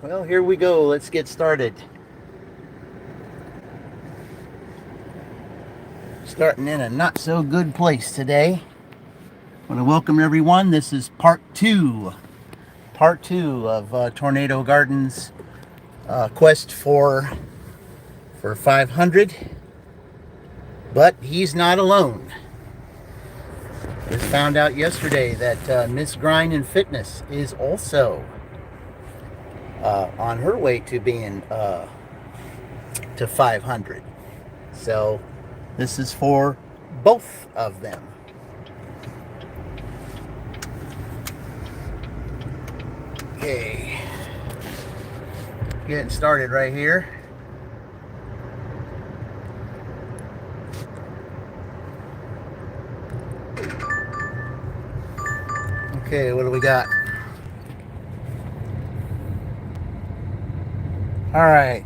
Well, here we go. Let's get started. Starting in a not so good place today. I want to welcome everyone. This is part two of Tornado Gardens quest for 500. But he's not alone. Just found out yesterday that Miss Grind and Fitness is also on her way to being to 500. So this is for both of them. Okay, getting started right here. Okay, what do we got? All right,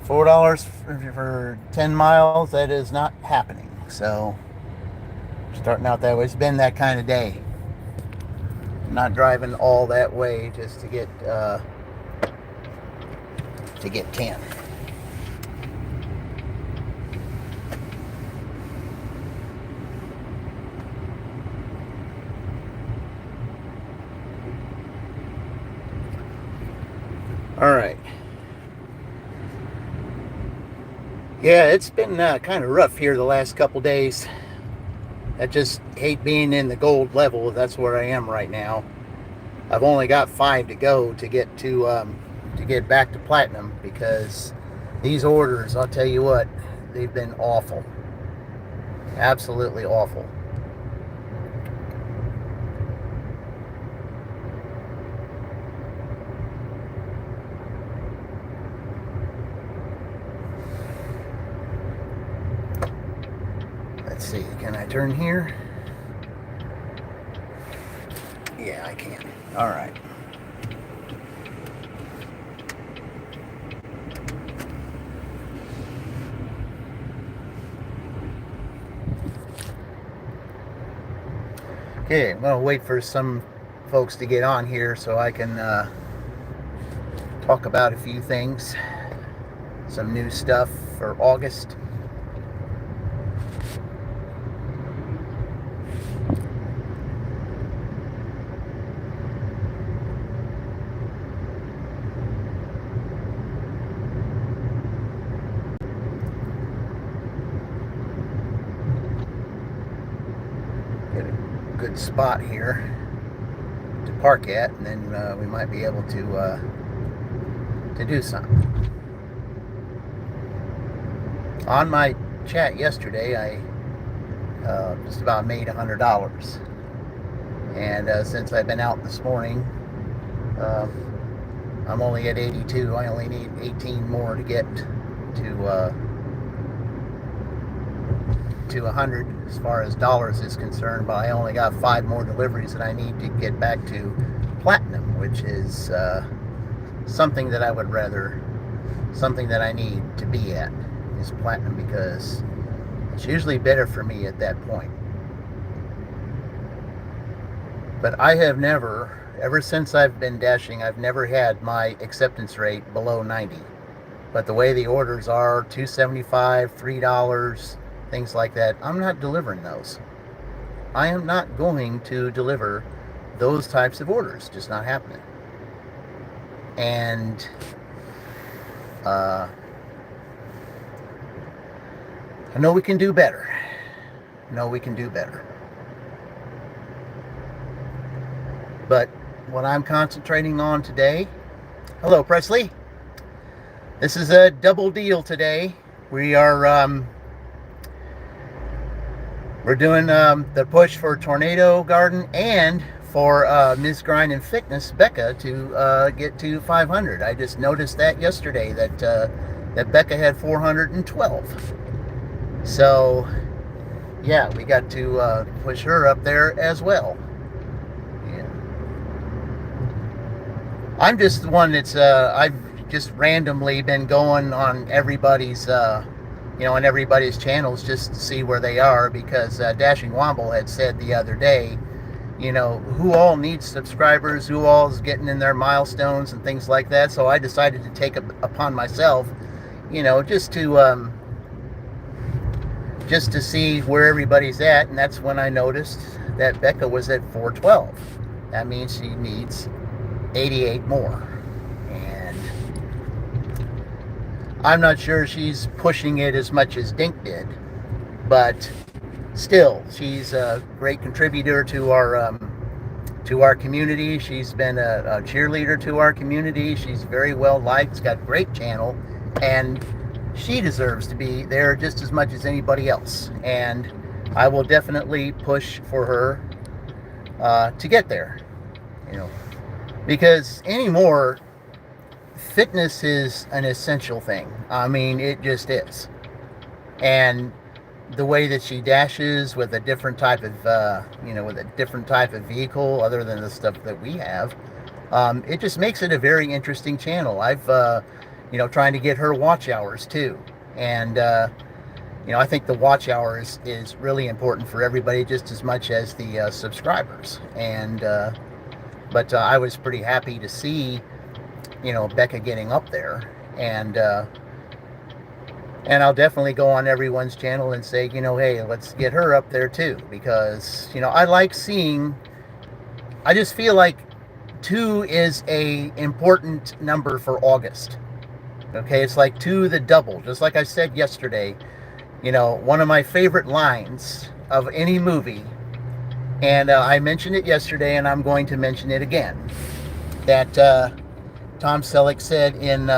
$4 for 10 miles. That is not happening. So starting out that way. It's been that kind of day. Not driving all that way just to get 10. All right. Yeah, it's been kind of rough here the last couple days. I just hate being in the gold level. That's where I am right now. I've only got 5 to go to get back to platinum, because these orders, I'll tell you what, they've been awful. Absolutely awful. Let's see, can I turn here? Yeah, I can. All right. Okay, I'm going to wait for some folks to get on here so I can talk about a few things. Some new stuff for August. Get a good spot here to park at, and then we might be able to do something. On my chat yesterday, I just about made $100, and since I've been out this morning, I'm only at 82. I only need 18 more to get to 100 as far as dollars is concerned, but I only got 5 more deliveries that I need to get back to platinum, which is something that I would rather, something that I need to be at is platinum, because it's usually better for me at that point. But I have never, ever since I've been dashing, I've never had my acceptance rate below 90. But the way the orders are, $2.75, $3, things like that, I'm not delivering those. I am not going to deliver those types of orders. Just not happening. And I know we can do better. But what I'm concentrating on today, hello Presley, this is a double deal today. We're doing the push for Tornado Garden and for Ms. Grind and Fitness, Becca, to get to 500. I just noticed that yesterday that Becca had 412. So yeah, we got to push her up there as well. Yeah. I'm just the one that's I've just randomly been going on everybody's on everybody's channels just to see where they are, because Dashing Womble had said the other day, who all needs subscribers, who all is getting in their milestones and things like that. So I decided to take it upon myself, just to see where everybody's at. And that's when I noticed that Becca was at 412. That means she needs 88 more. And I'm not sure she's pushing it as much as Dink did, but still, she's a great contributor to our community. She's been a cheerleader to our community. She's very well liked. She's got a great channel, and she deserves to be there just as much as anybody else. And I will definitely push for her to get there. Because anymore, fitness is an essential thing. I mean, it just is. And the way that she dashes with a different type of, vehicle other than the stuff that we have, it just makes it a very interesting channel. I've, trying to get her watch hours too. And, I think the watch hours is really important for everybody just as much as the subscribers. And, but I was pretty happy to see, Becca getting up there. And I'll definitely go on everyone's channel and say, hey, let's get her up there too. Because, I like seeing, I just feel like 2 is a important number for August. Okay, it's like 2 the double. Just like I said yesterday, one of my favorite lines of any movie, and I mentioned it yesterday and I'm going to mention it again, that Tom Selleck said in...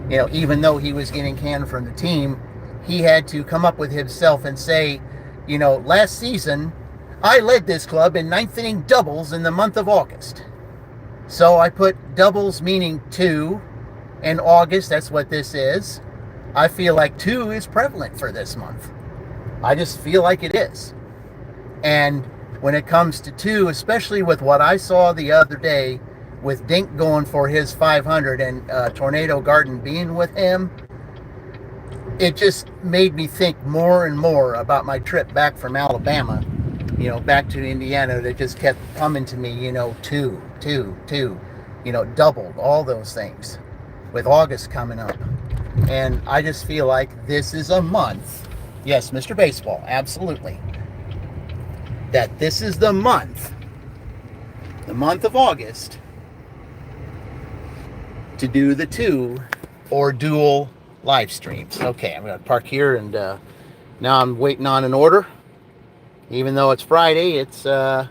even though he was getting canned from the team, he had to come up with himself and say, last season, I led this club in ninth inning doubles in the month of August. So I put doubles meaning 2, and August, that's what this is. I feel like 2 is prevalent for this month. I just feel like it is. And when it comes to 2, especially with what I saw the other day, with Dink going for his 500 and Tornado Garden being with him, it just made me think more and more about my trip back from Alabama, back to Indiana. That just kept coming to me, 2, doubled, all those things, with August coming up. And I just feel like this is a month, yes, Mr. Baseball, absolutely, that this is the month of August, to do the 2 or dual live streams. Okay, I'm going to park here, and now I'm waiting on an order. Even though it's Friday, it's had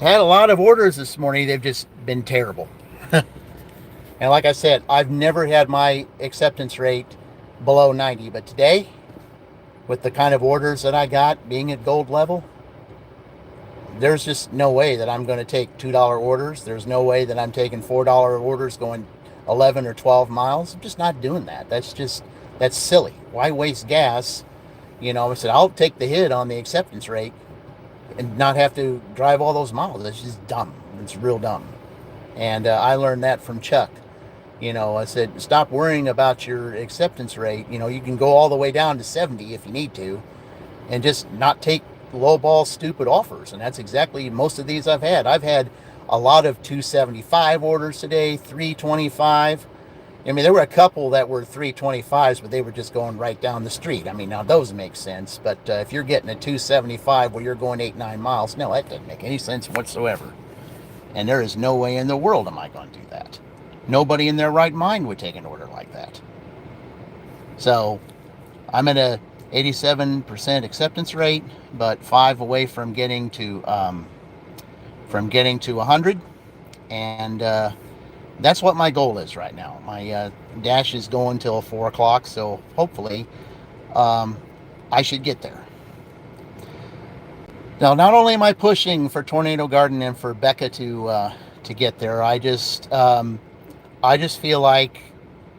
a lot of orders this morning. They've just been terrible. And like I said, I've never had my acceptance rate below 90, but today, with the kind of orders that I got, being at gold level, there's just no way that I'm going to take $2 orders. There's no way that I'm taking $4 orders going 11 or 12 miles. I'm just not doing that. That's silly. Why waste gas? I said, I'll take the hit on the acceptance rate and not have to drive all those miles. That's just dumb. It's real dumb. And I learned that from Chuck. I said, stop worrying about your acceptance rate. You can go all the way down to 70 if you need to, and just not take lowball stupid offers. And that's exactly most of these I've had. I've had a lot of 275 orders today, 325. I mean, there were a couple that were 325s, but they were just going right down the street. I mean, now those make sense, but if you're getting a 275 where you're going 8-9 miles, no, that doesn't make any sense whatsoever. And there is no way in the world am I going to do that. Nobody in their right mind would take an order like that. So I'm at a 87% acceptance rate, but 5 away from getting to 100, and that's what my goal is right now. My dash is going till 4 o'clock, so hopefully I should get there. Now, not only am I pushing for Tornado Garden and for Becca to get there, I just feel like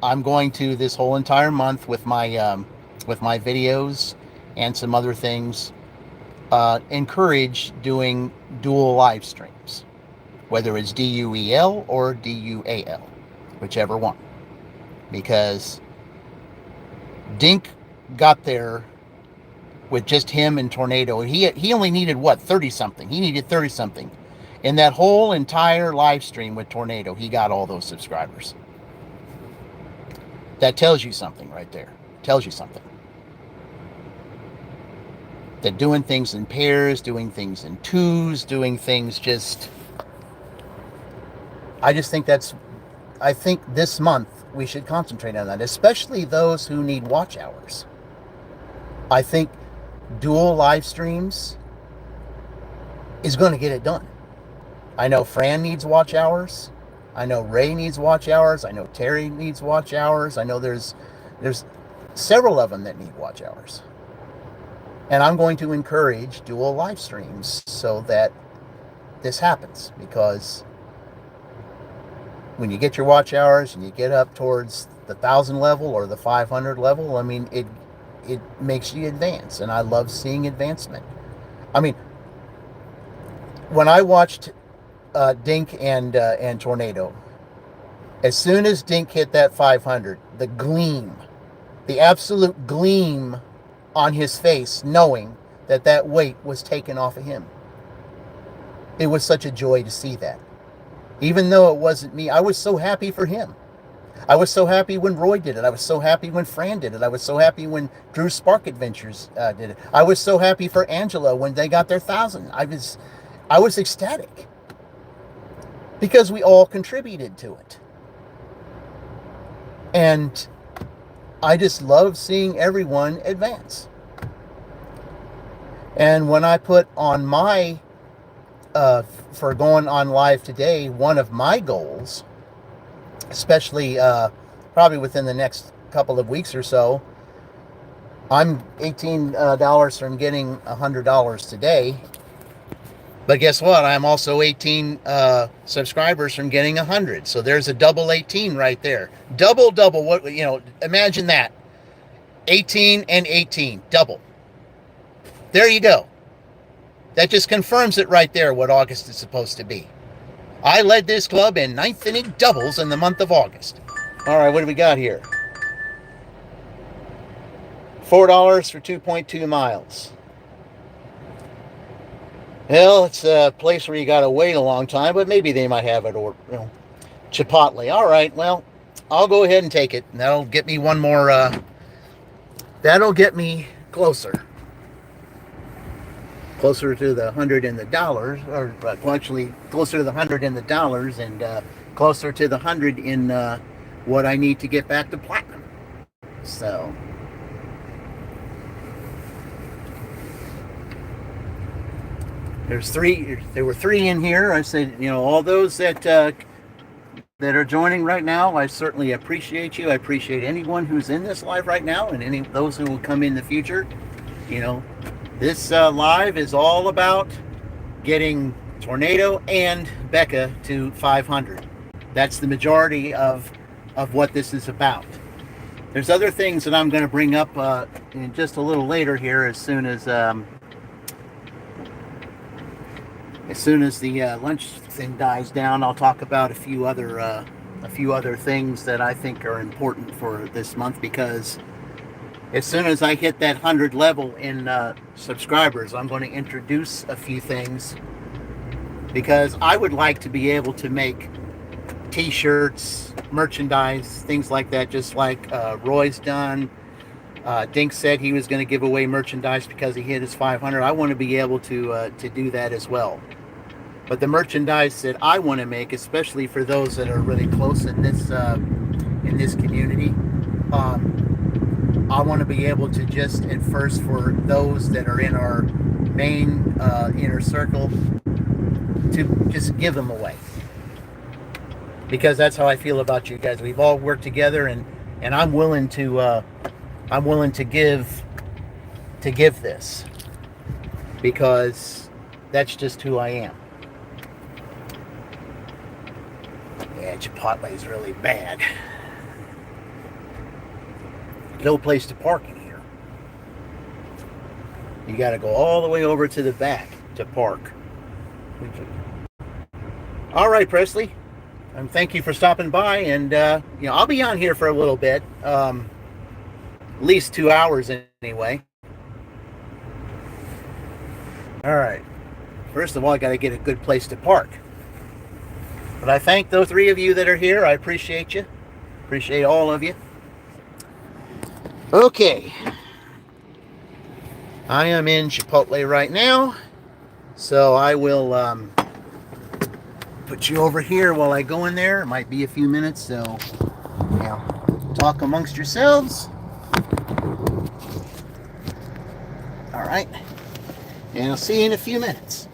I'm going to, this whole entire month with my videos and some other things, encourage doing dual live streams, whether it's DUEL or DUAL, whichever one, because Dink got there with just him and Tornado. He only needed what, 30 something. He needed 30 something. In that whole entire live stream with Tornado, he got all those subscribers. That tells you something right there. Tells you something. That doing things in pairs, doing things in twos, doing things just... I think this month we should concentrate on that, especially those who need watch hours. I think dual live streams is going to get it done. I know Fran needs watch hours. I know Ray needs watch hours. I know Terry needs watch hours. I know there's several of them that need watch hours. And I'm going to encourage dual live streams so that this happens, because when you get your watch hours and you get up towards the 1,000 level or the 500 level, I mean, it makes you advance, and I love seeing advancement. I mean, when I watched Dink and Tornado, as soon as Dink hit that 500, the gleam, the absolute gleam on his face, knowing that that weight was taken off of him. It was such a joy to see that. Even though it wasn't me, I was so happy for him. I was so happy when Roy did it. I was so happy when Fran did it. I was so happy when Drew Spark Adventures did it. I was so happy for Angela when they got their 1,000. I was ecstatic, because we all contributed to it. And I just love seeing everyone advance. And when I put on my, for going on live today, one of my goals, especially probably within the next couple of weeks or so, I'm $18 from getting $100 today. But guess what? I'm also 18 subscribers from getting 100. So there's a double 18 right there. Double. What, imagine that. 18 and 18. Double. There you go. That just confirms it right there, what August is supposed to be. I led this club in 9th inning doubles in the month of August. All right, what do we got here? $4 for 2.2 miles. Well, it's a place where you got to wait a long time, but maybe they might have it, or Chipotle. All right, well, I'll go ahead and take it. And that'll get me one more. That'll get me closer to the 100 in the dollars, or actually closer to the 100 in the dollars, and closer to the 100 in what I need to get back to platinum. So. There were three in here. I said, all those that are joining right now, I certainly appreciate you. I appreciate anyone who's in this live right now, and any of those who will come in the future. This live is all about getting Tornado and Becca to 500. That's the majority of what this is about. There's other things that I'm going to bring up in just a little later here, as soon as the lunch thing dies down. I'll talk about a few other things that I think are important for this month, because as soon as I hit that 100 level in subscribers, I'm going to introduce a few things, because I would like to be able to make t-shirts, merchandise, things like that, just like Roy's done. Dink said he was going to give away merchandise because he hit his 500. I want to be able to do that as well. But the merchandise that I want to make, especially for those that are really close in this community, I want to be able to just, at first, for those that are in our main inner circle, to just give them away, because that's how I feel about you guys. We've all worked together, and I'm willing to give this, because that's just who I am. Yeah, Chipotle is really bad. No place to park in here. You got to go all the way over to the back to park. All right, Presley. Thank you for stopping by, and I'll be on here for a little bit, at least 2 hours anyway. All right. First of all, I got to get a good place to park. But I thank those three of you that are here. I appreciate you. Appreciate all of you. Okay. I am in Chipotle right now. So I will put you over here while I go in there. It might be a few minutes, so yeah, talk amongst yourselves. All right. And I'll see you in a few minutes.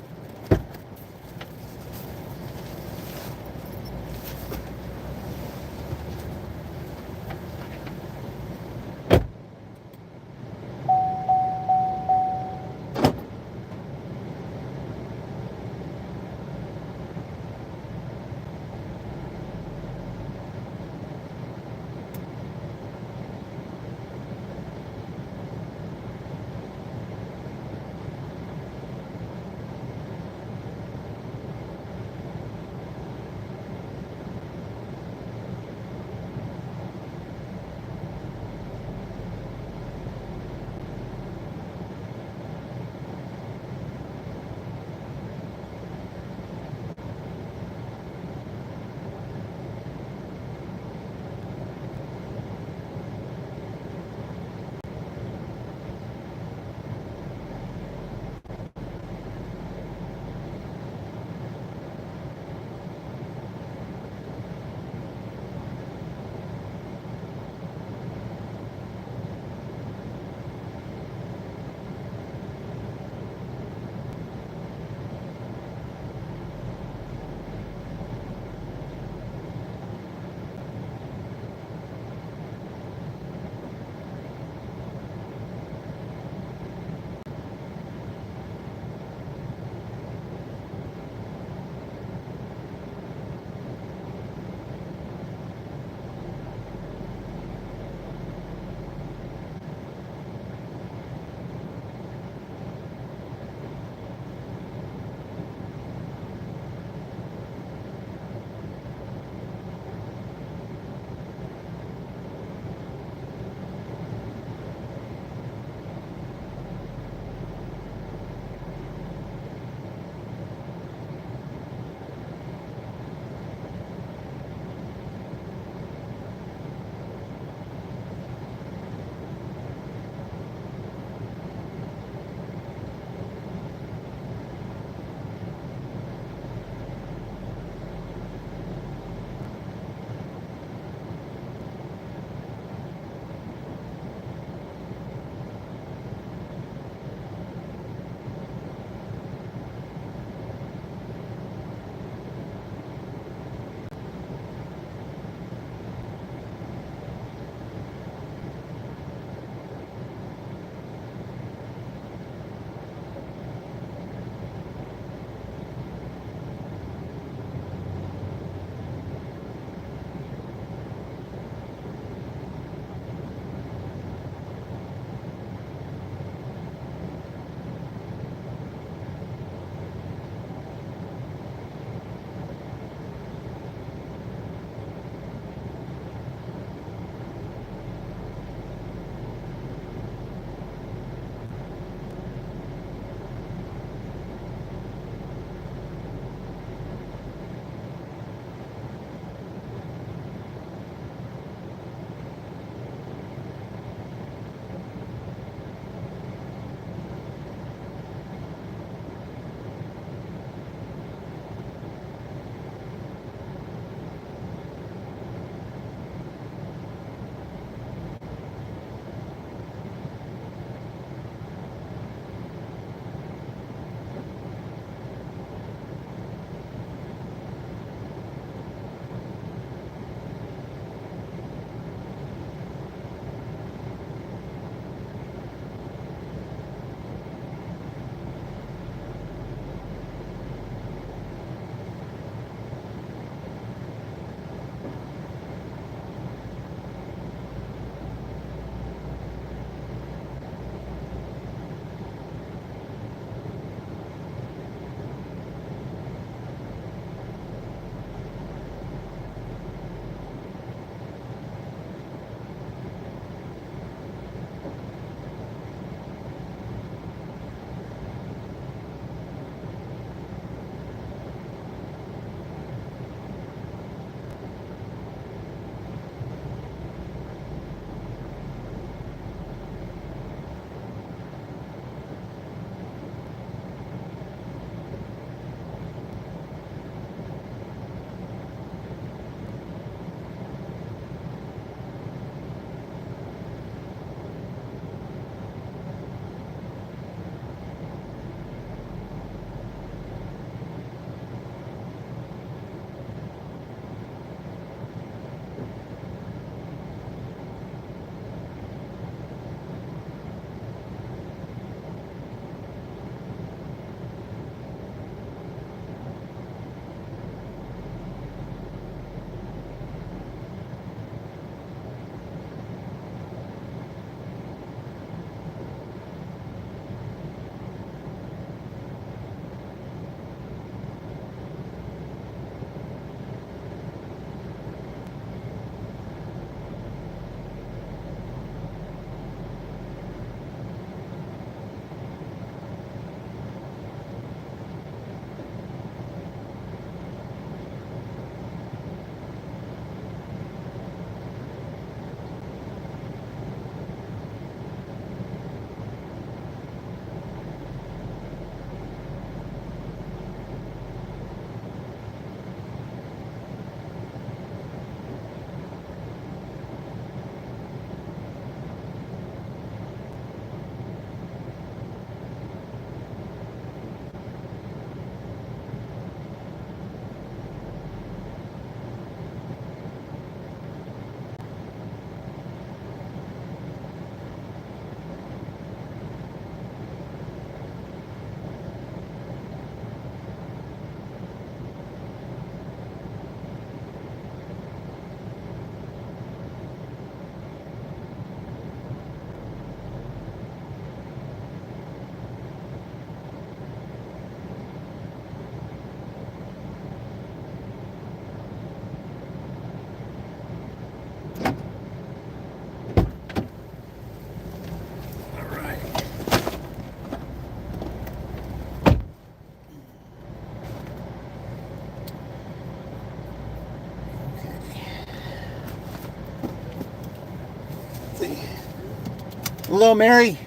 Hello, Mary.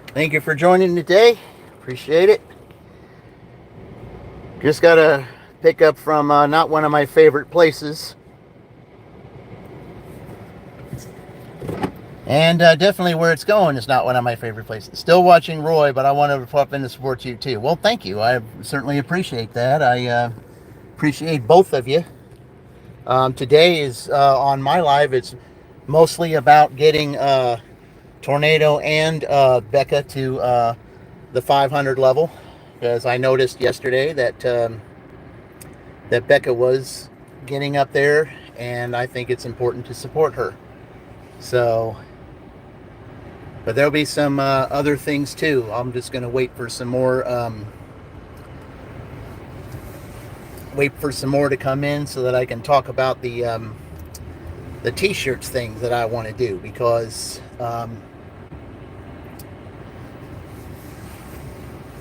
Thank you for joining today. Appreciate it. Just got to pick up from not one of my favorite places. And definitely where it's going is not one of my favorite places. Still watching Roy, but I wanted to pop in to support you too. Well, thank you. I certainly appreciate that. I appreciate both of you. Today is on my live. It's mostly about getting Tornado and Becca to the 500 level, because I noticed yesterday that that Becca was getting up there, and I think it's important to support her. So, but there'll be some other things too. I'm just going to wait for some more to come in so that I can talk about the t-shirts things that I want to do, because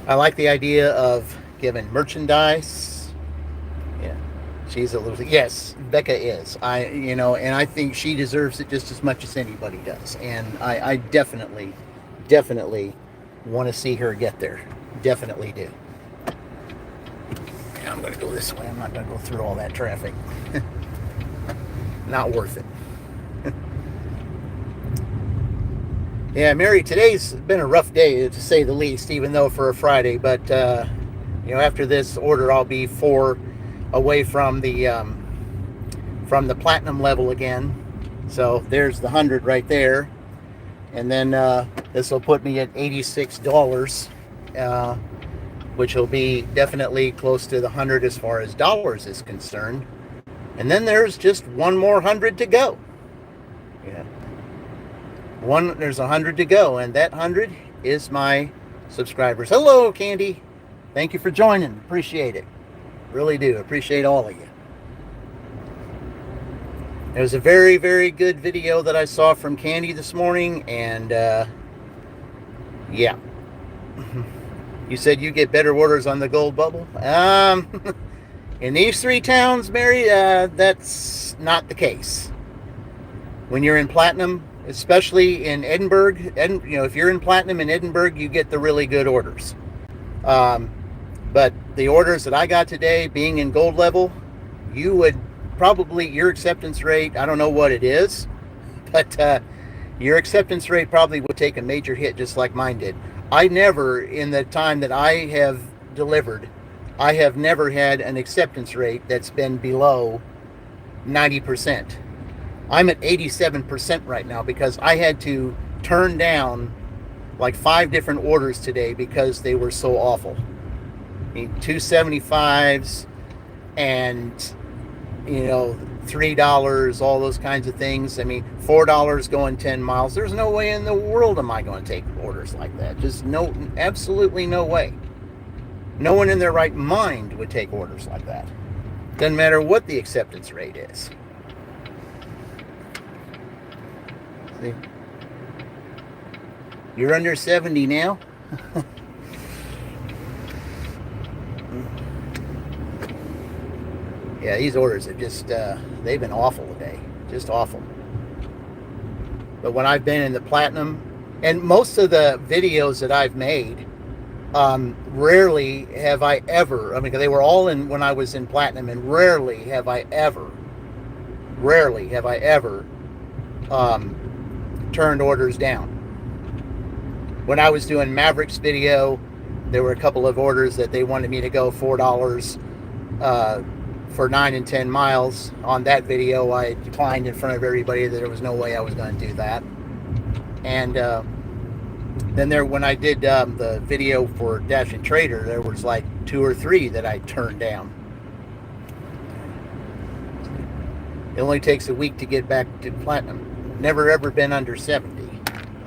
I like the idea of giving merchandise. Yeah, she's a little, yes, Becca is. And I think she deserves it just as much as anybody does. And I definitely want to see her get there. Definitely do. Yeah, I'm going to go this way. I'm not going to go through all that traffic. Not worth it. Yeah, Mary, today's been a rough day, to say the least, even though for a Friday. But, after this order, I'll be 4 away from the platinum level again. So there's the 100 right there. And then this will put me at $86, which will be definitely close to the 100 as far as dollars is concerned. And then there's just one more 100 to go. Yeah. There's 100 to go, and that 100 is my subscribers. Hello, Candy. Thank you for joining. Appreciate it. Really do. Appreciate all of you. There's a very, very good video that I saw from Candy this morning, and yeah. You said you get better orders on the gold bubble? In these 3 towns, Mary, that's not the case. When you're in platinum, especially in Edinburgh, if you're in platinum in Edinburgh, you get the really good orders. But the orders that I got today, being in gold level, you would probably, your acceptance rate, I don't know what it is, but your acceptance rate probably would take a major hit just like mine did. I never, in the time that I have delivered, I have never had an acceptance rate that's been below 90%. I'm at 87% right now because I had to turn down like 5 different orders today because they were so awful. I mean, 275s and, $3, all those kinds of things. I mean, $4 going 10 miles. There's no way in the world am I going to take orders like that. Just absolutely no way. No one in their right mind would take orders like that. Doesn't matter what the acceptance rate is. See? You're under 70 now? Yeah, these orders have just, they've been awful today. Just awful. But when I've been in the platinum, and most of the videos that I've made, rarely have I ever, they were all in when I was in platinum, and rarely have I ever turned orders down. When I was doing Maverick's video, there were a couple of orders that they wanted me to go $4 for 9 and 10 miles. On that video, I declined in front of everybody that there was no way I was going to do that. And then when I did the video for Dash and Trader, there was like 2 or 3 that I turned down. It only takes a week to get back to platinum. Never ever been under 70.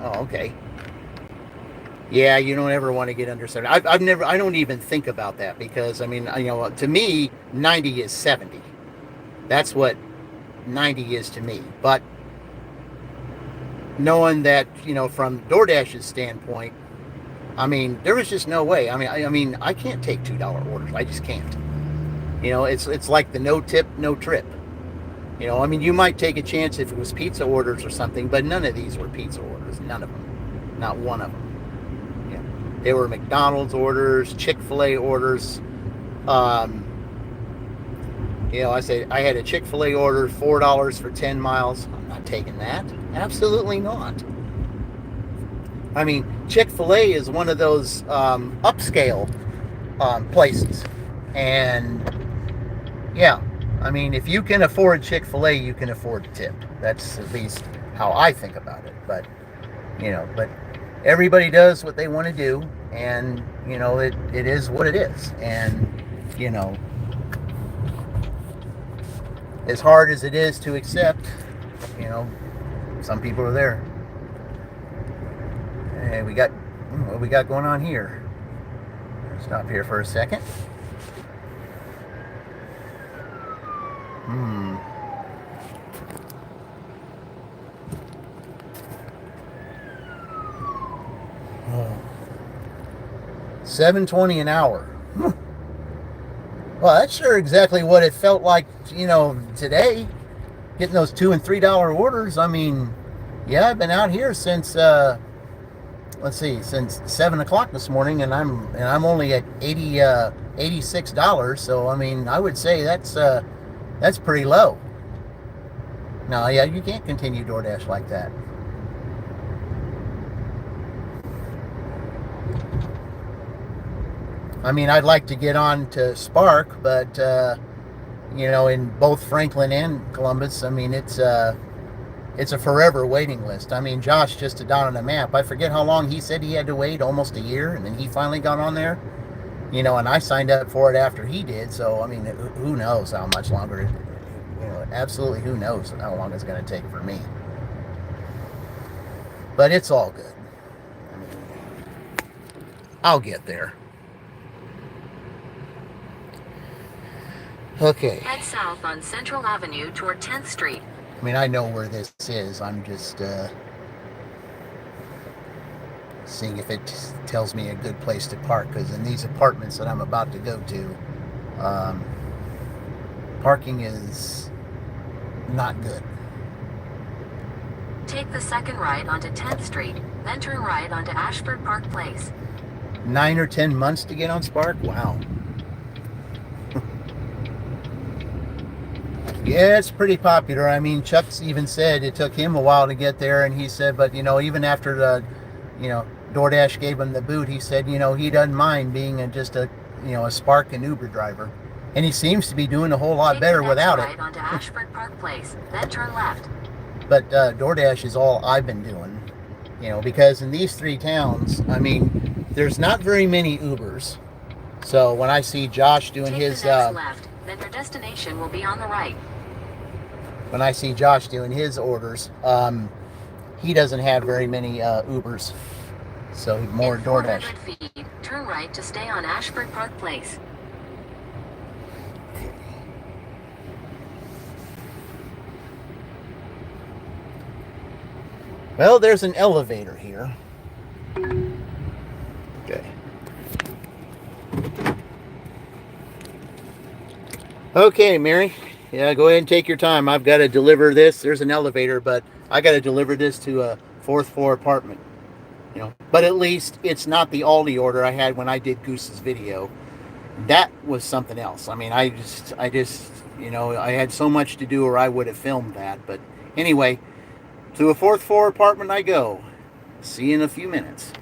Oh, okay. Yeah, you don't ever want to get under 70. I don't even think about that because, to me, 90 is 70. That's what 90 is to me. But knowing that, from DoorDash's standpoint, there was just no way. I can't take $2 orders. I just can't. It's like the no tip, no trip. You might take a chance if it was pizza orders or something, but none of these were pizza orders. None of them. Not one of them. Yeah. They were McDonald's orders, Chick-fil-A orders. Um, I said I had a Chick-fil-A order, $4 for 10 miles. I'm not taking that. Absolutely not. I mean, Chick-fil-A is one of those upscale places. And yeah, I mean, if you can afford Chick-fil-A, you can afford a tip. That's at least how I think about it. But everybody does what they want to do, and it is what it is. And as hard as it is to accept, some people are there. Hey, what we got going on here? Stop here for a second. Hmm. 7.20 an hour. Well, that's sure exactly what it felt like, today. Getting those $2 and $3 orders. I mean, yeah, I've been out here since since 7 o'clock this morning, and I'm only at $86. So I mean, I would say that's pretty low. No, yeah, you can't continue DoorDash like that. I mean, I'd like to get on to Spark, but in both Franklin and Columbus, I mean, it's a forever waiting list. I mean, Josh just did on the map. I forget how long he said he had to wait, almost a year, and then he finally got on there. And I signed up for it after he did. So I mean, who knows how much longer? Absolutely, who knows how long it's going to take for me. But it's all good. I'll get there. Okay. Head south on Central Avenue toward 10th Street. I mean, I know where this is. I'm just seeing if it tells me a good place to park, because in these apartments that I'm about to go to, parking is not good. Take the second right onto 10th Street, then turn right onto Ashford Park Place. 9 or 10 months to get on Spark? Wow. Yeah, it's pretty popular. I mean, Chuck's even said it took him a while to get there, and he said, but even after the, DoorDash gave him the boot, he said, he doesn't mind being just a Spark and Uber driver, and he seems to be doing a whole lot better without it. Onto Ashford Park Place, then turn left. But DoorDash is all I've been doing, because in these three towns, I mean, there's not very many Ubers. So when I see Josh doing his left, then your destination will be on the right. When I see Josh doing his orders, he doesn't have very many Ubers, so more in DoorDash. 400 feet, turn right to stay on Ashford Park Place. Well, there's an elevator here. Okay. Okay, Mary. Yeah, go ahead and take your time. I've got to deliver this. There's an elevator, but I got to deliver this to a 4th floor apartment. But at least it's not the Aldi order I had when I did Goose's video. That was something else. I mean, I just, I had so much to do, or I would have filmed that. But anyway, to a 4th floor apartment I go. See you in a few minutes.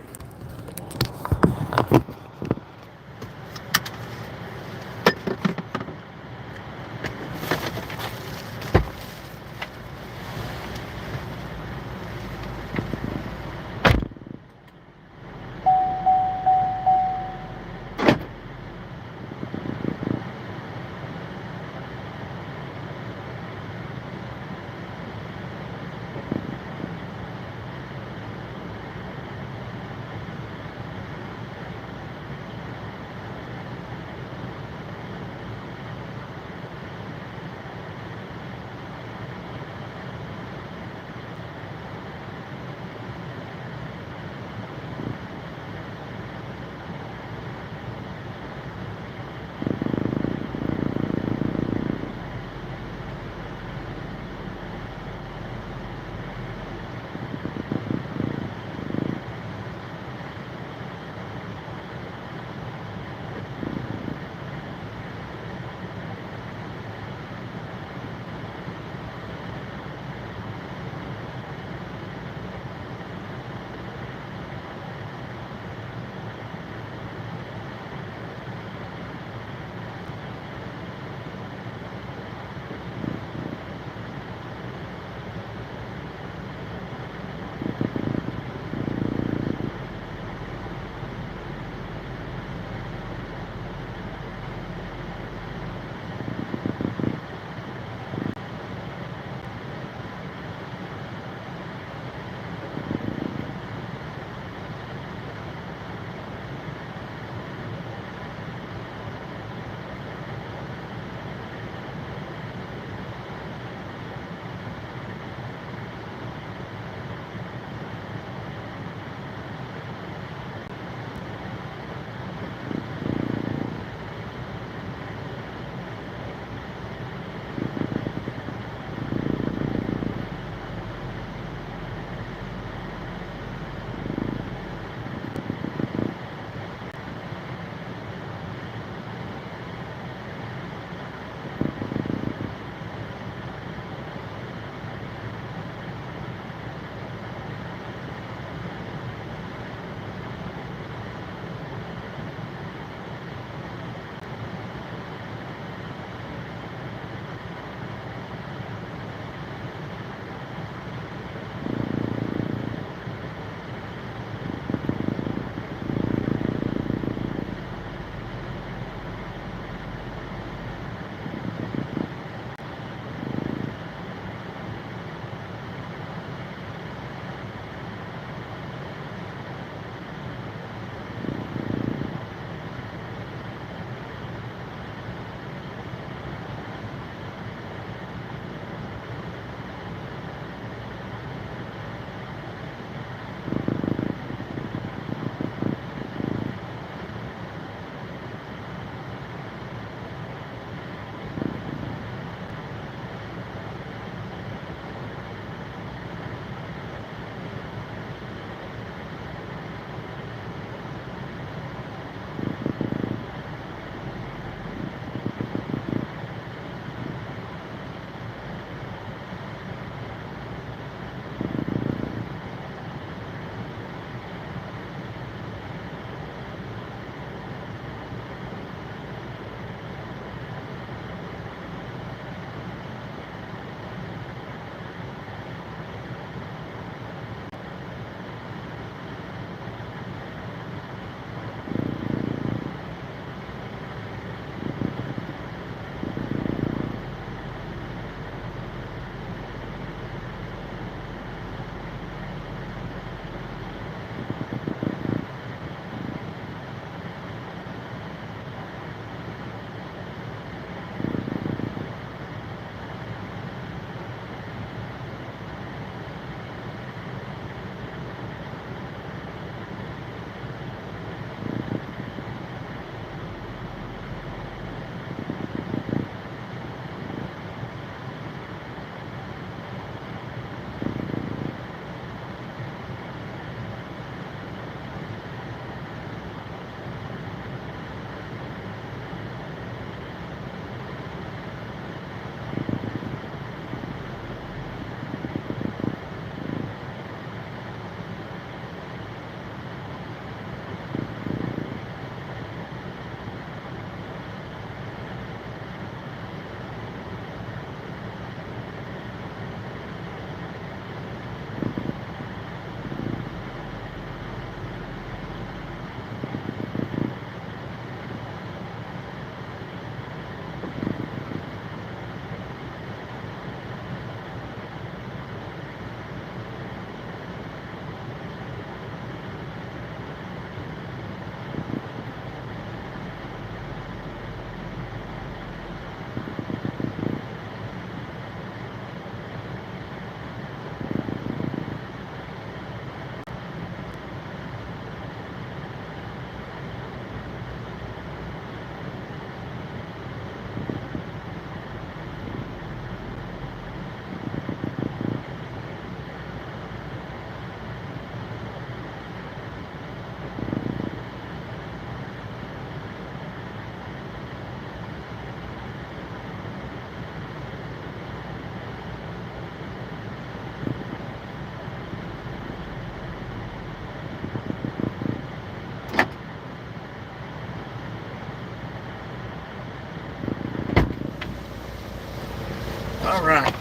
All right.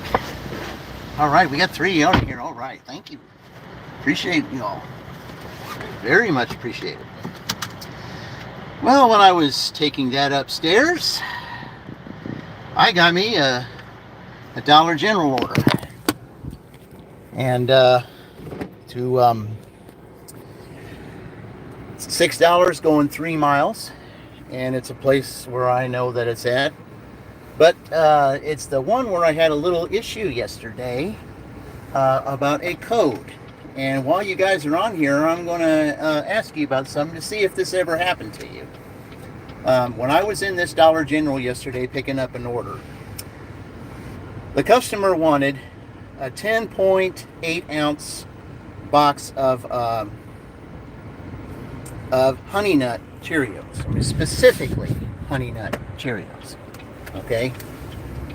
All right, we got 3 out here. All right, thank you. Appreciate you all. Very much appreciate it. Well, when I was taking that upstairs, I got me a Dollar General order. And to $6 going 3 miles. And it's a place where I know that it's at. But it's the one where I had a little issue yesterday about a code. And while you guys are on here, I'm going to ask you about something to see if this ever happened to you. When I was in this Dollar General yesterday picking up an order, the customer wanted a 10.8 ounce box of Honey Nut Cheerios. I mean, specifically Honey Nut Cheerios. Okay?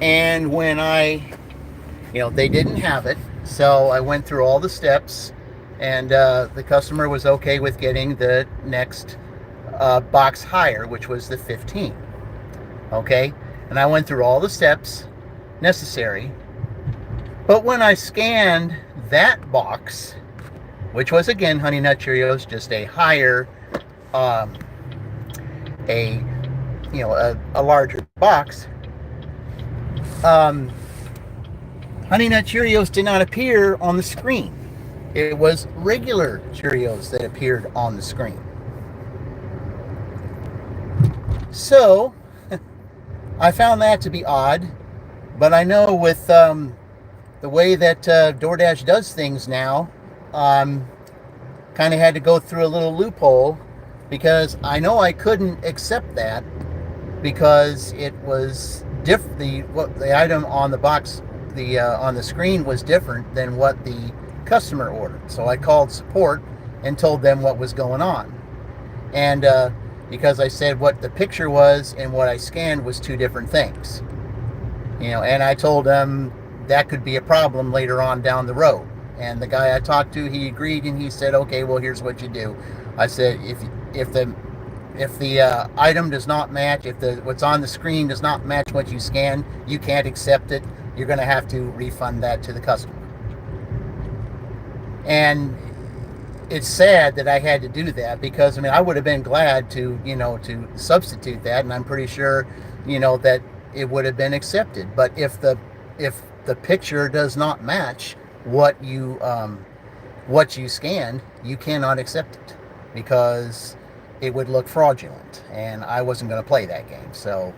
And when they didn't have it, so I went through all the steps, and the customer was okay with getting the next box higher, which was the 15. Okay? And I went through all the steps necessary. But when I scanned that box, which was again Honey Nut Cheerios, just a higher, a larger box, Honey Nut Cheerios did not appear on the screen. It was regular Cheerios that appeared on the screen. So I found that to be odd, but I know with the way that DoorDash does things now, kind of had to go through a little loophole, because I know I couldn't accept that because it was different. The item on the box, on the screen, was different than what the customer ordered. So I called support and told them what was going on, and because I said what the picture was and what I scanned was 2 different things, and I told them that could be a problem later on down the road. And the guy I talked to, he agreed, and he said, okay, well, here's what you do. I said, if the item does not match, if what's on the screen does not match what you scan, you can't accept it. You're going to have to refund that to the customer. And it's sad that I had to do that, because I would have been glad to substitute that, and I'm pretty sure that it would have been accepted. But if the picture does not match what you scanned, you cannot accept it, because it would look fraudulent, and I wasn't going to play that game. So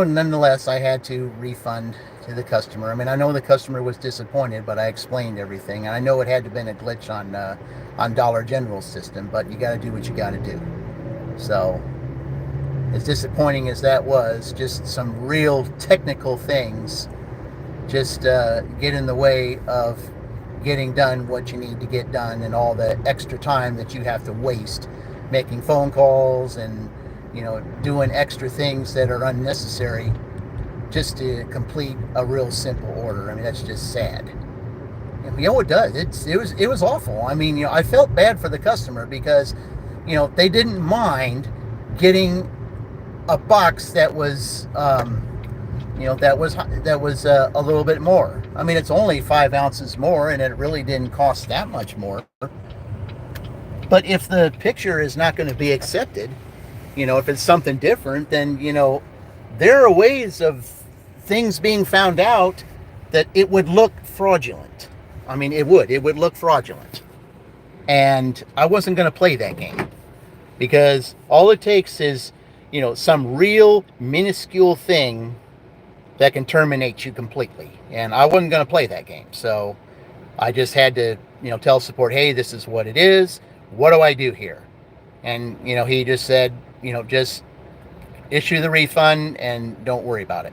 nonetheless, I had to refund to the customer. I know the customer was disappointed, but I explained everything, and I know it had to have been a glitch on Dollar General's system, but you got to do what you got to do. So as disappointing as that was, just some real technical things just get in the way of getting done what you need to get done, and all the extra time that you have to waste making phone calls and doing extra things that are unnecessary just to complete a real simple order. That's just sad. It does. It was awful. I felt bad for the customer, because they didn't mind getting a box that was that was a little bit more. It's only 5 ounces more, and it really didn't cost that much more. But if the picture is not going to be accepted, if it's something different, then there are ways of things being found out that it would look fraudulent. It would look fraudulent, and I wasn't going to play that game, because all it takes is some real minuscule thing that can terminate you completely. And I wasn't going to play that game. So I just had to, tell support, hey, this is what it is. What do I do here? And, he just said, just issue the refund and don't worry about it.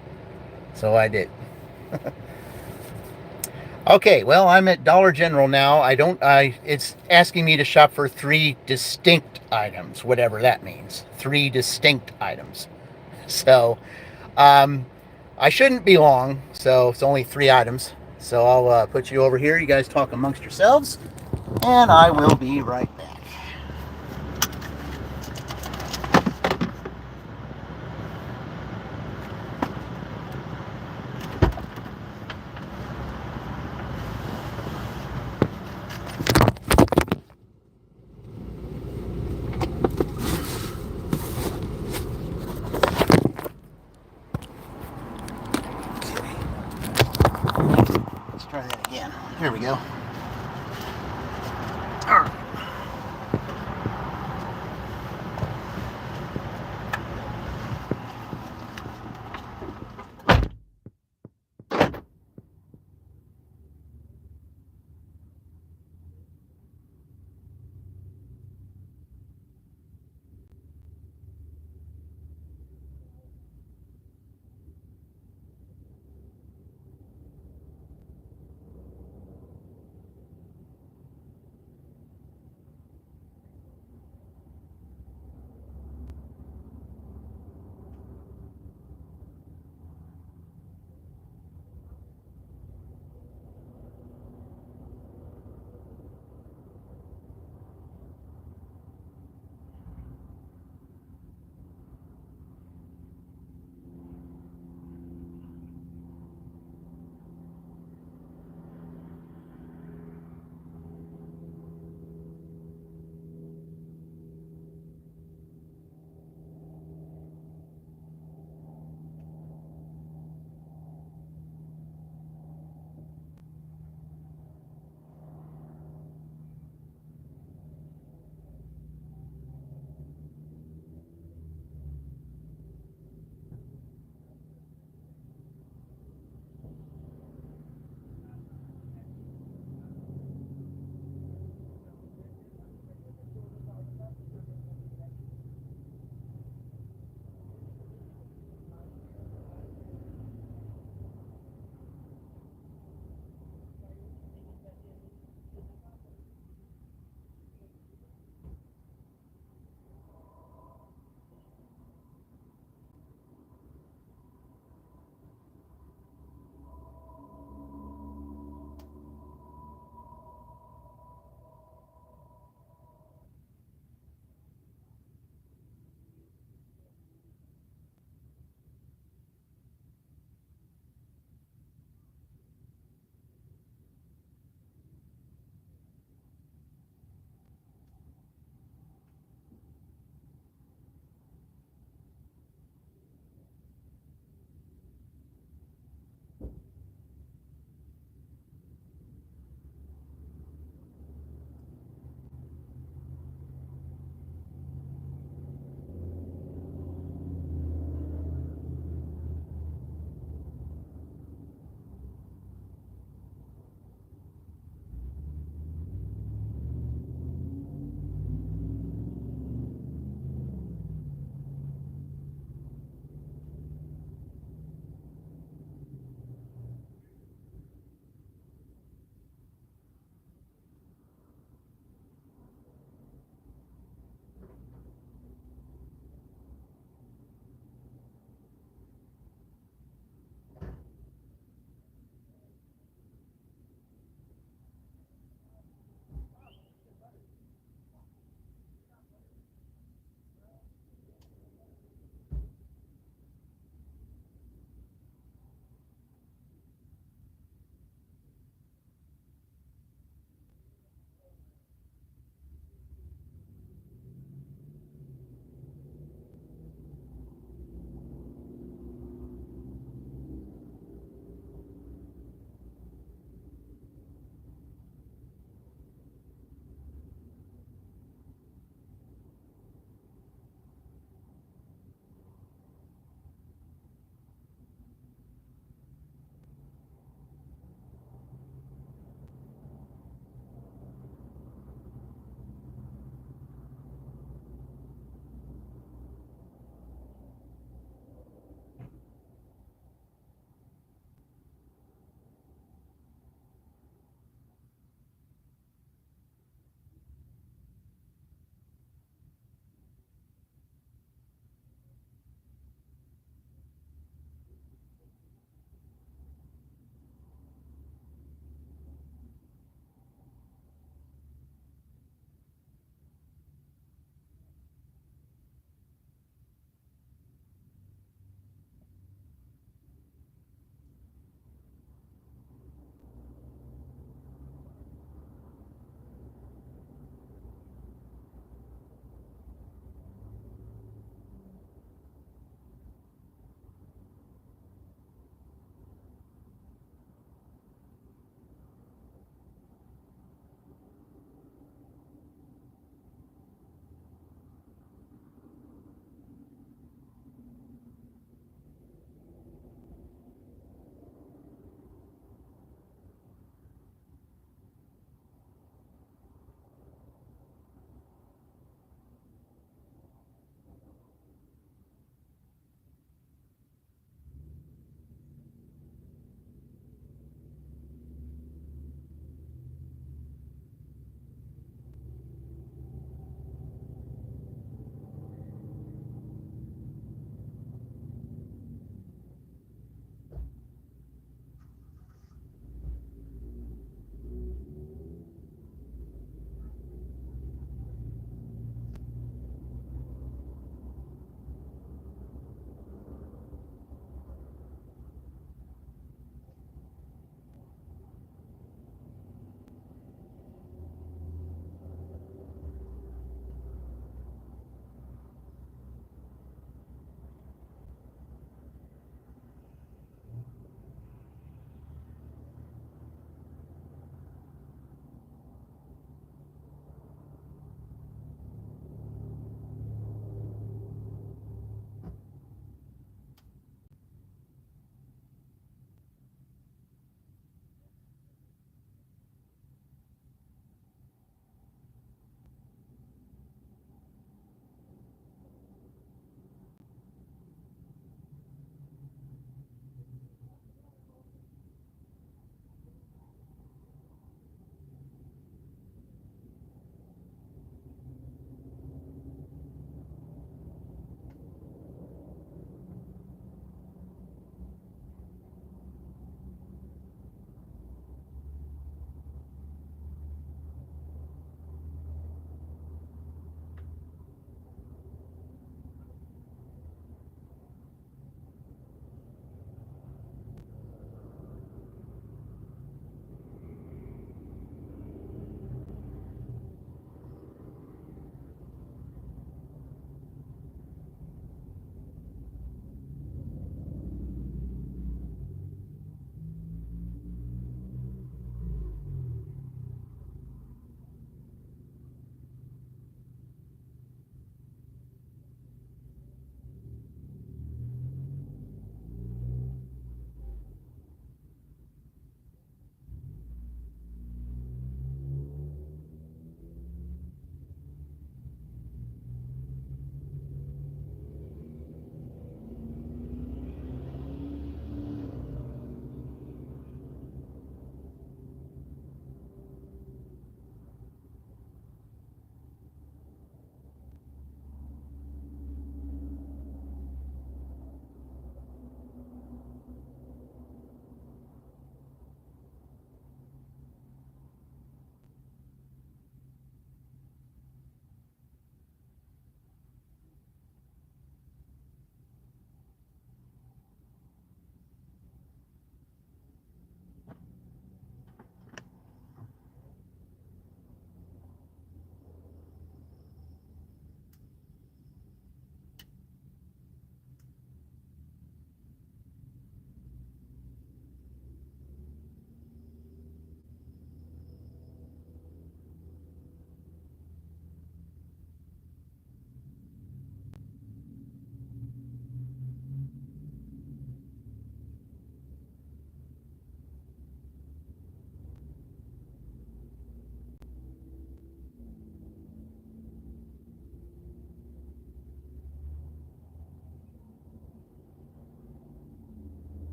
So I did. Okay, well, I'm at Dollar General now. It's asking me to shop for 3 distinct items, whatever that means. 3 distinct items. So, I shouldn't be long, so it's only 3 items. So I'll put you over here. You guys talk amongst yourselves, and I will be right back. Try that again. Here we go. All right.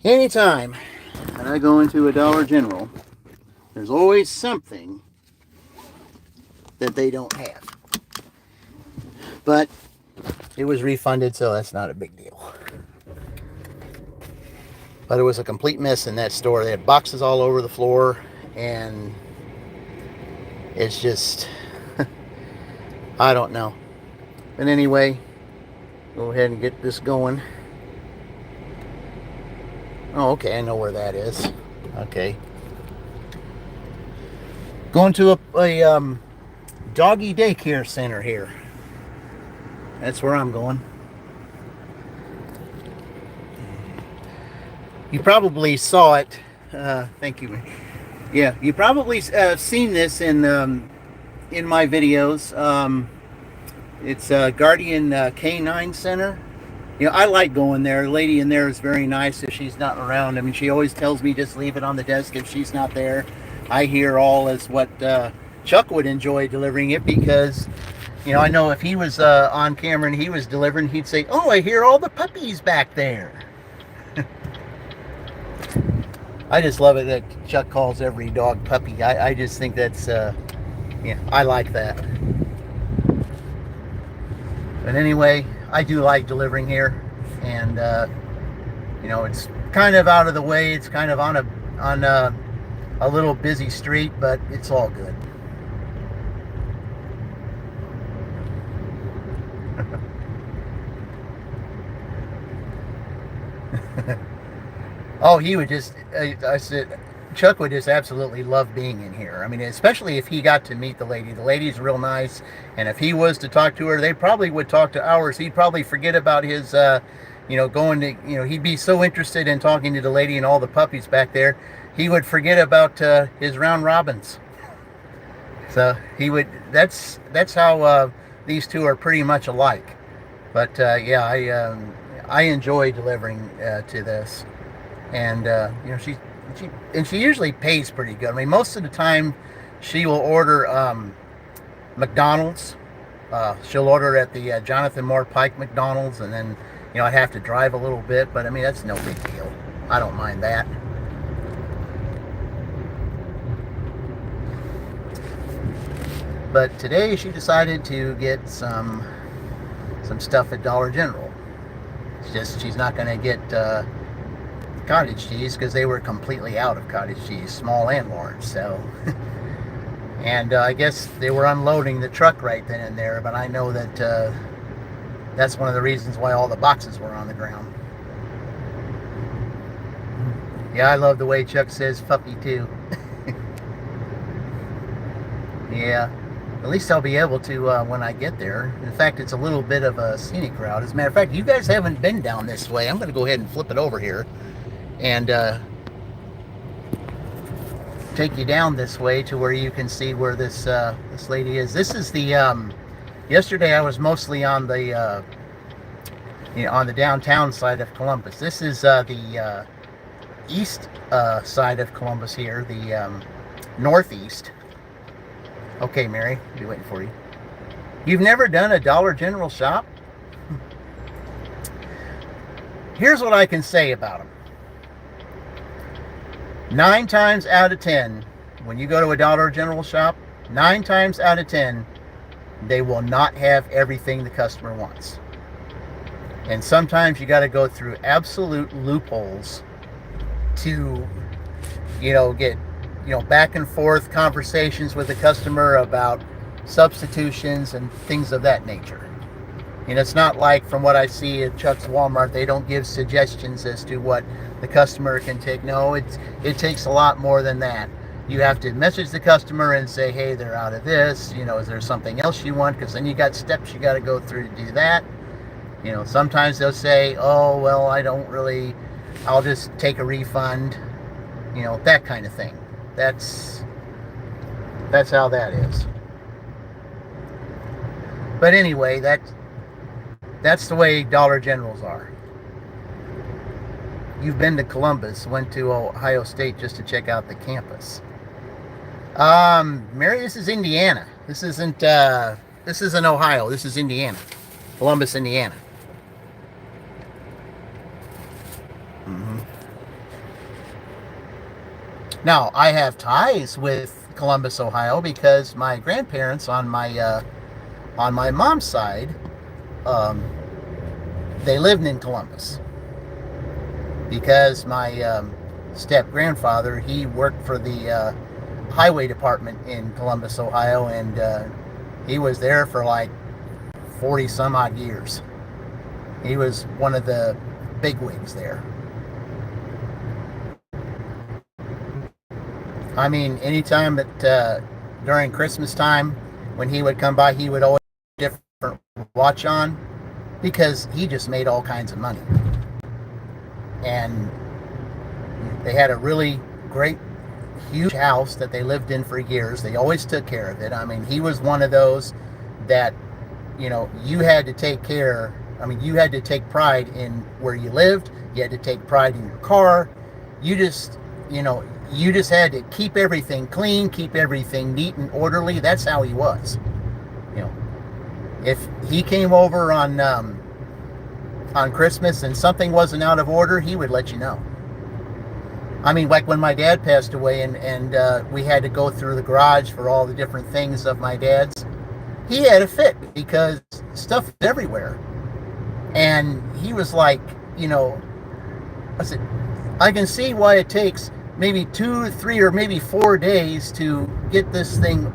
Anytime that I go into a Dollar General, there's always something that they don't have. But it was refunded, so that's not a big deal. But it was a complete mess in that store. They had boxes all over the floor, and it's just, I don't know. But anyway, go ahead and get this going. Oh, okay, I know where that is. Okay. Going to a doggy daycare center here. That's where I'm going. You probably saw it. Thank you. Yeah, you probably seen this in my videos. It's Guardian Canine Center. You know, I like going there. The lady in there is very nice if she's not around. I mean, she always tells me just leave it on the desk if she's not there. I hear all as what Chuck would enjoy delivering it because, you know, I know if he was on camera and he was delivering, he'd say, "Oh, I hear all the puppies back there." I just love it that Chuck calls every dog puppy. I just think that's, yeah, I like that. But anyway, I do like delivering here, and you know, it's kind of out of the way. It's kind of on a little busy street, but it's all good. Oh, he would just, I said, Chuck would just absolutely love being in here. I mean, especially if he got to meet the lady. The lady's real nice, and if he was to talk to her, they probably would talk to ours. He'd probably forget about his, you know, going to, you know, he'd be so interested in talking to the lady and all the puppies back there, he would forget about his round robins. So he would, that's how these two are pretty much alike. But yeah, I enjoy delivering to this. And you know, she usually pays pretty good. I mean, most of the time she will order McDonald's. She'll order at the Jonathan Moore Pike McDonald's, and then, you know, I'd have to drive a little bit, but I mean, that's no big deal. I don't mind that. But today she decided to get some stuff at Dollar General. She's not going to get cottage cheese because they were completely out of cottage cheese, small and large. So, and I guess they were unloading the truck right then and there. But I know that that's one of the reasons why all the boxes were on the ground. Yeah, I love the way Chuck says puppy too. Yeah, at least I'll be able to when I get there. In fact, it's a little bit of a scenic route. As a matter of fact, you guys haven't been down this way. I'm going to go ahead and flip it over here and take you down this way to where you can see where this lady is. This is the yesterday I was mostly on the you know, on the downtown side of Columbus. This is the east side of Columbus here, the northeast. Okay, Mary, I'll be waiting for you. You've never done a Dollar General shop? Here's what I can say about them. 9 times out of 10, when you go to a Dollar General shop, 9 times out of 10, they will not have everything the customer wants. And sometimes you got to go through absolute loopholes to, you know, get, you know, back and forth conversations with the customer about substitutions and things of that nature. You know, it's not like, from what I see at Chuck's Walmart, they don't give suggestions as to what the customer can take. No, it takes a lot more than that. You have to message the customer and say, hey, they're out of this. You know, is there something else you want? Because then you got steps you got to go through to do that. You know, sometimes they'll say, oh, well, I don't really, I'll just take a refund. You know, that kind of thing. That's how that is. But anyway, that's the way Dollar Generals are. You've been to Columbus, went to Ohio State just to check out the campus. Mary, this is Indiana. This isn't Ohio. This is Indiana. Columbus, Indiana. Now, I have ties with Columbus, Ohio, because my grandparents on my mom's side, um, they lived in Columbus. Because my step grandfather, he worked for the highway department in Columbus, Ohio, and he was there for like 40 some odd years. He was one of the bigwigs there. I mean, anytime that during Christmas time when he would come by, he would always have a different watch on because he just made all kinds of money. And they had a really great, huge house that they lived in for years. They always took care of it. I mean, he was one of those that, you had to take care. I mean, you had to take pride in where you lived. You had to take pride in your car. You just, you just had to keep everything clean, keep everything neat and orderly. That's how he was. You know, if he came over on Christmas and something wasn't out of order, he would let you know. I mean, like when my dad passed away and we had to go through the garage for all the different things of my dad's, he had a fit because stuff was everywhere. And he was like, I said, I can see why it takes maybe 2, 3, or maybe 4 days to get this thing,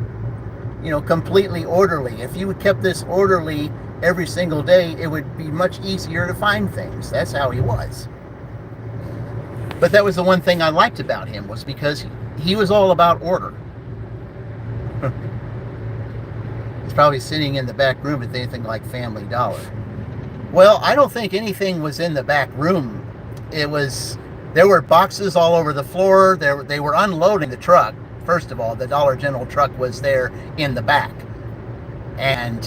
completely orderly. If you kept this orderly every single day, it would be much easier to find things. That's how he was. But that was the one thing I liked about him, was because he was all about order. He's probably sitting in the back room with anything like Family Dollar. Well, I don't think anything was in the back room. There were boxes all over the floor. They were unloading the truck. First of all, the Dollar General truck was there in the back. And,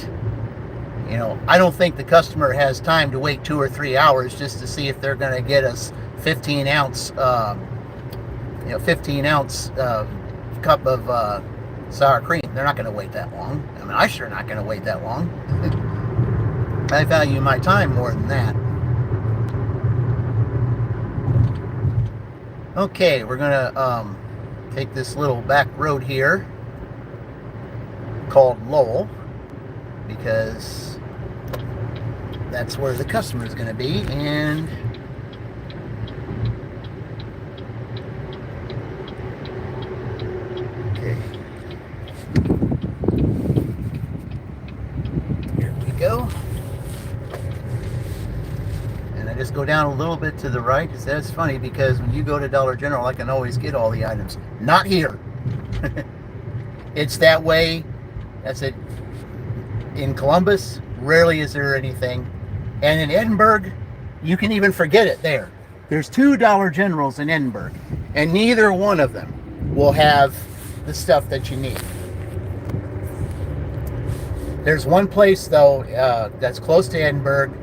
I don't think the customer has time to wait 2 or 3 hours just to see if they're going to get us 15 ounce, 15 ounce cup of sour cream. They're not going to wait that long. I mean, I'm sure not going to wait that long. I value my time more than that. Okay, we're going to take this little back road here called Lowell, because that's where the customer is going to be. And okay, here we go. And I just go down a little bit to the right. That's funny because when you go to Dollar General, I can always get all the items. Not here. It's that way. That's it. In Columbus, rarely is there anything. And in Edinburgh, you can even forget it there. There's 2 Dollar Generals in Edinburgh, and neither one of them will have the stuff that you need. There's one place, though, that's close to Edinburgh,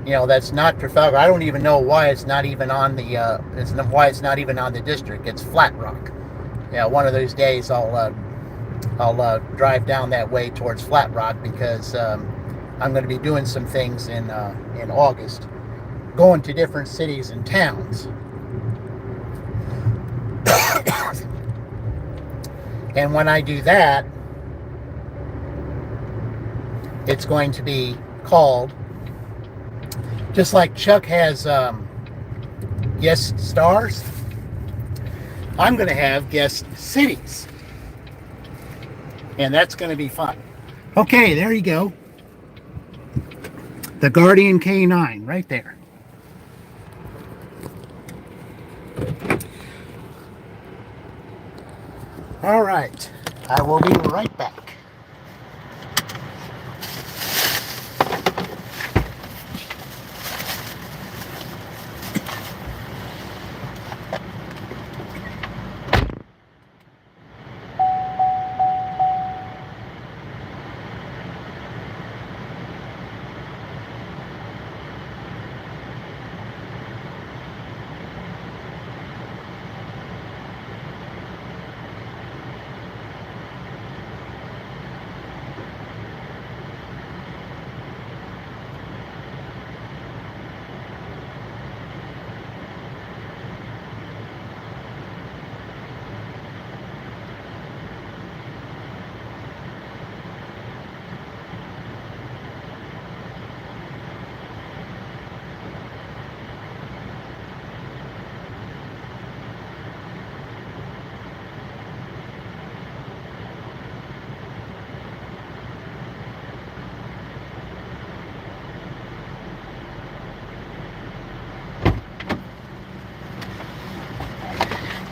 that's not Trafalgar. I don't even know why it's not even on the why it's not even on the district. It's Flat Rock. Yeah, one of those days I'll drive down that way towards Flat Rock, because I'm going to be doing some things in August, going to different cities and towns. And when I do that, it's going to be called, just like Chuck has guest stars, I'm going to have guest cities. And that's going to be fun. Okay, there you go. The Guardian K9 right there. All right, I will be right back.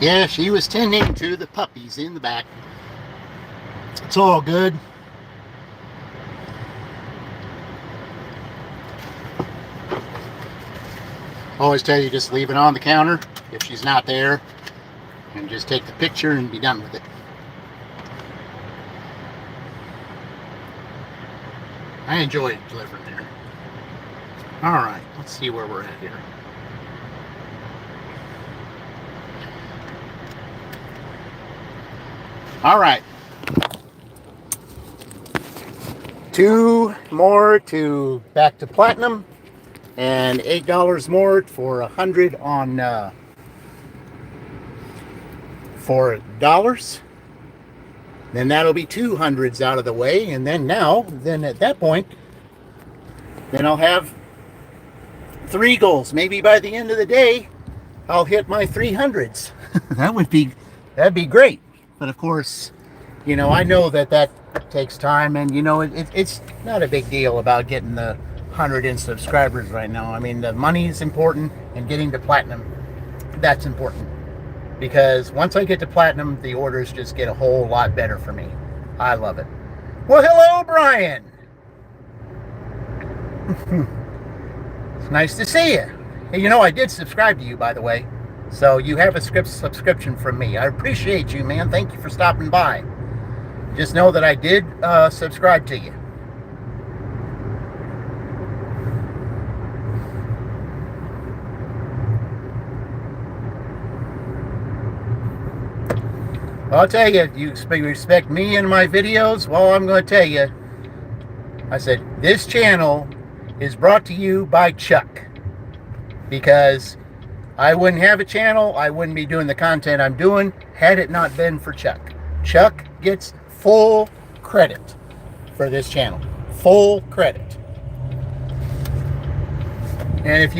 Yeah, she was tending to the puppies in the back. It's all good. Always tell you just leave it on the counter if she's not there, and just take the picture and be done with it. I enjoy delivering there. All right, let's see where we're at here. All right. 2 more to back to platinum, and $8 more for 100 on $4. Then that'll be 200s out of the way, and then at that point, then I'll have 3 goals. Maybe by the end of the day, I'll hit my 300s. That'd be great. But of course, I know that takes time, and it's not a big deal about getting the 100 in subscribers right now. I mean, the money is important, and getting to platinum, that's important. Because once I get to platinum, the orders just get a whole lot better for me. I love it. Well, hello, Brian. It's nice to see you. Hey, I did subscribe to you, by the way. So you have a subscription from me. I appreciate you, man. Thank you for stopping by. Just know that I did subscribe to you. I'll tell you, you respect me and my videos? Well, I'm going to tell you. I said, this channel is brought to you by Chuck. Because I wouldn't have a channel, I wouldn't be doing the content I'm doing, had it not been for Chuck. Chuck gets full credit for this channel. Full credit. And if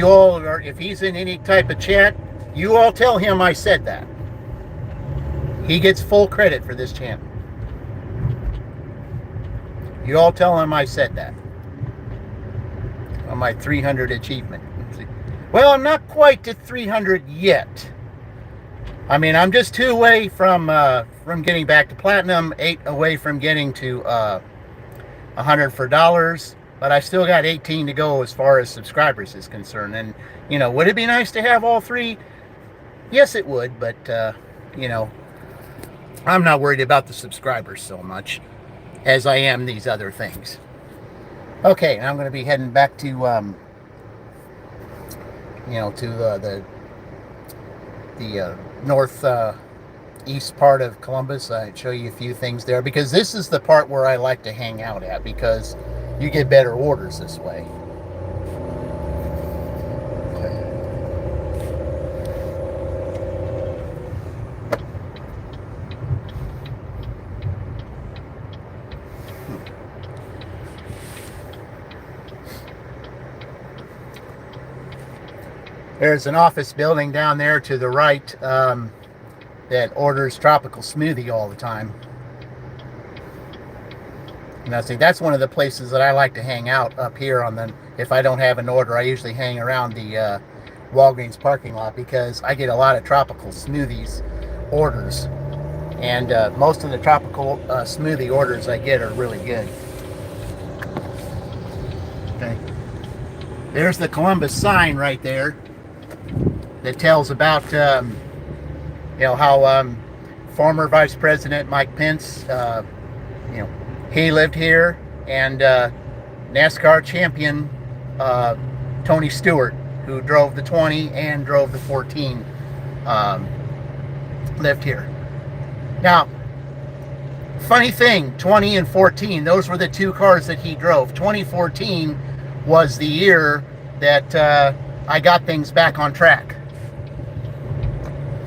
he's in any type of chat, you all tell him I said that. He gets full credit for this channel. You all tell him I said that. On my 300 achievement. Well, I'm not quite to 300 yet. I mean, I'm just 2 away from getting back to platinum, 8 away from getting to 100 for dollars, but I still got 18 to go as far as subscribers is concerned. And, would it be nice to have all 3? Yes, it would, but, I'm not worried about the subscribers so much as I am these other things. Okay, I'm going to be heading back to, to the north east part of Columbus. I'd show you a few things there, because this is the part where I like to hang out at, because you get better orders this way. There's an office building down there to the right that orders tropical smoothie all the time. And I see that's one of the places that I like to hang out up here on the. If I don't have an order, I usually hang around the Walgreens parking lot, because I get a lot of tropical smoothies orders, and most of the tropical smoothie orders I get are really good. Okay, there's the Columbus sign right there that tells about how former Vice President Mike Pence, he lived here, and NASCAR champion Tony Stewart, who drove the 20 and drove the 14, lived here. Now, funny thing, 20 and 14, those were the 2 cars that he drove. 2014 was the year that I got things back on track,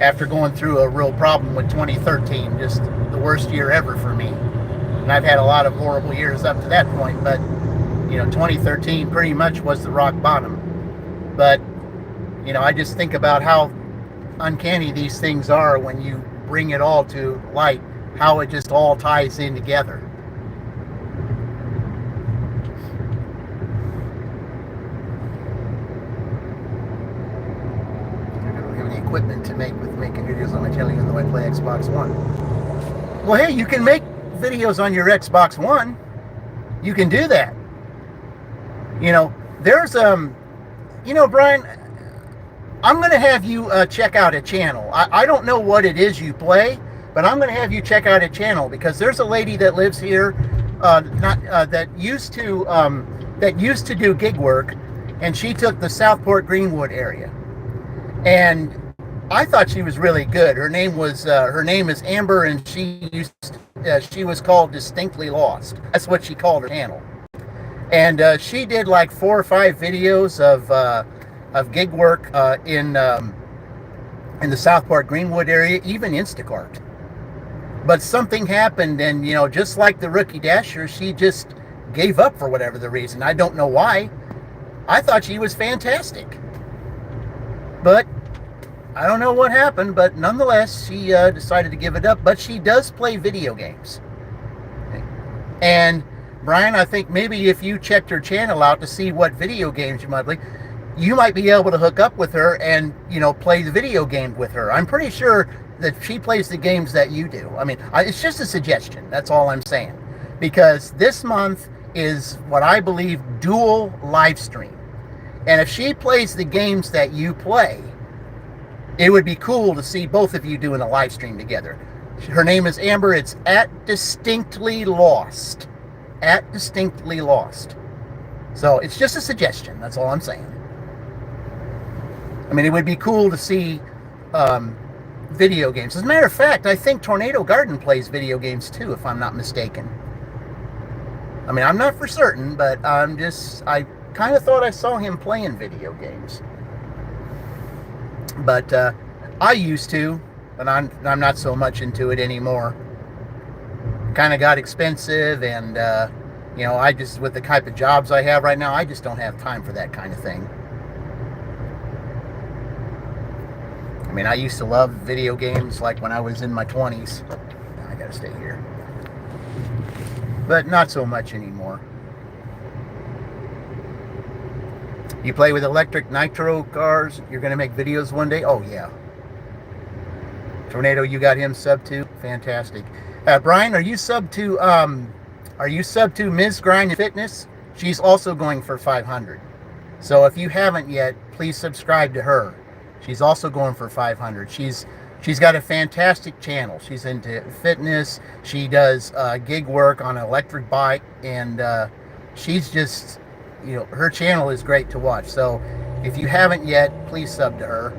after going through a real problem with 2013, just the worst year ever for me. And I've had a lot of horrible years up to that point, but 2013 pretty much was the rock bottom. But I just think about how uncanny these things are when you bring it all to light, how it just all ties in together. equipment to make with making videos on my channel, even though I play Xbox One. Well, hey, you can make videos on your Xbox One. You can do that. There's Brian, I'm going to have you check out a channel. I don't know what it is you play, but I'm going to have you check out a channel because there's a lady that lives here, that used to do gig work, and she took the Southport Greenwood area, and I thought she was really good. Her name is Amber, and she was called Distinctly Lost. That's what she called her channel, and she did like 4 or 5 videos of gig work in the Southport Greenwood area, even Instacart. But something happened, and just like the Rookie Dasher, she just gave up for whatever the reason. I don't know why. I thought she was fantastic, but I don't know what happened. But nonetheless, she decided to give it up. But she does play video games. And Brian, I think maybe if you checked her channel out to see what video games you might play, you might be able to hook up with her and play the video game with her. I'm pretty sure that she plays the games that you do. I mean, it's just a suggestion. That's all I'm saying. Because this month is what I believe dual live stream. And if she plays the games that you play, it would be cool to see both of you doing a live stream together. Her name is Amber. It's at Distinctly Lost. At Distinctly Lost. So it's just a suggestion. That's all I'm saying. I mean, it would be cool to see video games. As a matter of fact, I think Tornado Garden plays video games too, if I'm not mistaken. I mean, I'm not for certain, but I kind of thought I saw him playing video games. But I used to, but I'm not so much into it anymore. Kind of got expensive, and I just, with the type of jobs I have right now, I just don't have time for that kind of thing. I mean, I used to love video games like when I was in my 20s. I gotta stay here. But not so much anymore. You play with electric nitro cars? You're gonna make videos one day? Oh yeah. Tornado, you got him sub to? Fantastic. Brian, are you sub to Ms. Grind and Fitness? She's also going for 500. So if you haven't yet, please subscribe to her. She's also going for 500. She's got a fantastic channel. She's into fitness. She does gig work on an electric bike, and she's just, her channel is great to watch. So if you haven't yet, please sub to her.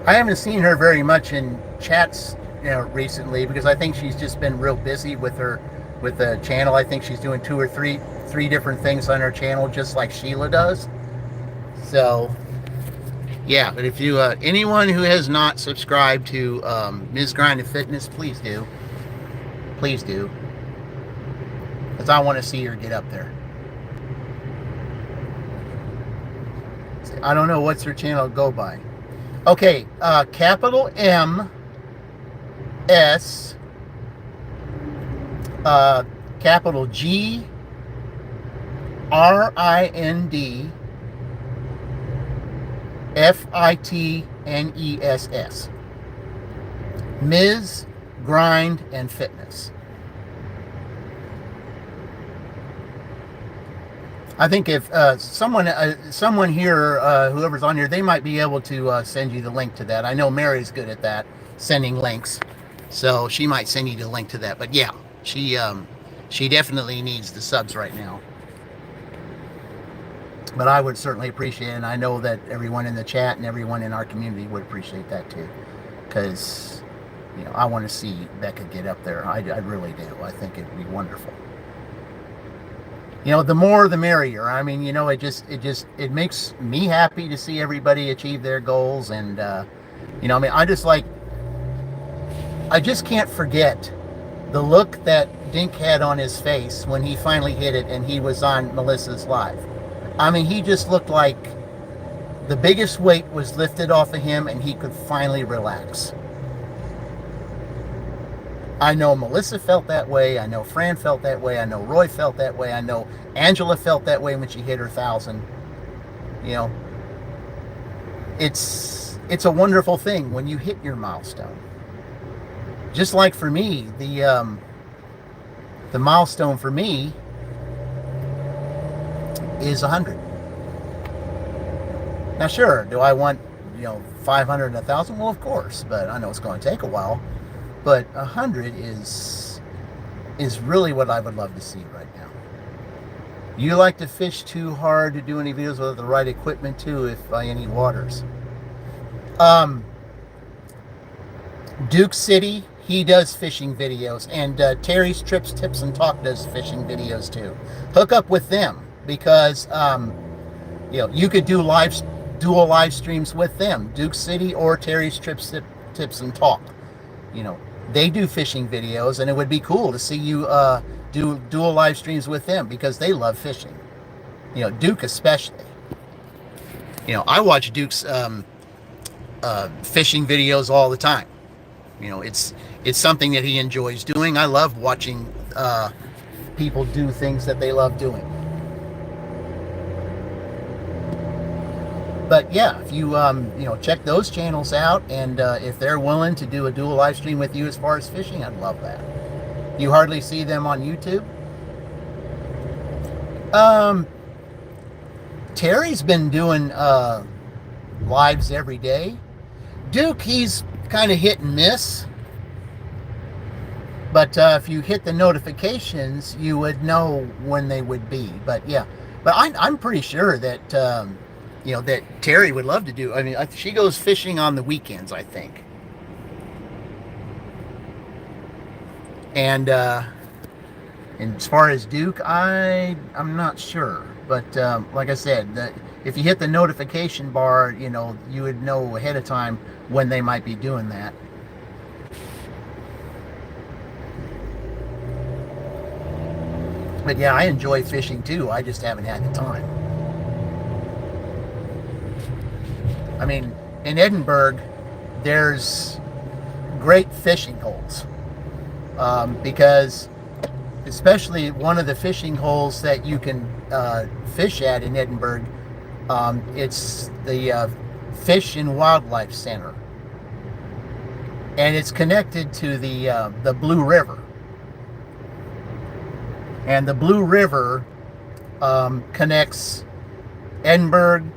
I haven't seen her very much in chats, recently, because I think she's just been real busy with the channel. I think she's doing 2 or 3 different things on her channel, just like Sheila does. So yeah, but if you anyone who has not subscribed to Ms. Grind and Fitness, please do, because I want to see her get up there. I don't know what's her channel go by. Okay, capital M S capital G RIND FITNESS. Ms. Grind and Fitness. I think if someone here, whoever's on here, they might be able to send you the link to that. I know Mary's good at that, sending links, so she might send you the link to that. But yeah, she definitely needs the subs right now. But I would certainly appreciate it, and I know that everyone in the chat and everyone in our community would appreciate that too, because I want to see Becca get up there. I really do. I think it'd be wonderful. The more the merrier. I mean, it makes me happy to see everybody achieve their goals, and I just can't forget the look that Dink had on his face when he finally hit it and he was on Melissa's live. I mean, he just looked like the biggest weight was lifted off of him and he could finally relax. I know Melissa felt that way. I know Fran felt that way. I know Roy felt that way. I know Angela felt that way when she hit her 1,000. You know, it's a wonderful thing when you hit your milestone. Just like for me, the milestone for me is 100. Now, sure, do I want 500 and 1,000? Well, of course, but I know it's going to take a while. But 100 is really what I would love to see right now. You like to fish too hard to do any videos with the right equipment too, if by any waters. Um, Duke City, he does fishing videos, and Terry's Trips, Tips, and Talk does fishing videos too. Hook up with them because you could do dual live streams with them, Duke City or Terry's Trips, Tips, and Talk. They do fishing videos, and it would be cool to see you do dual live streams with them because they love fishing. Duke especially. I watch Duke's fishing videos all the time. It's something that he enjoys doing. I love watching people do things that they love doing. But yeah, if you check those channels out, and if they're willing to do a dual live stream with you as far as fishing, I'd love that. You hardly see them on YouTube. Terry's been doing lives every day. Duke, he's kind of hit and miss. But if you hit the notifications, you would know when they would be. But yeah, but I'm pretty sure that that Terry would love to do. I mean, she goes fishing on the weekends, I think. And as far as Duke, I'm not sure. But like I said, if you hit the notification bar, you would know ahead of time when they might be doing that. But yeah, I enjoy fishing too. I just haven't had the time. I mean, in Edinburgh, there's great fishing holes because especially one of the fishing holes that you can fish at in Edinburgh, it's the Fish and Wildlife Center, and it's connected to the Blue River. And the Blue River connects Edinburgh,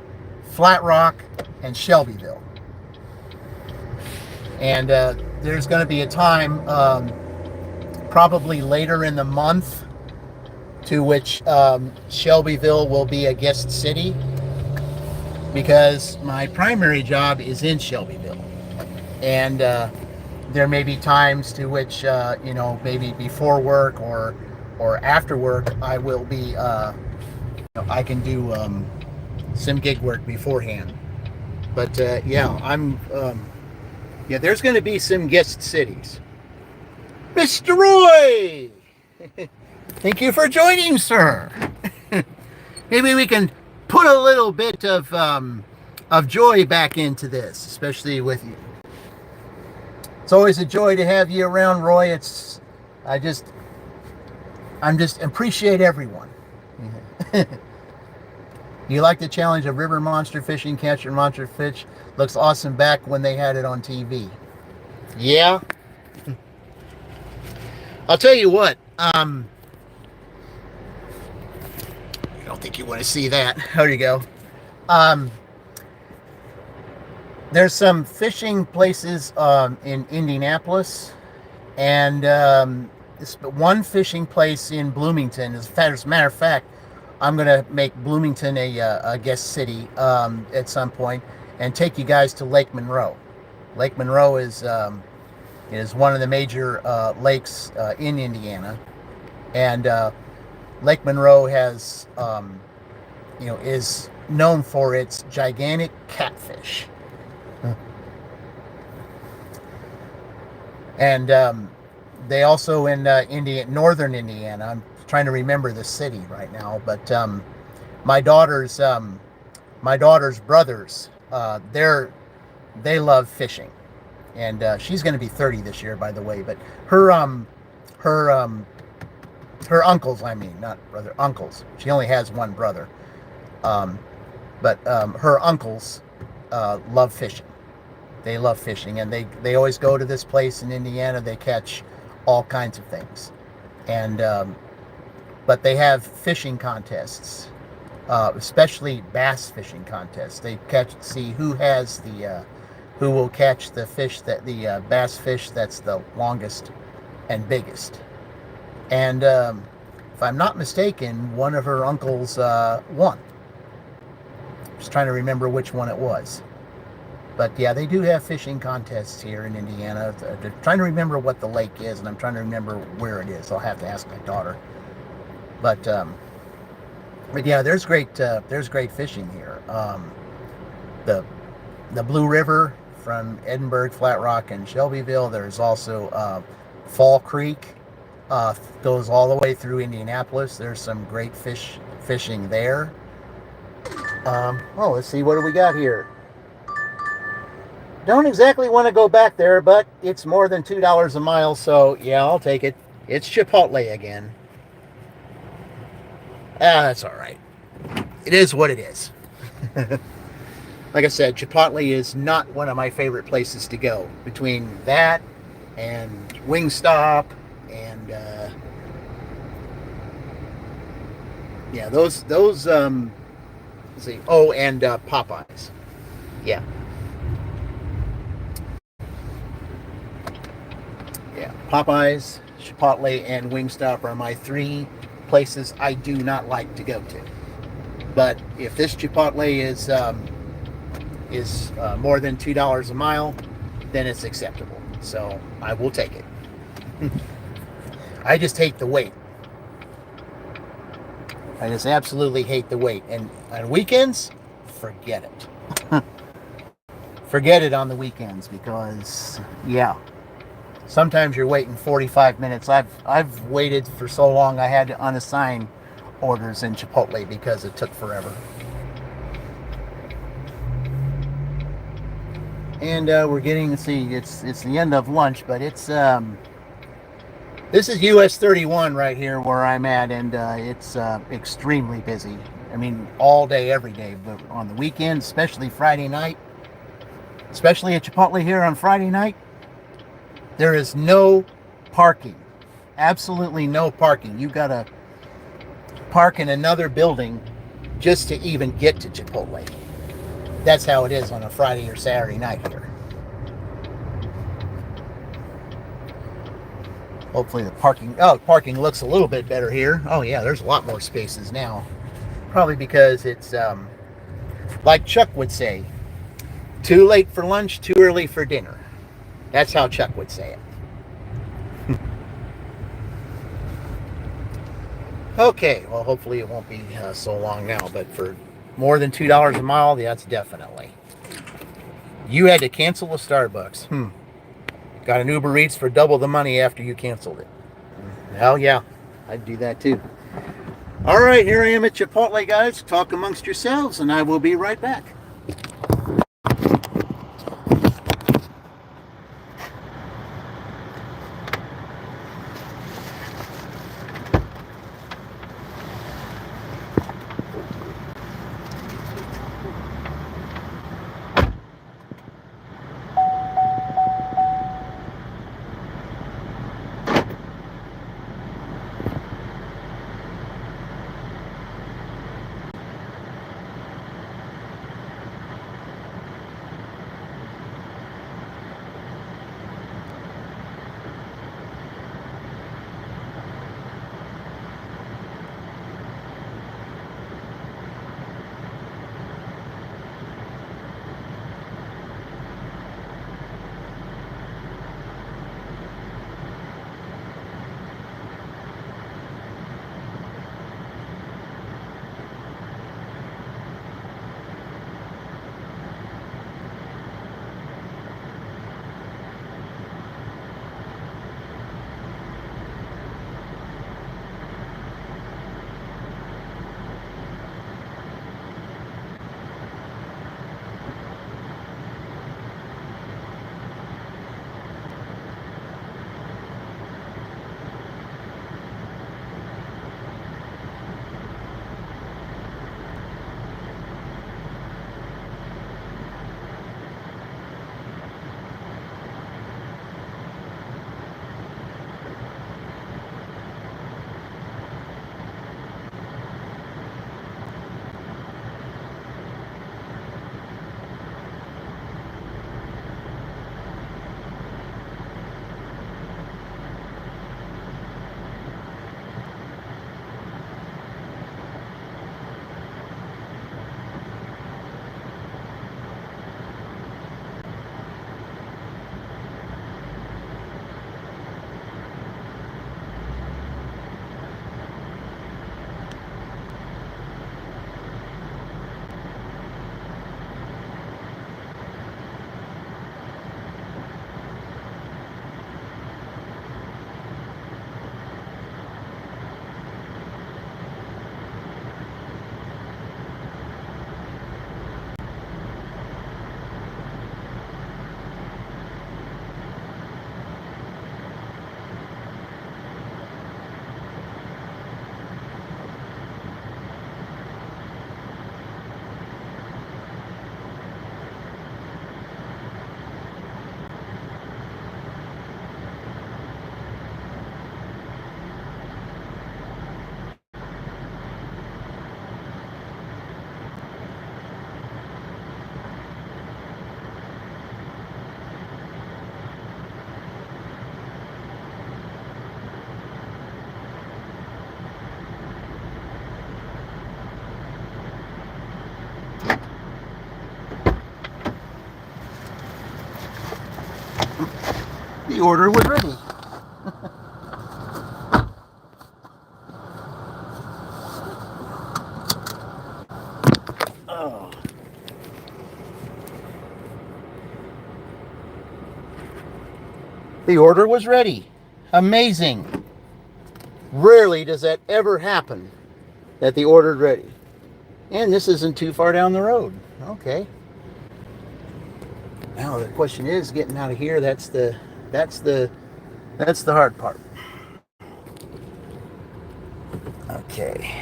Flat Rock, and Shelbyville. And there's going to be a time, probably later in the month, to which Shelbyville will be a guest city, because my primary job is in Shelbyville. And there may be times to which, maybe before work or after work, I will be, I can do some gig work beforehand. But there's going to be some guest cities. Mr. Roy! Thank you for joining, sir. Maybe we can put a little bit of joy back into this, especially with you. It's always a joy to have you around, Roy. I just appreciate everyone. You like the challenge of river monster fishing, catching monster fish? Looks awesome back when they had it on TV. Yeah. I'll tell you what. I don't think you want to see that. There you go. There's some fishing places in Indianapolis, and one fishing place in Bloomington. As a matter of fact, I'm going to make Bloomington a guest city at some point and take you guys to Lake Monroe. Lake Monroe is one of the major lakes in Indiana, and Lake Monroe has is known for its gigantic catfish. And they also in northern Indiana. I'm trying to remember the city right now, but my daughter's brothers, they love fishing, and she's going to be 30 this year, by the way. But her uncles, I mean, not brother, uncles. She only has one brother. But her uncles love fishing. They love fishing, and they always go to this place in Indiana. They catch all kinds of things, and but they have fishing contests, especially bass fishing contests. They see who will catch the fish that the bass fish that's the longest and biggest. And if I'm not mistaken, one of her uncles won. Just trying to remember which one it was. But yeah, they do have fishing contests here in Indiana. They're trying to remember what the lake is, and I'm trying to remember where it is. I'll have to ask my daughter. But yeah, there's great fishing here. The Blue River from Edinburgh, Flat Rock, and Shelbyville. There's also Fall Creek. Goes all the way through Indianapolis. There's some great fishing there. Let's see, what do we got here? Don't exactly want to go back there, but it's more than $2 a mile, so yeah, I'll take it. It's Chipotle again. That's all right. It is what it is. Like I said, Chipotle is not one of my favorite places to go. Between that and Wingstop and yeah, those let's see. Oh, and Popeyes. Yeah. Yeah, Popeyes, Chipotle, and Wingstop are my three places I do not like to go to. But if this Chipotle is more than $2 a mile, then it's acceptable. So I will take it. I just hate the wait. I just absolutely hate the wait. And on weekends, forget it. Forget it on the weekends because, yeah. Sometimes you're waiting 45 minutes. I've waited for so long I had to unassign orders in Chipotle because it took forever. And we're getting, see, it's the end of lunch, but it's this is US 31 right here where I'm at, and it's extremely busy. I mean, all day, every day, but on the weekend, especially Friday night, especially at Chipotle here on Friday night, there is no parking. Absolutely no parking. You gotta park in another building just to even get to Chipotle. That's how it is on a Friday or Saturday night here. Hopefully the parking looks a little bit better here. Oh yeah, there's a lot more spaces now. Probably because it's like Chuck would say, too late for lunch, too early for dinner. That's how Chuck would say it. Okay, well, hopefully it won't be so long now, but for more than $2 a mile, that's definitely. You had to cancel a Starbucks. Got an Uber Eats for double the money after you canceled it. Hell yeah, I'd do that too. All right, here I am at Chipotle, guys. Talk amongst yourselves, and I will be right back. The order was ready. Oh. The order was ready. Amazing. Rarely does that ever happen, that the order's ready. And this isn't too far down the road. Okay. Now the question is getting out of here. That's the hard part. Okay.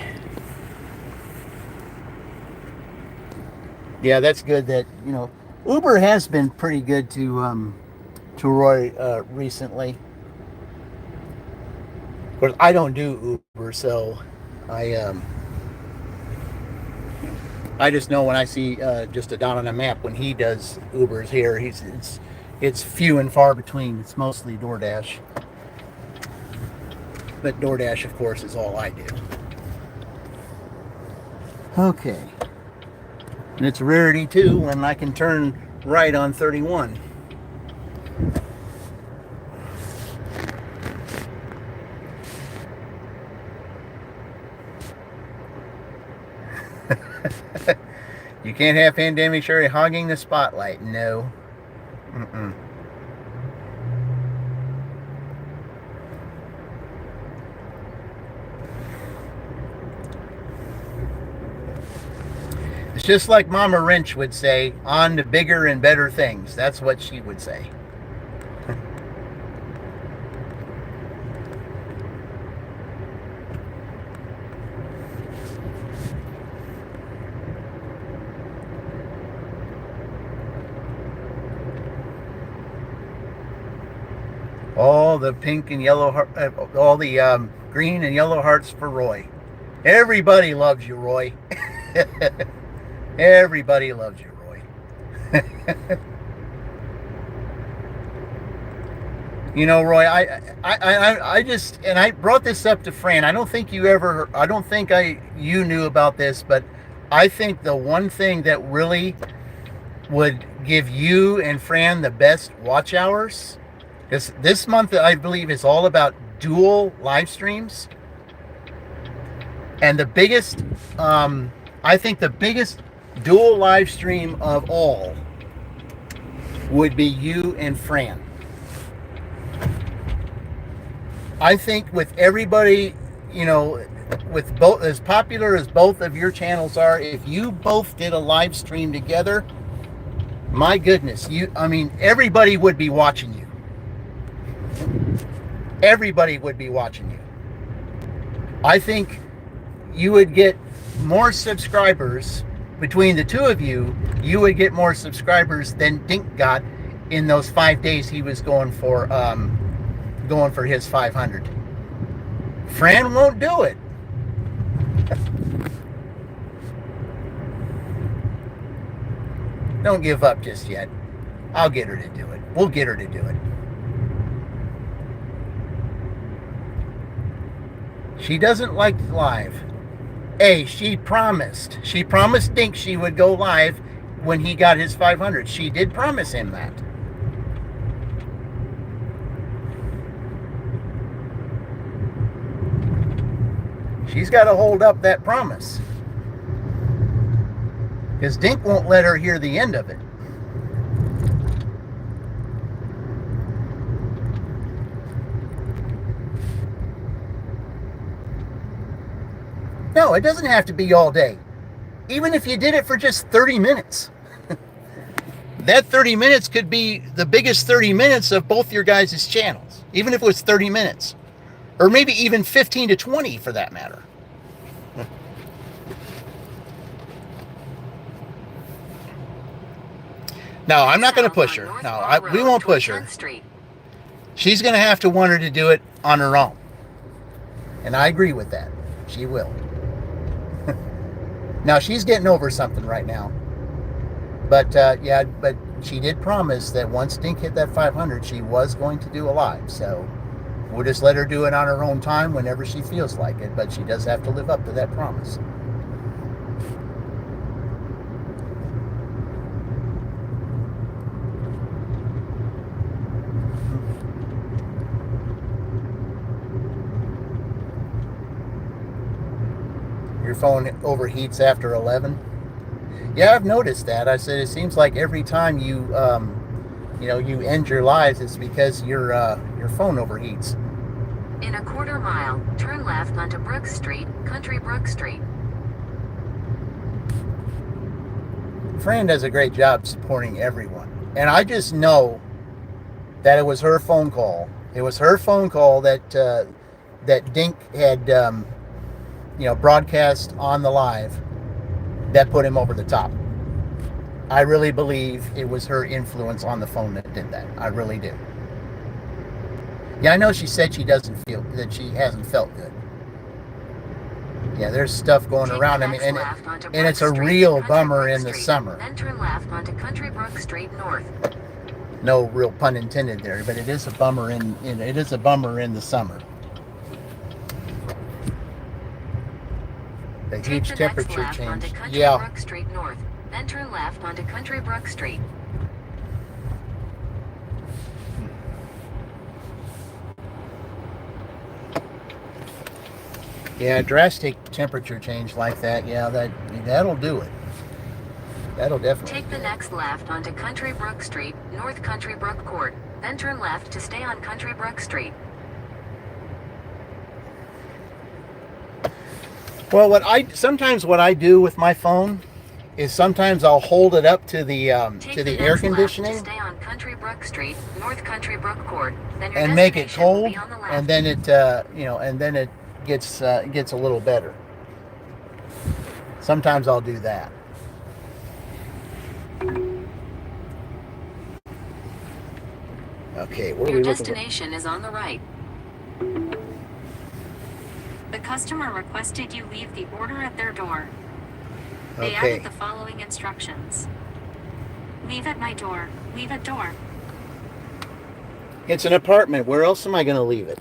Yeah, that's good. That Uber has been pretty good to Roy recently. Of course, I don't do Uber, so I I just know when I see just a dot on a map when he does Ubers here, it's few and far between. It's mostly DoorDash, but DoorDash, of course, is all I do. Okay, and it's a rarity too when I can turn right on 31. You can't have Pandemic Sherry hogging the spotlight. No. Mm-mm. It's just like Mama Wrench would say, on to bigger and better things. That's what she would say. All the pink and yellow, all the green and yellow hearts for Roy. Everybody loves you, Roy. Everybody loves you, Roy. Roy, I just, and I brought this up to Fran. I don't think you knew about this, but I think the one thing that really would give you and Fran the best watch hours, because this month I believe is all about dual live streams, and the biggest, I think the biggest dual live stream of all would be you and Fran. I think with everybody, with both, as popular as both of your channels are, if you both did a live stream together, my goodness, everybody would be watching you. Everybody would be watching you. I think you would get more subscribers between the two of you. You would get more subscribers than Dink got in those 5 days he was going for his 500. Fran won't do it. Don't give up just yet. I'll get her to do it. We'll get her to do it. She doesn't like live. She promised. She promised Dink she would go live when he got his 500. She did promise him that. She's got to hold up that promise, because Dink won't let her hear the end of it. No, it doesn't have to be all day. Even if you did it for just 30 minutes. That 30 minutes could be the biggest 30 minutes of both your guys' channels. Even if it was 30 minutes. Or maybe even 15 to 20 for that matter. No, I'm not going to push her. No, we won't push her. She's going to have to want her to do it on her own. And I agree with that. She will. Now, she's getting over something right now. But, but she did promise that once Dink hit that 500, she was going to do a live. So we'll just let her do it on her own time whenever she feels like it. But she does have to live up to that promise. phone overheats after 11. Yeah, I've noticed that. I said it seems like every time you end your lives, it's because your phone overheats. In a quarter mile, turn left onto Brook Street, Country Brook Street. Fran does a great job supporting everyone, and I just know that it was her phone call. It was her phone call that Dink had broadcast on the live that put him over the top. I really believe it was her influence on the phone that did that. I really do. Yeah, I know she said she hasn't felt good. Yeah, there's stuff going Take around. the I mean, next left onto and it's a Brook Street, real Country bummer Brook in the Street, summer. Then turn left onto Country Brook Street North. No real pun intended there, but it is a bummer in the summer. The Take huge the next temperature left onto change. Country Yeah. Brook Street North. Then turn left onto Country Brook Street. Yeah, drastic temperature change like that. Yeah, that'll do it. That'll definitely. Take the next left onto Country Brook Street, North Country Brook Court. Then turn left to stay on Country Brook Street. Well, what I do with my phone is sometimes I'll hold it up to the air conditioning to stay on Country Brook Street, North Country Brook Court. Then your and make it destination will cold, be on the left. and then it gets a little better. Sometimes I'll do that. Okay, what are Your we looking destination is on the right. The customer requested you leave the order at their door. for? They Okay. added the following instructions. Leave at my door. Leave at door. It's an apartment. Where else am I going to leave it?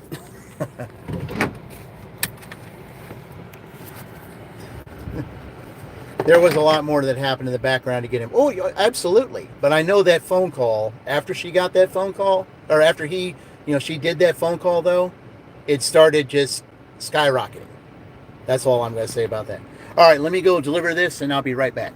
There was a lot more that happened in the background to get him. Oh, absolutely. But I know that phone call, after she got that phone call, or after she did that phone call, though, it started just skyrocketing. That's all I'm going to say about that. All right, let me go deliver this, and I'll be right back.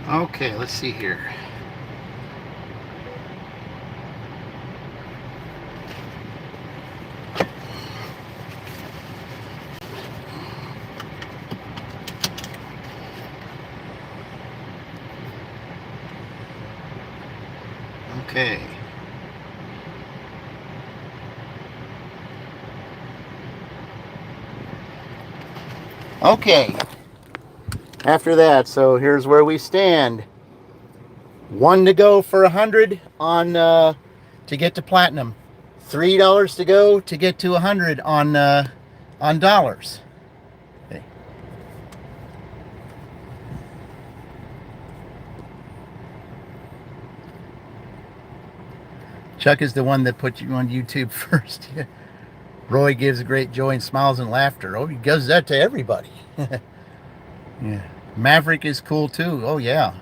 Okay, let's see here. Okay. Okay. After that, so here's where we stand. 1 to go for 100 on to get to platinum. $3 to go to get to 100 on dollars. Okay. Chuck is the one that put you on YouTube first. Roy gives great joy and smiles and laughter. Oh, he gives that to everybody. Yeah. Maverick is cool too. Oh yeah.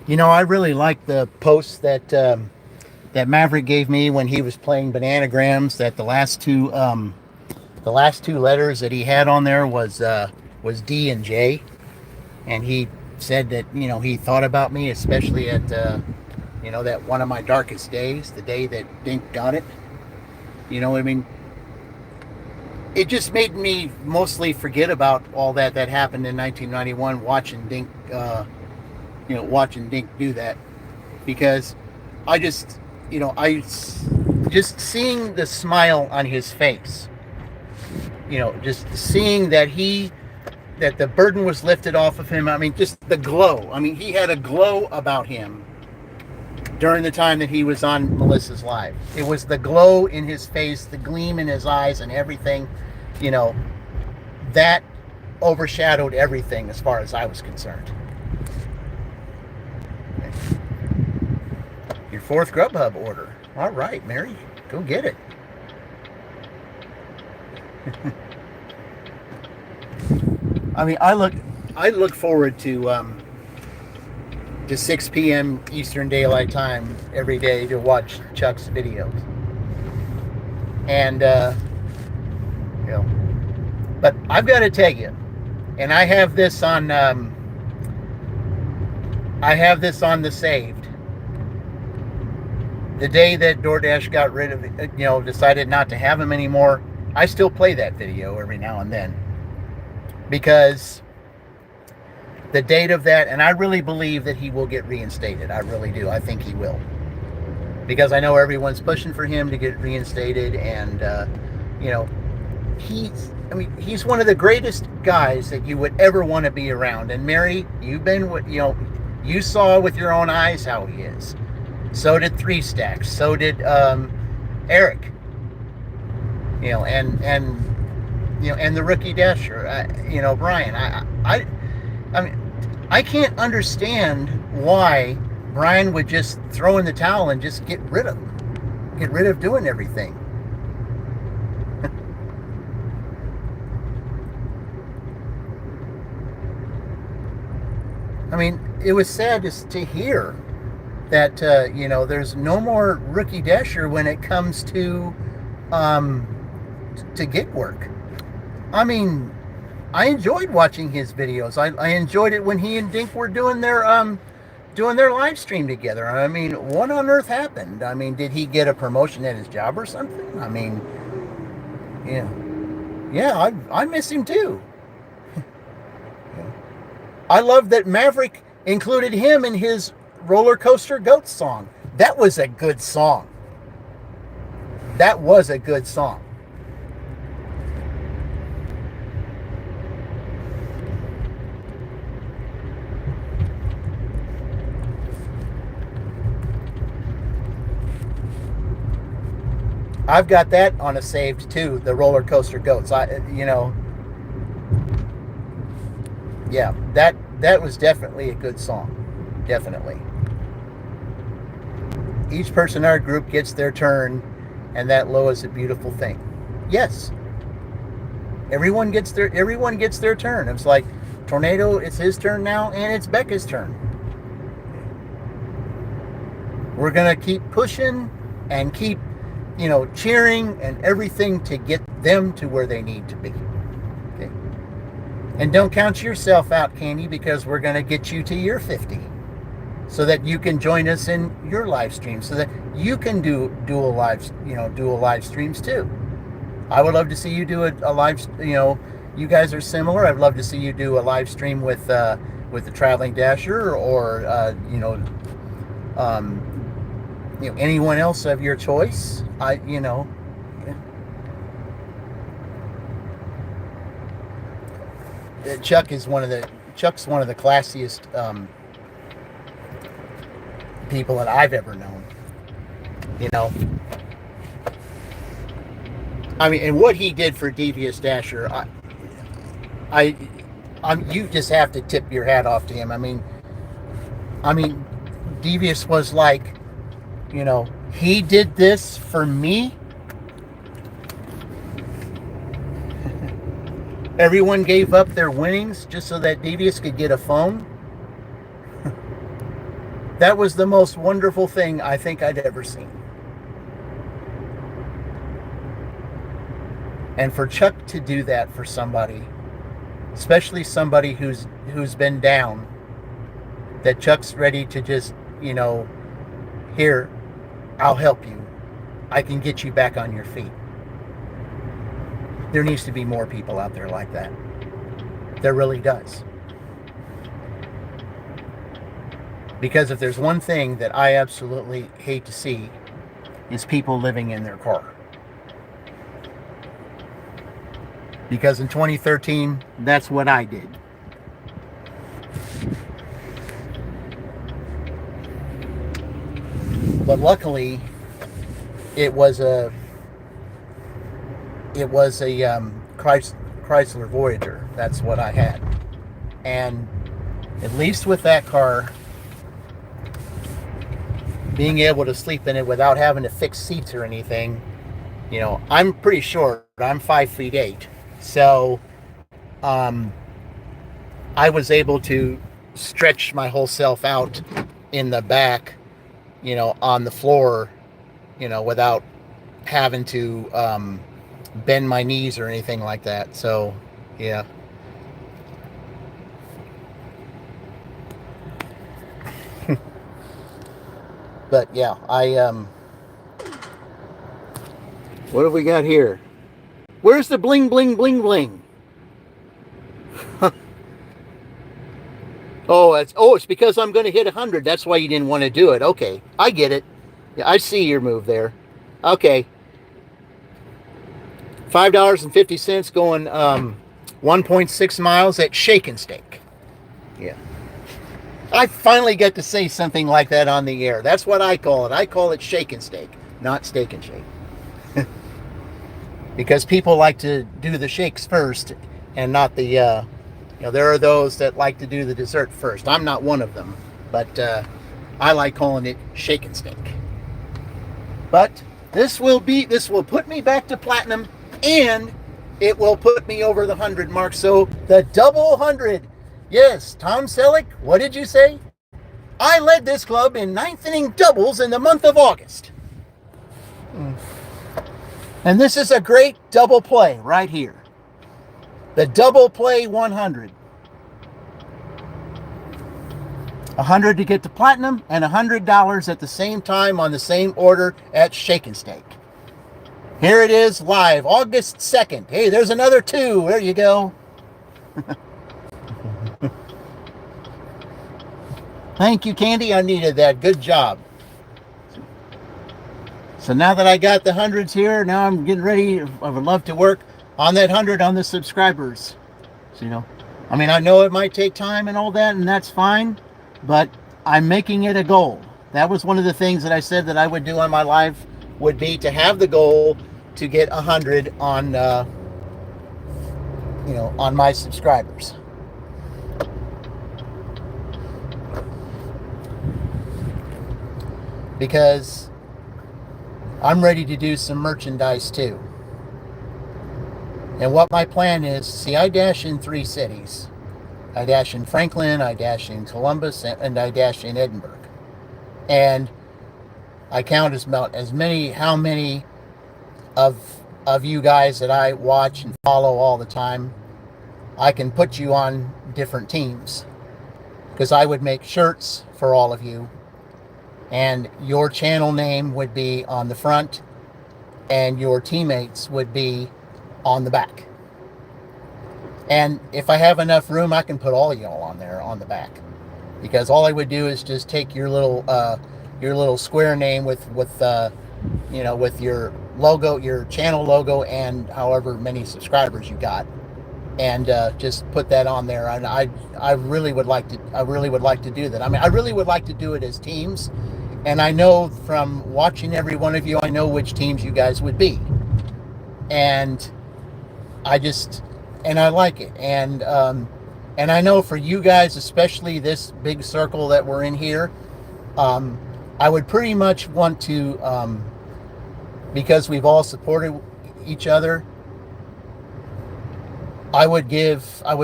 You know, I really like the post that that Maverick gave me when he was playing Bananagrams. That the last two letters that he had on there was D and J, and he said that he thought about me, especially at that one of my darkest days, the day that Dink got it. I mean, it just made me mostly forget about all that happened in 1991, watching Dink, watching Dink do that, because I just, I just seeing the smile on his face, just seeing that the burden was lifted off of him. I mean, just the glow. I mean, he had a glow about him during the time that he was on Melissa's Live. It was the glow in his face, the gleam in his eyes, and everything, you know, that overshadowed everything as far as I was concerned. Your fourth Grubhub order. All right, Mary, go get it. I mean, I look forward to 6 p.m. Eastern Daylight Time every day to watch Chuck's videos. And but I've got to tell you, and I have this on the saved. The day that DoorDash got rid of it, decided not to have him anymore, I still play that video every now and then, because the date of that, and I really believe that he will get reinstated. I really do. I think he will, because I know everyone's pushing for him to get reinstated, and he's one of the greatest guys that you would ever want to be around. And Mary, you saw with your own eyes how he is. So did Three Stacks. So did Eric. And the rookie dasher. Brian. I mean, I can't understand why Brian would just throw in the towel and just get rid of doing everything. I mean, it was sad to hear that there's no more rookie dasher when it comes to gig work. I mean, I enjoyed watching his videos. I enjoyed it when he and Dink were doing their live stream together. I mean, what on earth happened? I mean, did he get a promotion at his job or something? I mean, yeah, I miss him too. I love that Maverick included him in his Roller Coaster Goats song. That was a good song. That was a good song. I've got that on a saved too, the Roller Coaster Goats. Yeah, that was definitely a good song. Definitely. Each person in our group gets their turn, and that low is a beautiful thing. Yes. Everyone gets their turn. It's like Tornado, it's his turn now, and it's Becca's turn. We're gonna keep pushing and keep, cheering and everything to get them to where they need to be. Okay. And don't count yourself out, Candy, because we're gonna get you to your 50. So that you can join us in your live stream, so that you can do dual live streams too. I would love to see you do a live. You guys are similar. I'd love to see you do a live stream with the Traveling Dasher, or anyone else of your choice. Chuck's one of the classiest people that I've ever known. I mean, and what he did for Devious Dasher, you just have to tip your hat off to him. I mean, Devious was like, he did this for me. Everyone gave up their winnings just so that Devious could get a phone. That was the most wonderful thing I think I'd ever seen. And for Chuck to do that for somebody, especially somebody who's been down, that Chuck's ready to just, here, I'll help you. I can get you back on your feet. There needs to be more people out there like that. There really does. Because if there's one thing that I absolutely hate to see, is people living in their car. Because in 2013, that's what I did. But luckily, it was a Chrysler Voyager. That's what I had. And at least with that car, being able to sleep in it without having to fix seats or anything, I'm pretty short. I'm 5'8". So I was able to stretch my whole self out in the back, on the floor, without having to bend my knees or anything like that. So, yeah. But yeah, what have we got here? Where's the bling, bling, bling, bling? It's because I'm going to hit 100. That's why you didn't want to do it. Okay, I get it. Yeah, I see your move there. Okay. $5.50 going 1.6 miles at Shake and Steak. Yeah. I finally get to say something like that on the air. That's what I call it. I call it Shake and Steak, not Steak and Shake. Because people like to do the shakes first and not the, there are those that like to do the dessert first. I'm not one of them, but I like calling it Shake and Steak. But this will put me back to platinum, and it will put me over the 100 mark. So the double 100. Yes, Tom Selleck, what did you say? I led this club in 9th inning doubles in the month of August. And this is a great double play right here. The double play 100. 100 to get to platinum and $100 at the same time on the same order at Shake and Steak. Here it is live, August 2nd. Hey, there's another 2. There you go. Thank you, Candy. I needed that. Good job. So now that I got the hundreds here, now I'm getting ready. I would love to work on that 100 on the subscribers. So, I know it might take time and all that, and that's fine, but I'm making it a goal. That was one of the things that I said that I would do on my live, would be to have the goal to get 100 on, on my subscribers. Because I'm ready to do some merchandise too. And what my plan is, see, I dash in 3 cities. I dash in Franklin, I dash in Columbus, and I dash in Edinburgh. And I count how many of you guys that I watch and follow all the time, I can put you on different teams. Because I would make shirts for all of you. And your channel name would be on the front, and your teammates would be on the back. And if I have enough room, I can put all y'all on there on the back, because all I would do is just take your little square name with your logo, your channel logo, and however many subscribers you got, and just put that on there. And I really would like to do that. I really would like to do it as teams. And I know from watching every one of you, I know which teams you guys would be. And I like it. And I know for you guys, especially this big circle that we're in here, I would pretty much want to, because we've all supported each other, I would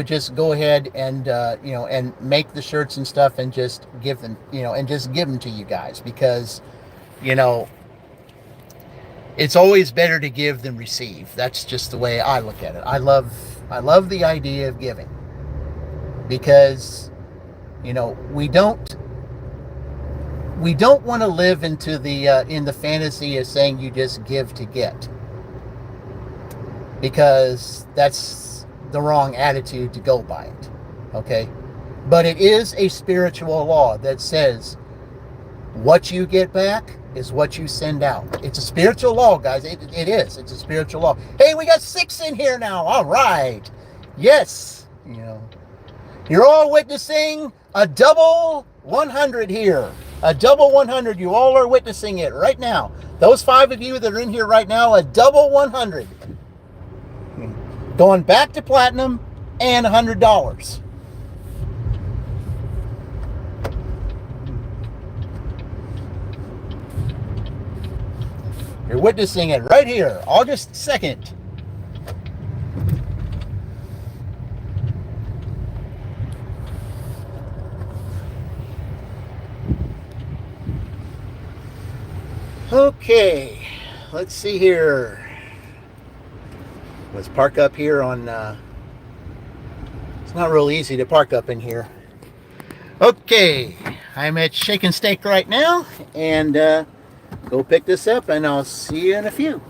just go ahead and and make the shirts and stuff and just give them, and just give them to you guys, because you know it's always better to give than receive. That's just the way I look at it. I love the idea of giving, because we don't want to live into the in the fantasy of saying you just give to get, because that's the wrong attitude to go by it. Okay? But it is a spiritual law that says what you get back is what you send out. It's a spiritual law, guys. It is. It's a spiritual law. Hey, we got 6 in here now. All right. Yes. You're all witnessing a double 100 here. A double 100. You all are witnessing it right now. Those 5 of you that are in here right now, a double 100. Going back to platinum and $100. You're witnessing it right here, August 2nd. Okay, let's see here. Let's park up here on, it's not real easy to park up in here. Okay, I'm at Shake and Steak right now, and go pick this up, and I'll see you in a few.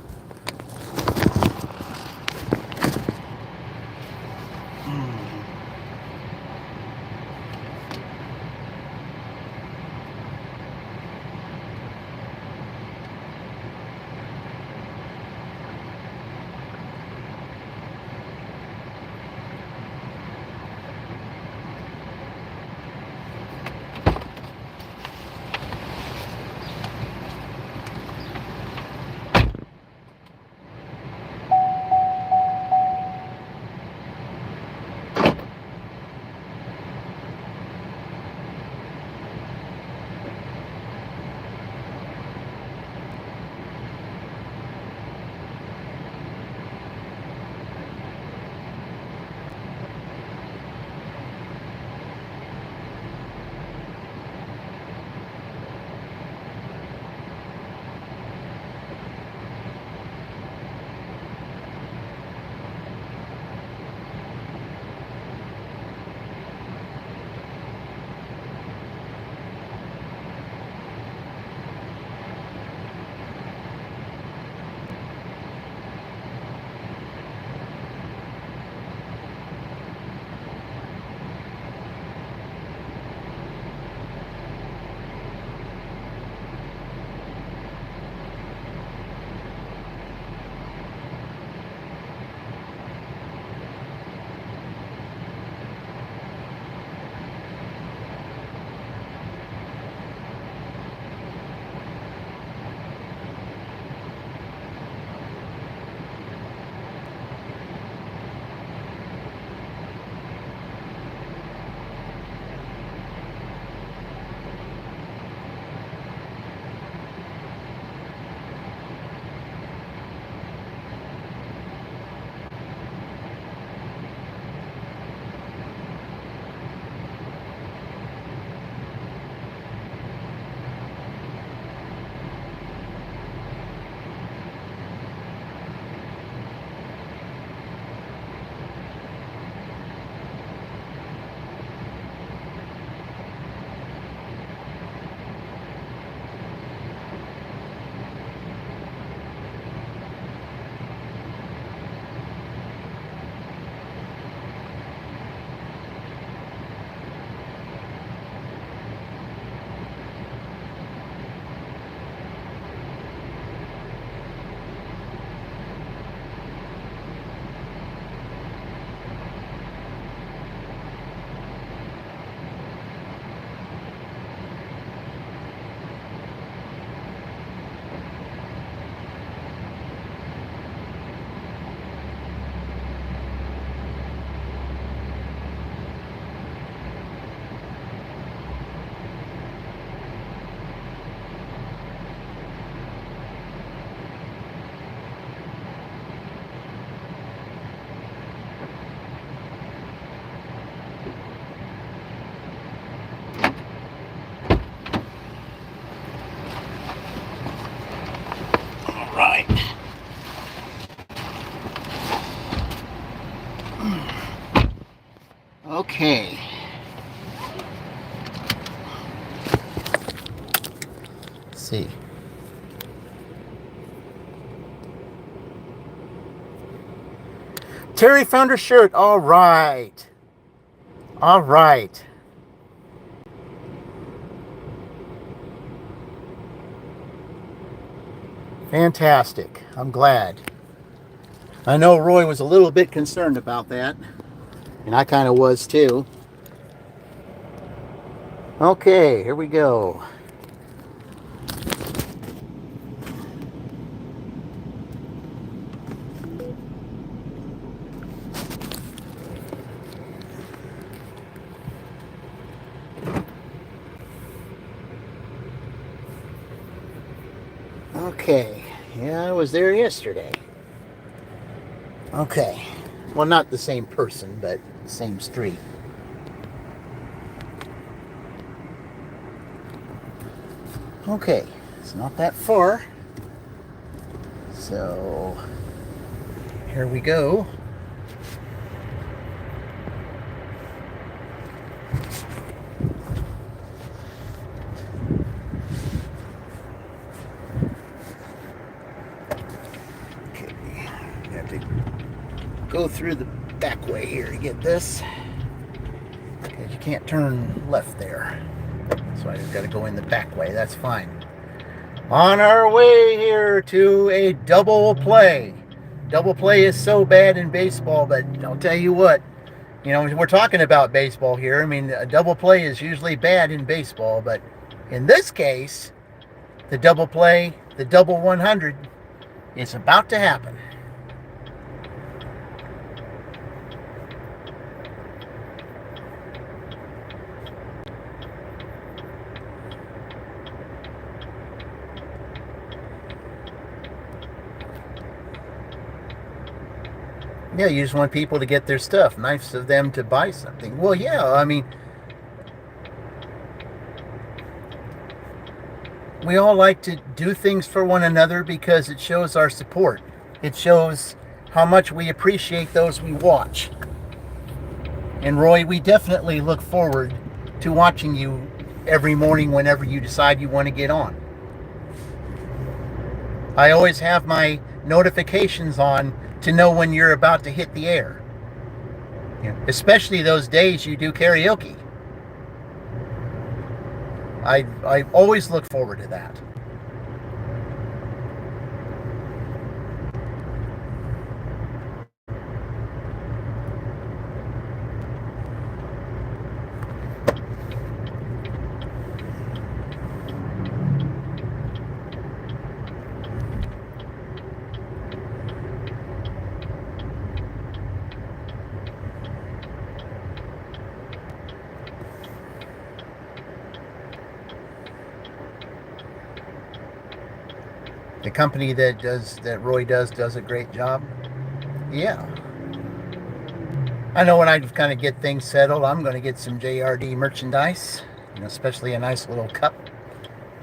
Okay. Let's see. Terry found her shirt. All right. All right. Fantastic. I'm glad. I know Roy was a little bit concerned about that, and I kind of was too. Okay, here we go. Okay, yeah, I was there yesterday. Okay, well, not the same person, but the same street. Okay, it's not that far. So, here we go. Okay, I have to go through the back way here to get this. Because you can't turn left there. So I just got to go in the back way. That's fine. On our way here to a double play. Double play is so bad in baseball, but I'll tell you what, you know, we're talking about baseball here. I mean, a double play is usually bad in baseball, but in this case, the double play, the double 100, is about to happen. Yeah, you just want people to get their stuff. Nice of them to buy something. Well, yeah, I mean, we all like to do things for one another because it shows our support. It shows how much we appreciate those we watch. And Roy, we definitely look forward to watching you every morning whenever you decide you want to get on. I always have my notifications on to know when you're about to hit the air. Yeah. Especially those days you do karaoke. I always look forward to that. The company that Roy does a great job. Yeah. I know when I kind of get things settled, I'm going to get some JRD merchandise, you know, especially a nice little cup,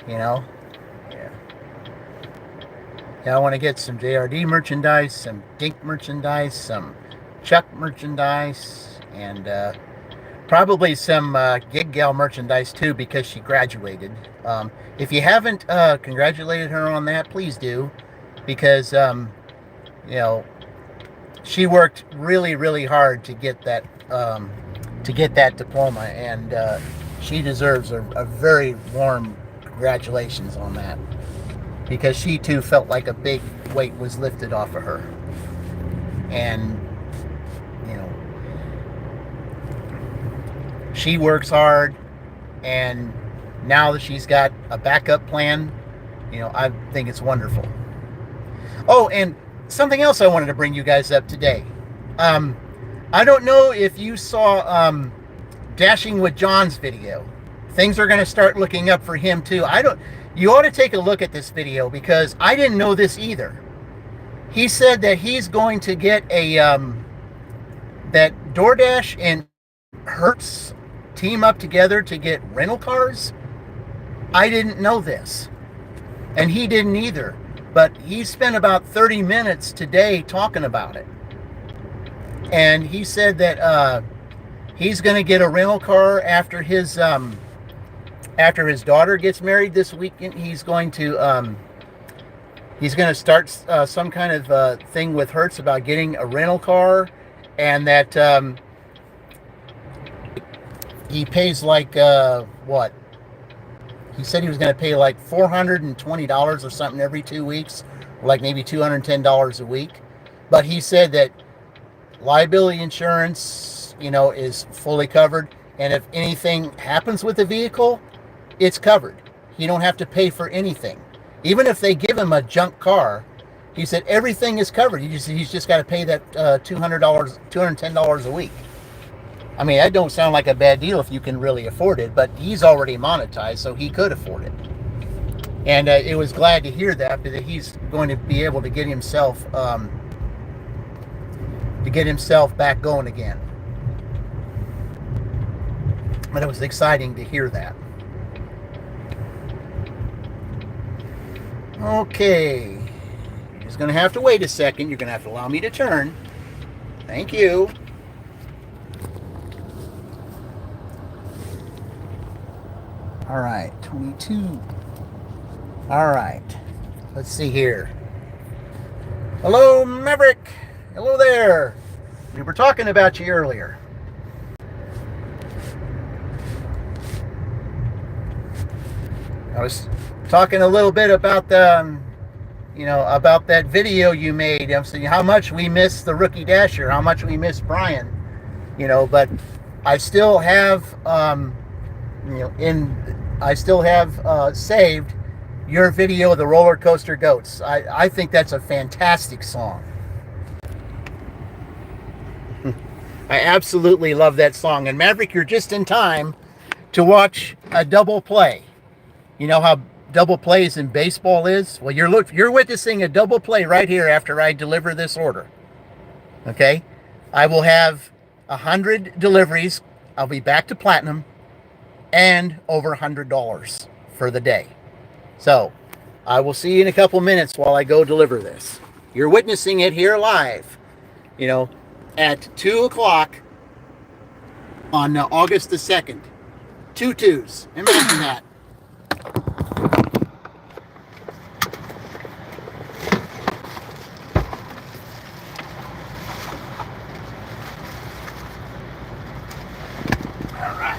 you know. Yeah. Yeah, I want to get some JRD merchandise, some Dink merchandise, some Chuck merchandise, and probably some Gig Gal merchandise too, because she graduated. If you haven't congratulated her on that, please do, because you know, she worked really, really hard to get that diploma, and she deserves a very warm congratulations on that, because she too felt like a big weight was lifted off of her, and you know, she works hard, and now that she's got a backup plan, you know, I think it's wonderful. Oh, and something else I wanted to bring you guys up today. I don't know if you saw Dashing with John's video. Things are going to start looking up for him too. You ought to take a look at this video, because I didn't know this either. He said that he's going to get a that DoorDash and Hertz team up together to get rental cars. I didn't know this, and he didn't either, but he spent about 30 minutes today talking about it. And he said that he's going to get a rental car after his daughter gets married this weekend. He's going to start some kind of thing with Hertz about getting a rental car, and that he pays like what? He said he was going to pay like $420 or something every 2 weeks, like maybe $210 a week. But he said that liability insurance, is fully covered, and if anything happens with the vehicle, it's covered. He don't have to pay for anything. Even if they give him a junk car, he said everything is covered. He's just got to pay that $200, $210 a week. I mean, that don't sound like a bad deal if you can really afford it, but he's already monetized, so he could afford it. And it was glad to hear that he's going to be able to get himself back going again. But it was exciting to hear that. Okay, you're just going to have to wait a second. You're going to have to allow me to turn. Thank you. All right, 22. All right, let's see here. Hello, Maverick. Hello there. We were talking about you earlier. I was talking a little bit about about that video you made. I'm saying how much we miss the rookie dasher, how much we miss Brian. But I still have saved your video, The Roller Coaster Goats. I think that's a fantastic song. I absolutely love that song. And Maverick, you're just in time to watch a double play. You know how double plays in baseball is? Well, you're witnessing a double play right here after I deliver this order. Okay? I will have 100 deliveries. I'll be back to platinum and over $100 for the day. So, I will see you in a couple minutes while I go deliver this. You're witnessing it here live, at 2 o'clock on August the 2nd. 2 2s. Imagine that. All right.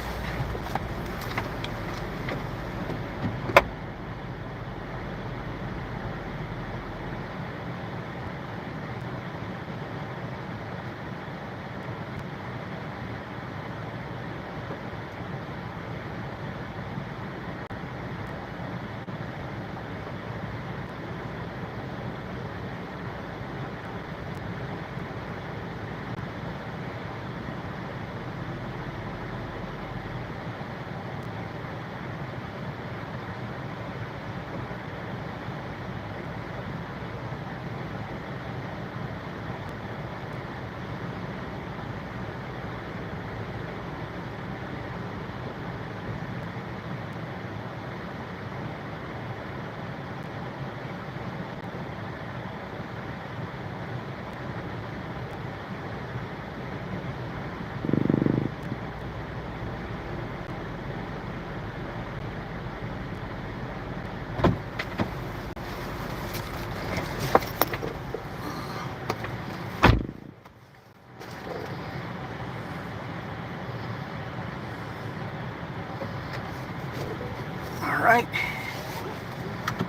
All right,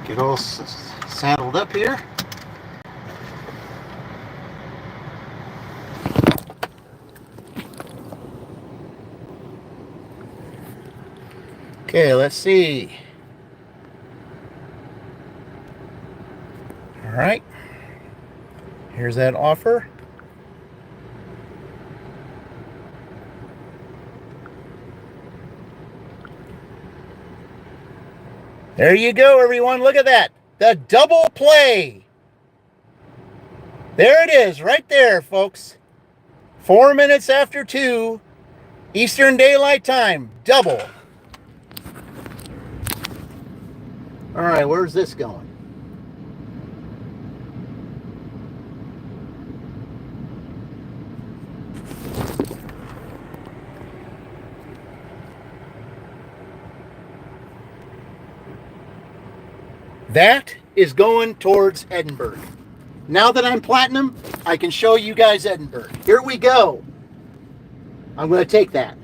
get all saddled up here. Okay, let's see. All right, here's that offer. There you go, everyone. Look at that. The double play. There it is, right there, folks. 4 minutes after 2, Eastern Daylight Time. Double. All right, where's this going? That is going towards Edinburgh. Now that I'm platinum, I can show you guys Edinburgh. Here we go. I'm going to take that.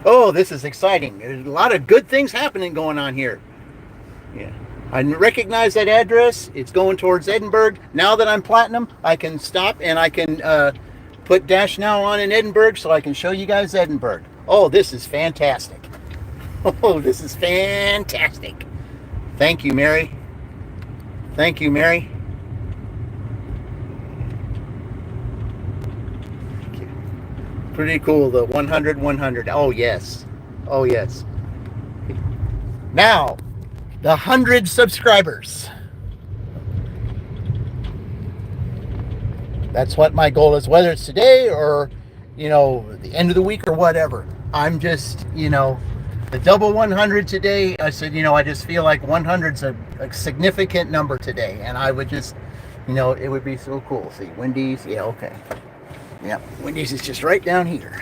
Oh, this is exciting. There's a lot of good things happening going on here. Yeah. I recognize that address. It's going towards Edinburgh. Now that I'm platinum, I can stop and I can put Dash Now on in Edinburgh so I can show you guys Edinburgh. Oh, this is fantastic. Oh, this is fantastic. Thank you, Mary. Thank you, Mary. Pretty cool, the 100, 100. Oh, yes. Oh, yes. Now, the 100 subscribers. That's what my goal is, whether it's today or, the end of the week or whatever. I'm just, the double 100 today. I said, I just feel like 100's a significant number today. And I would just, it would be so cool. See, Wendy's. Yeah, okay. Yeah, Wendy's is just right down here.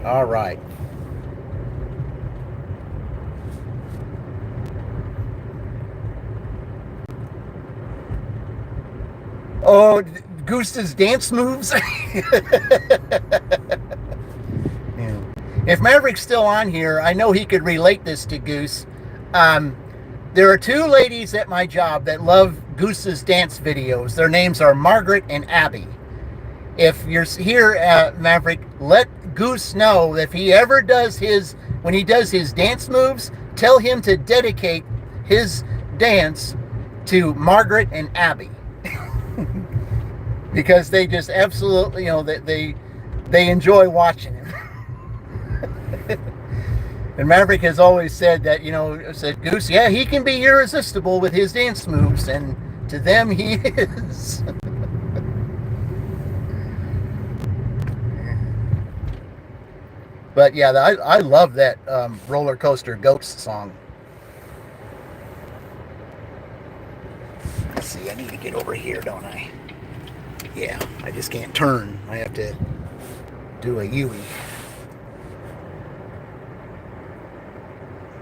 All right. Oh, Goose's dance moves. Yeah. If Maverick's still on here, I know he could relate this to Goose. There are two ladies at my job that love Goose's dance videos. Their names are Margaret and Abby. If you're here, Maverick, let Goose know if he ever does when he does his dance moves, tell him to dedicate his dance to Margaret and Abby. Because they just absolutely, they enjoy watching him. And Maverick has always said that, said Goose, yeah, he can be irresistible with his dance moves, and to them he is. But yeah, I love that Roller Coaster Ghost song. Let's see, I need to get over here, don't I? Yeah, I just can't turn. I have to do a U-E.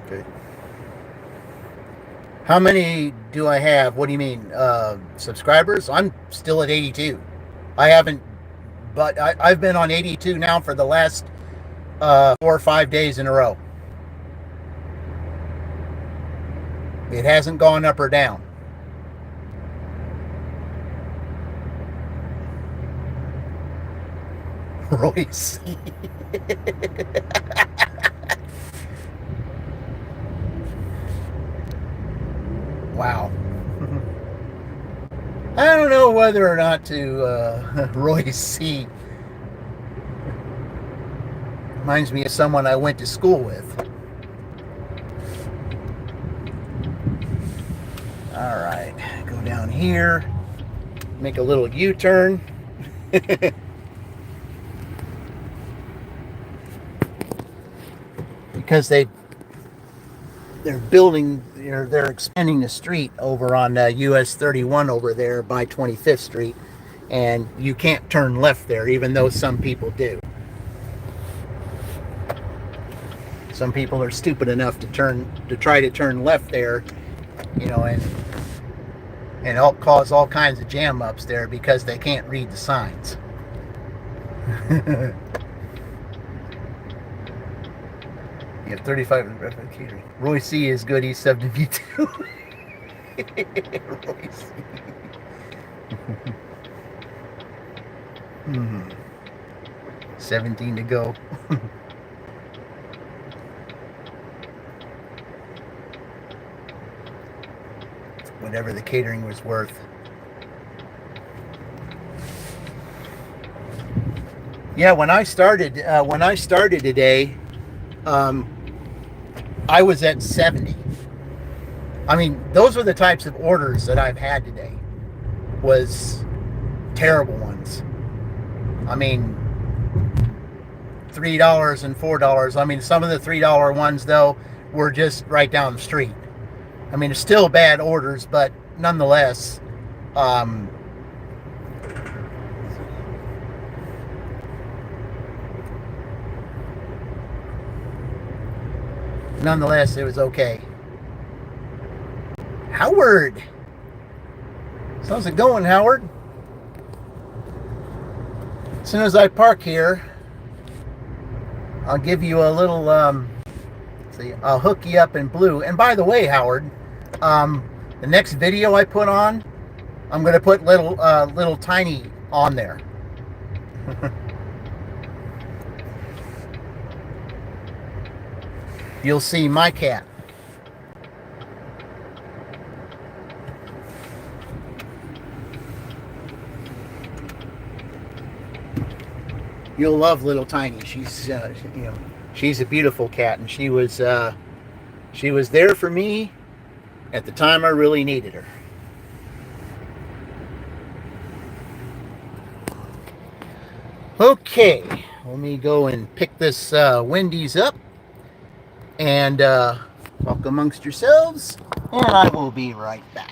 Okay. How many do I have? What do you mean? Subscribers? I'm still at 82. I haven't, but I've been on 82 now for the last 4 or 5 days in a row. It hasn't gone up or down. Royce. Wow. I don't know whether or not to Royce C. Reminds me of someone I went to school with. All right, go down here, make a little U-turn. Because they're building, they're expanding the street over on US 31 over there by 25th Street, and you can't turn left there, even though some people do. Some people are stupid enough to try to turn left there, and help cause all kinds of jam ups there because they can't read the signs. You have 35 catering. Roy C is good. He's subbed to V2. Roy C. 17 to go. Whatever the catering was worth. Yeah, when I started today, I was at 70. I mean, those are the types of orders that I've had today. Was terrible ones. I mean, $3 and $4. I mean, some of the $3 ones though were just right down the street. I mean, it's still bad orders, but nonetheless, um, it was okay. Howard, how's it going, Howard? As soon as I park here, I'll give you a little, see, I'll hook you up in blue. And by the way, Howard, the next video I put on, I'm going to put little Tiny on there. You'll see my cat. You'll love little Tiny. She's, she's a beautiful cat, and she was there for me at the time I really needed her. Okay, let me go and pick this Wendy's up and talk amongst yourselves, and I will be right back.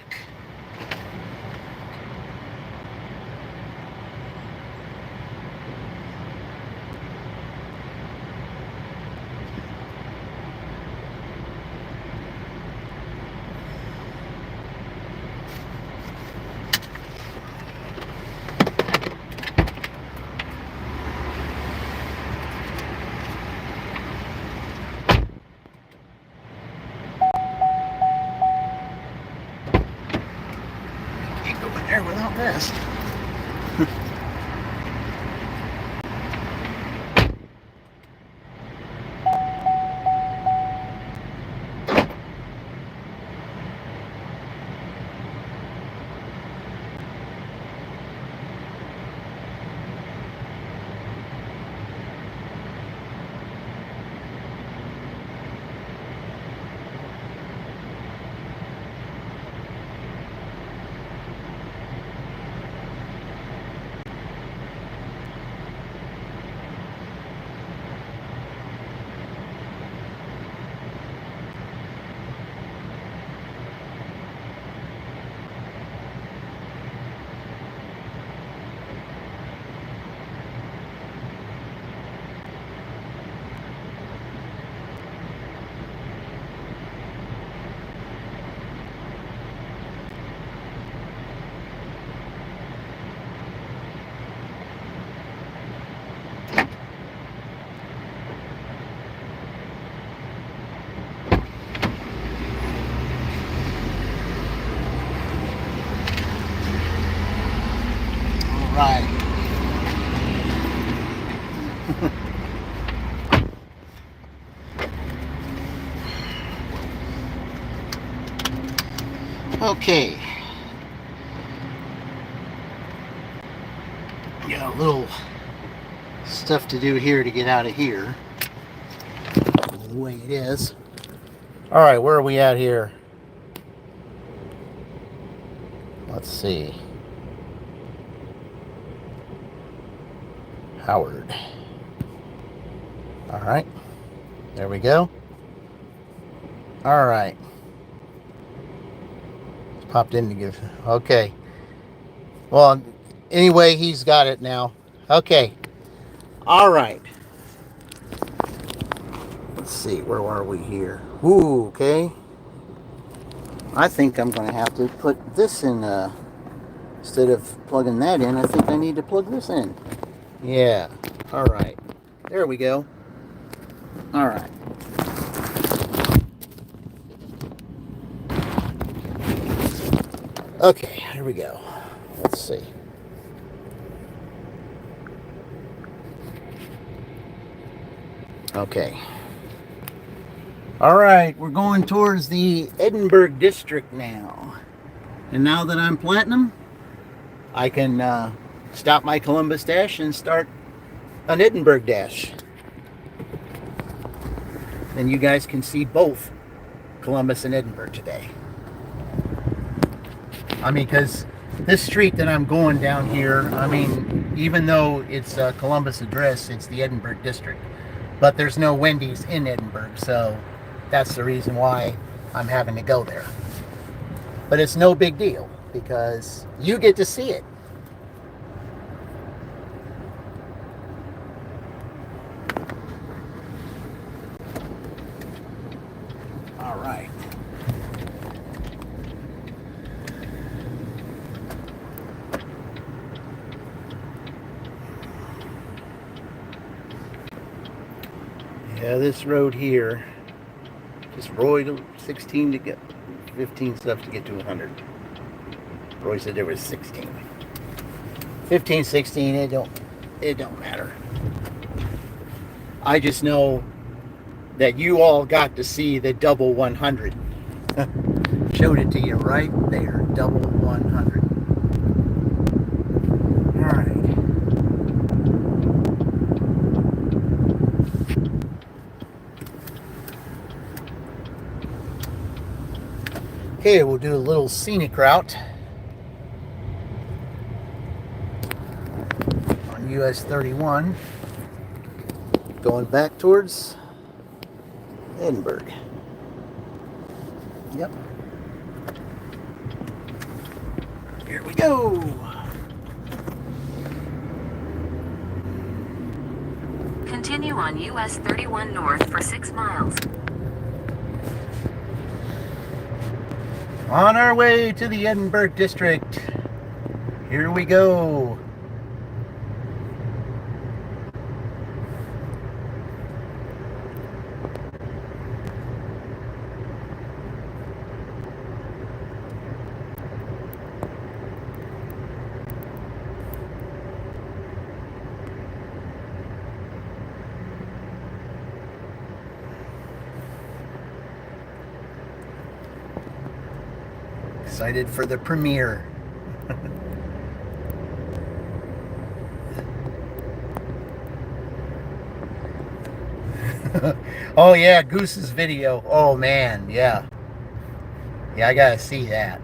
There without this. Right. Okay. Got a little stuff to do here to get out of here. The way it is. All right, where are we at here? Let's see. Howard. All right. There we go. All right. Popped in to give. Okay. Well, anyway, he's got it now. Okay. All right. Let's see. Where are we here? Ooh, okay. I think I'm going to have to put this in. Instead of plugging that in, I think I need to plug this in. Yeah. All right. There we go. All right. Okay, here we go. Let's see. Okay. All right, we're going towards the Edinburgh district now. And now that I'm platinum, I can stop my Columbus dash and start an Edinburgh dash. And you guys can see both Columbus and Edinburgh today. I mean, because this street that I'm going down here, I mean, even though it's a Columbus address, it's the Edinburgh district. But there's no Wendy's in Edinburgh, so that's the reason why I'm having to go there. But it's no big deal because you get to see it. All right. Yeah, this road here, just Roy to 16 to get 15 steps to get to 100. Roy said there was 16. 15, 16, it don't matter. I just know that you all got to see the double 100. Showed it to you right there, double 100. All right. Okay, we'll do a little scenic route on US 31, going back towards Edinburgh. Yep. Here we go. Continue on US 31 north for 6 miles. On our way to the Edinburgh district. Here we go. Excited for the premiere. Oh yeah, Goose's video. Oh man, yeah. Yeah, I gotta see that.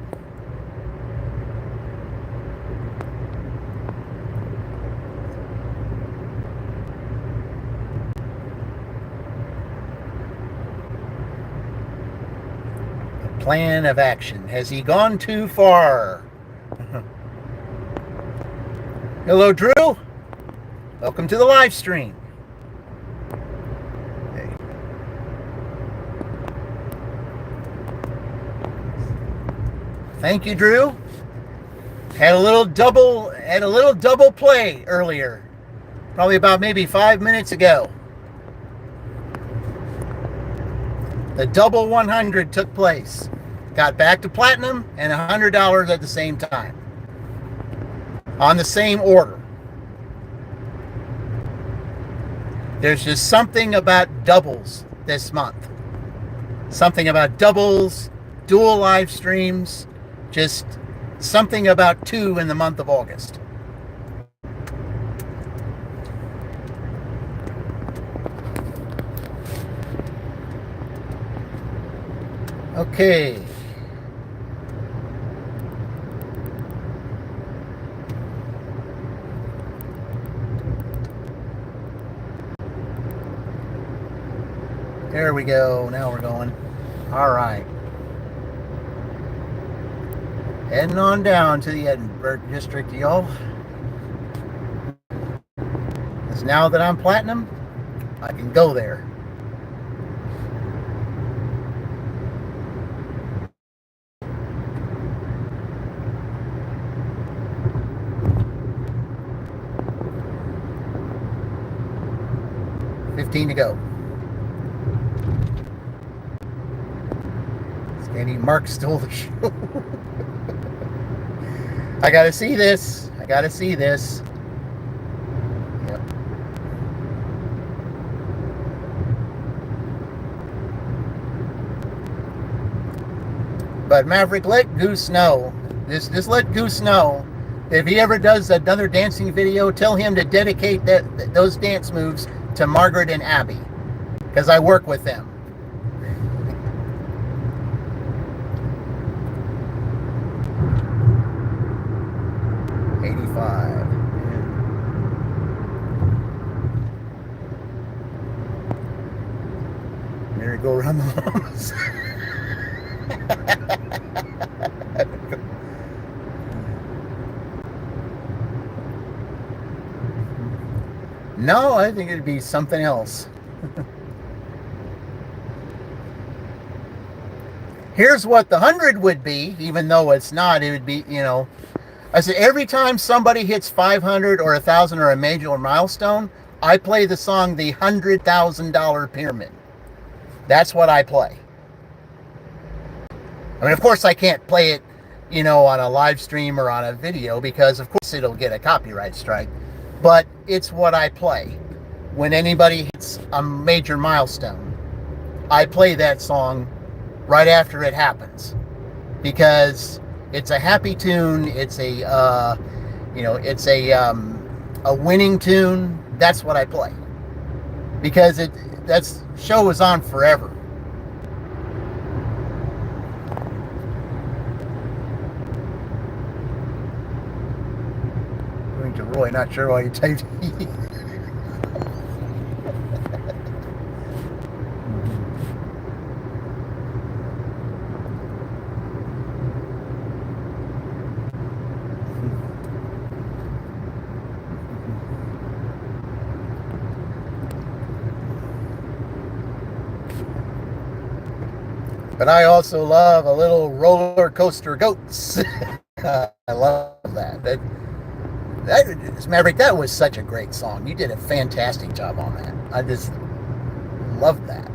A plan of action. Has he gone too far? Hello, Drew. Welcome to the live stream. Okay. Thank you, Drew. Had a little double play earlier. Probably about maybe 5 minutes ago. The double 100 took place. Got back to platinum and $100 at the same time. On the same order. There's just something about doubles this month. Something about doubles, dual live streams, just something about 2 in the month of August. Okay. There we go. Now we're going. All right. Heading on down to the Edinburgh district, y'all. Because now that I'm platinum, I can go there. $15 to go. Scanning Mark stole the show. I gotta see this. I gotta see this. Yep. But Maverick, let Goose know. Just let Goose know. If he ever does another dancing video, tell him to dedicate those dance moves to Margaret and Abby. Because I work with them. Merry go round the llamas. No, I think it'd be something else. Here's what the 100 would be, even though it's not. It would be, I said every time somebody hits 500 or 1,000 or a major milestone, I play the song "The $100,000 Pyramid." That's what I play. I mean, of course, I can't play it, on a live stream or on a video because, of course, it'll get a copyright strike. But it's what I play when anybody hits a major milestone. I play that song right after it happens because it's a happy tune. It's it's a winning tune. That's what I play because that show is on forever. Going to Roy, not sure why you typed. But I also love a little roller coaster goats. I love that. Maverick, that was such a great song. You did a fantastic job on that. I just loved that.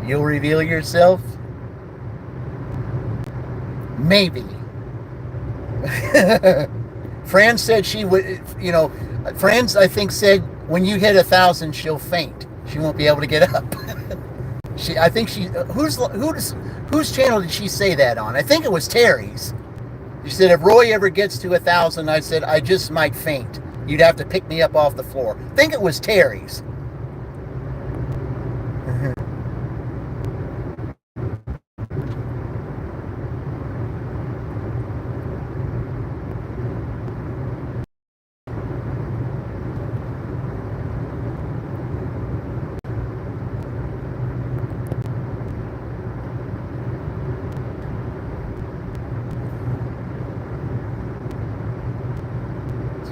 You'll reveal yourself? Maybe. Fran said she would, Fran's, I think, said when you hit 1,000, she'll faint. She won't be able to get up. Whose channel did she say that on? I think it was Terry's. She said, if Roy ever gets to 1,000, I said, I just might faint. You'd have to pick me up off the floor. I think it was Terry's.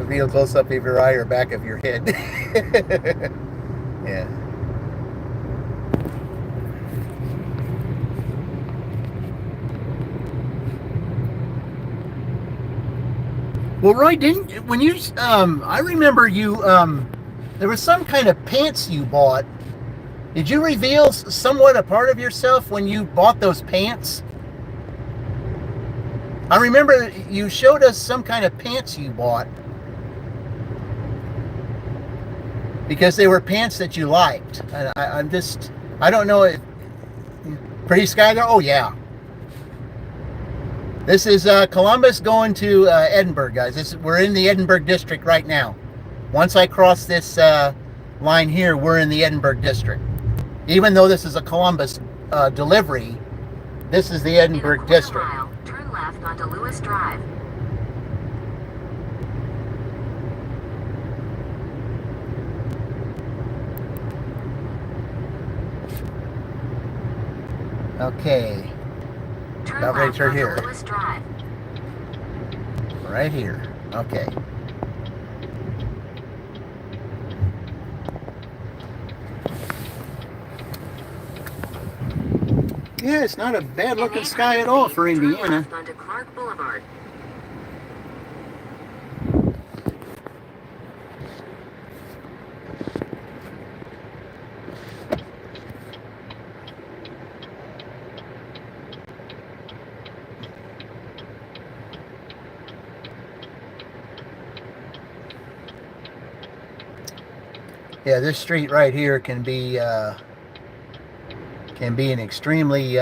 Real close up of your eye or back of your head. Yeah. Well, Roy, when you I remember you there was some kind of pants you bought. Did you reveal somewhat a part of yourself when you bought those pants? I remember you showed us some kind of pants you bought. Because they were pants that you liked. And I don't know if Pretty Sky Girl? Oh, yeah. This is Columbus going to Edinburgh, guys. We're in the Edinburgh district right now. Once I cross this line here, we're in the Edinburgh district. Even though this is a Columbus delivery, this is the Edinburgh district. Mile, turn left onto Lewis Drive. Okay. Turn About left right onto here. Lewis Drive. Right here. Okay. Yeah, it's not a bad looking sky at all for Indiana. Turn left onto Clark Boulevard. Yeah, this street right here can be an extremely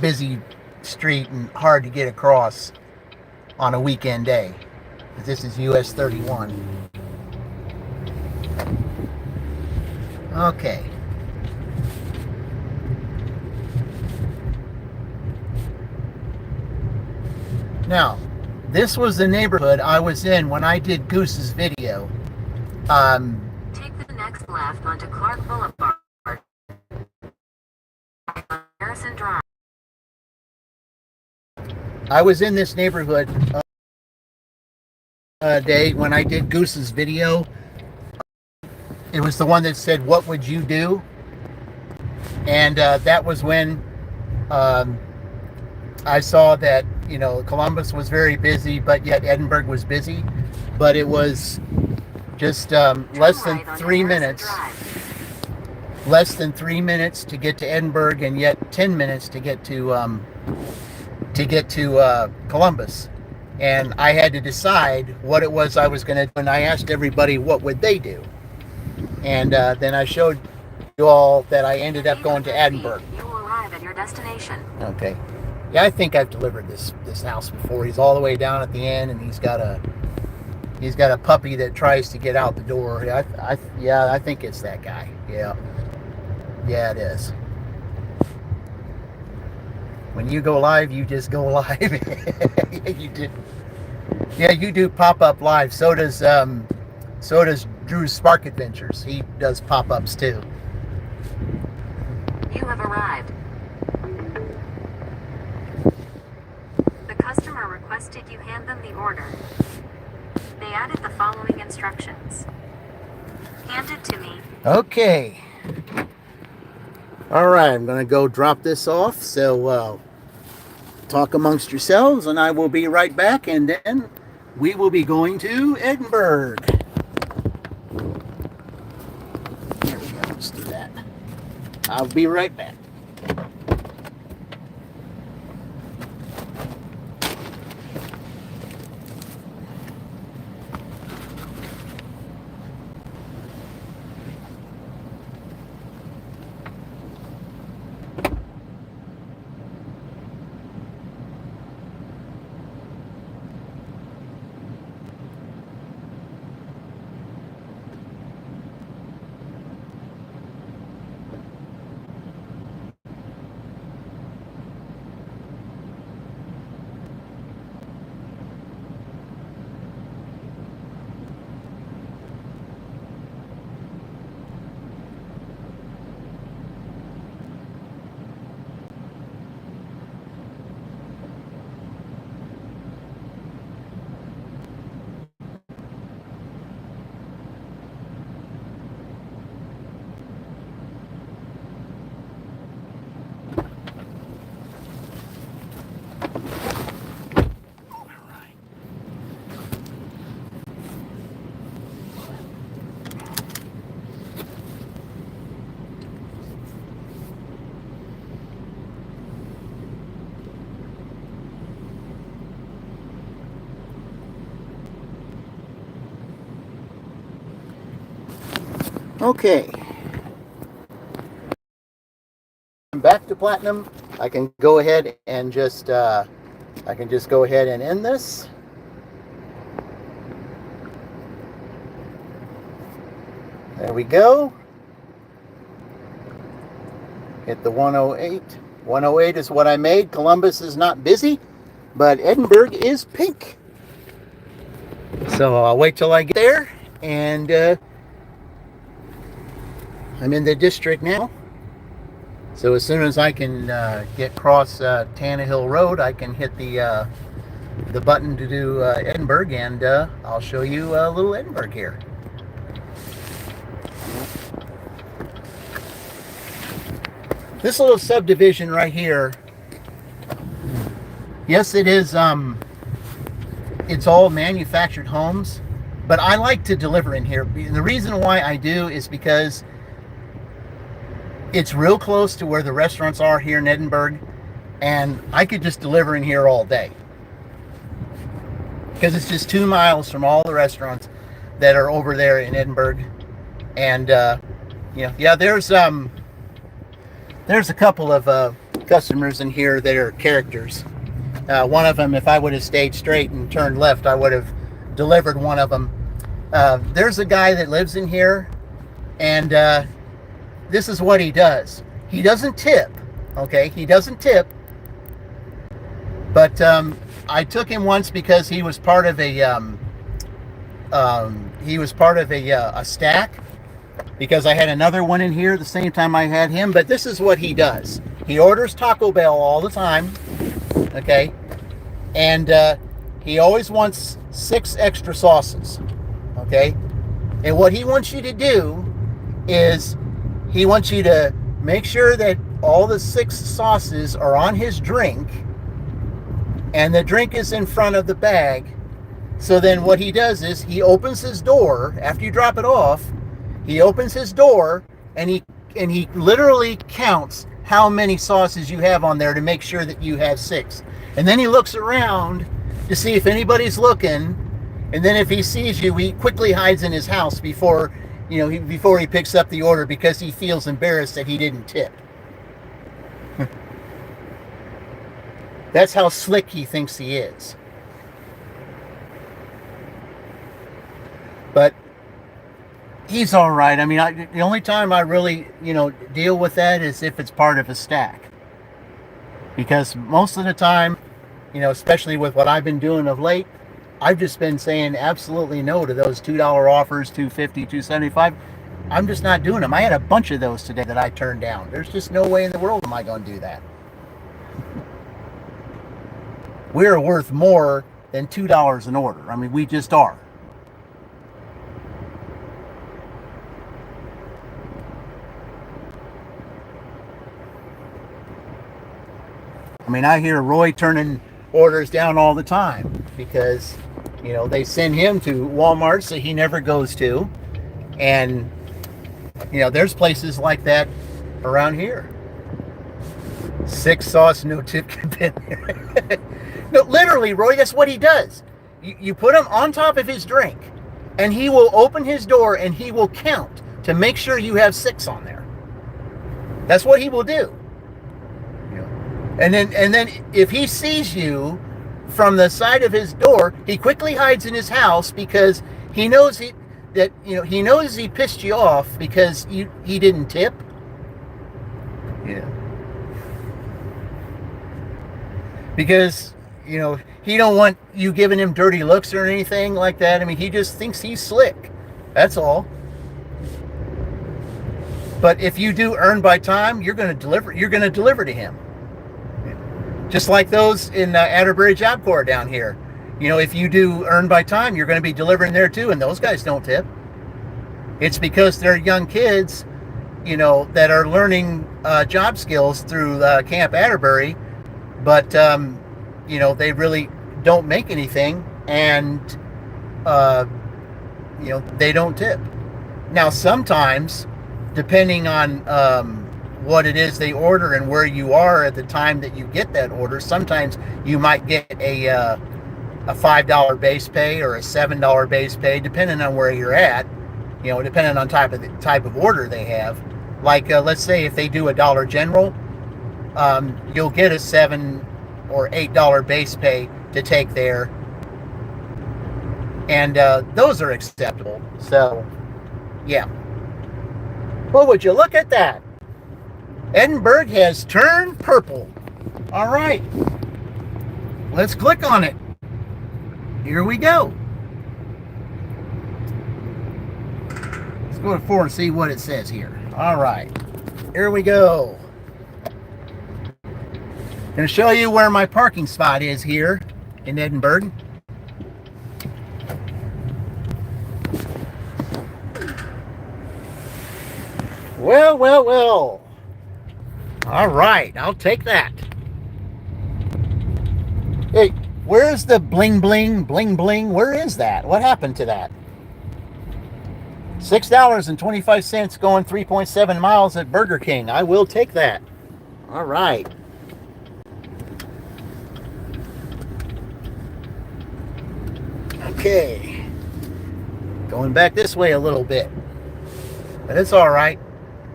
busy street and hard to get across on a weekend day. This is US 31. Okay. Now, this was the neighborhood I was in when I did Goose's video. Take the next left onto Clark Boulevard. Harrison Drive. I was in this neighborhood day when I did Goose's video. It was the one that said, "What would you do?" And that was when I saw that, you know, Columbus was very busy, but yet Edinburgh was busy. But it was just less than 3 minutes. Less than 3 minutes to get to Edinburgh, and yet 10 minutes to get to Columbus. And I had to decide what it was I was going to do. And I asked everybody what would they do. And then I showed you all that I ended up going to Edinburgh. You will arrive at your destination. Okay. Yeah, I think I've delivered this house before. He's all the way down at the end, and he's got a puppy that tries to get out the door. I think it's that guy. Yeah, it is. When you go live, you just go live. You do. Yeah, you do pop-up live. So does Drew's Spark Adventures. He does pop-ups too. You have arrived. The customer requested you hand them the order. They added the following instructions. Hand it to me. Okay. All right, I'm going to go drop this off. So talk amongst yourselves, and I will be right back, and then we will be going to Edinburgh. There we go. Let's do that. I'll be right back. Okay. I'm back to Platinum. I can go ahead and just go ahead and end this. There we go. Hit the 108. 108 is what I made. Columbus is not busy, but Edinburgh is pink. So I'll wait till I get there, and I'm in the district now. So as soon as I can get across Tannehill Road, I can hit the button to do Edinburgh, and I'll show you a little Edinburgh here. This little subdivision right here, yes, it is. It's all manufactured homes, but I like to deliver in here. And the reason why I do is because it's real close to where the restaurants are here in Edinburgh, and I could just deliver in here all day because it's just 2 miles from all the restaurants that are over there in Edinburgh. And there's a couple of customers in here that are characters. One of them, if I would have stayed straight and turned left, I would have delivered one of them. There's a guy that lives in here, and this is what he does. He doesn't tip, okay? He doesn't tip. But I took him once because he was part of a stack, because I had another one in here the same time I had him. But this is what he does. He orders Taco Bell all the time, okay? And he always wants 6 extra sauces, okay? And what he wants you to do is he wants you to make sure that all the 6 sauces are on his drink, and the drink is in front of the bag. So then what he does is he opens his door after you drop it off. He opens his door and he literally counts how many sauces you have on there to make sure that you have 6. And then he looks around to see if anybody's looking. And then if he sees you, he quickly hides in his house before he picks up the order, because he feels embarrassed that he didn't tip. That's how slick he thinks he is. But he's all right. I mean, the only time I really, deal with that is if it's part of a stack. Because most of the time, especially with what I've been doing of late, I've just been saying absolutely no to those $2 offers, $2.50, $2.75. I'm just not doing them. I had a bunch of those today that I turned down. There's just no way in the world am I going to do that. We're worth more than $2 an order. I mean, we just are. I mean, I hear Roy turning orders down all the time because, they send him to Walmart that he never goes to. And, there's places like that around here. 6 sauce, no tip container. No, literally, Roy, that's what he does. You put him on top of his drink, and he will open his door and he will count to make sure you have 6 on there. That's what he will do. And then if he sees you from the side of his door, he quickly hides in his house because he knows he pissed you off because he didn't tip. Yeah. Because, he don't want you giving him dirty looks or anything like that. I mean, he just thinks he's slick. That's all. But if you do earn by time, you're going to deliver to him. Just like those in Atterbury Job Corps down here. If you do earn by time, you're going to be delivering there too, and those guys don't tip. It's because they're young kids, that are learning job skills through Camp Atterbury, but, they really don't make anything, and, they don't tip. Now, sometimes, depending on what it is they order and where you are at the time that you get that order, sometimes you might get a $5 base pay or a $7 base pay, depending on where you're at, depending on type of order they have. Like, let's say if they do a Dollar General, you'll get a $7 or $8 base pay to take there. And those are acceptable. So, yeah. Well, would you look at that? Edinburgh has turned purple. All right. Let's click on it. Here we go. Let's go to 4 and see what it says here. All right. Here we go. I'm going to show you where my parking spot is here in Edinburgh. Well. All right, I'll take that. Hey, where's the bling? Where is that? What happened to that? $6.25 going 3.7 miles at Burger King. I will take that. All right. Okay. Going back this way a little bit. But it's all right.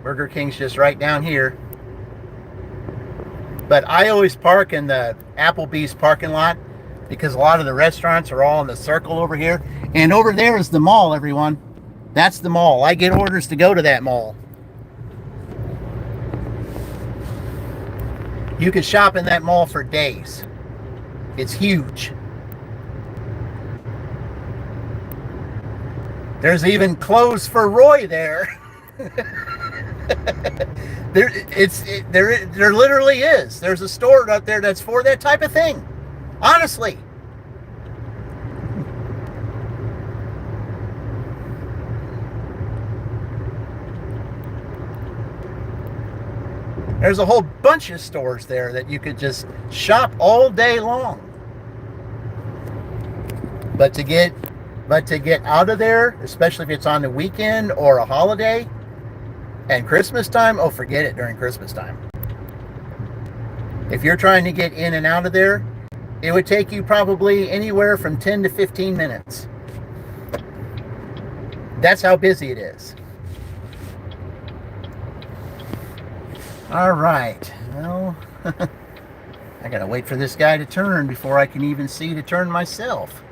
Burger King's just right down here. But I always park in the Applebee's parking lot because a lot of the restaurants are all in the circle over here. And over there is the mall, everyone. That's the mall. I get orders to go to that mall. You could shop in that mall for days. It's huge. There's even clothes for Roy there. There literally is. There's a store out there that's for that type of thing. Honestly. There's a whole bunch of stores there that you could just shop all day long. But to get out of there, especially if it's on the weekend or a holiday and Christmas time, oh, forget it during Christmas time. If you're trying to get in and out of there, it would take you probably anywhere from 10 to 15 minutes. That's how busy it is. All right. Well, I gotta wait for this guy to turn before I can even see to turn myself.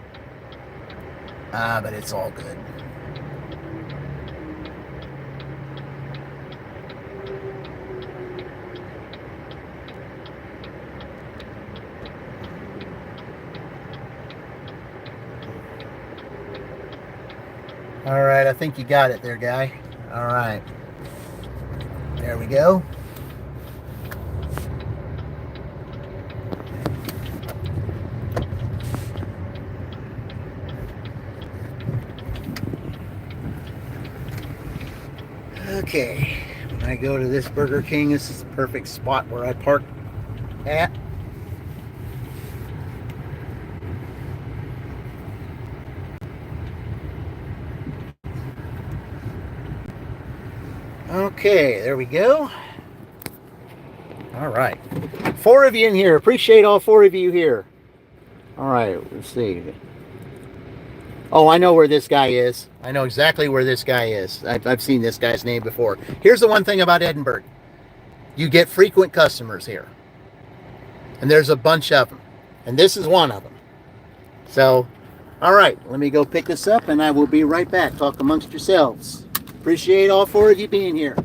But it's all good. All right, I think you got it there, guy. All right. There we go. Okay, when I go to this Burger King, this is the perfect spot where I park at. Okay, there we go. All right. 4 of you in here. Appreciate all 4 of you here. All right, let's see. Oh, I know where this guy is. I know exactly where this guy is. I've seen this guy's name before. Here's the one thing about Edinburgh. You get frequent customers here. And there's a bunch of them. And this is one of them. So, all right, let me go pick this up and I will be right back. Talk amongst yourselves. Appreciate all 4 of you being here.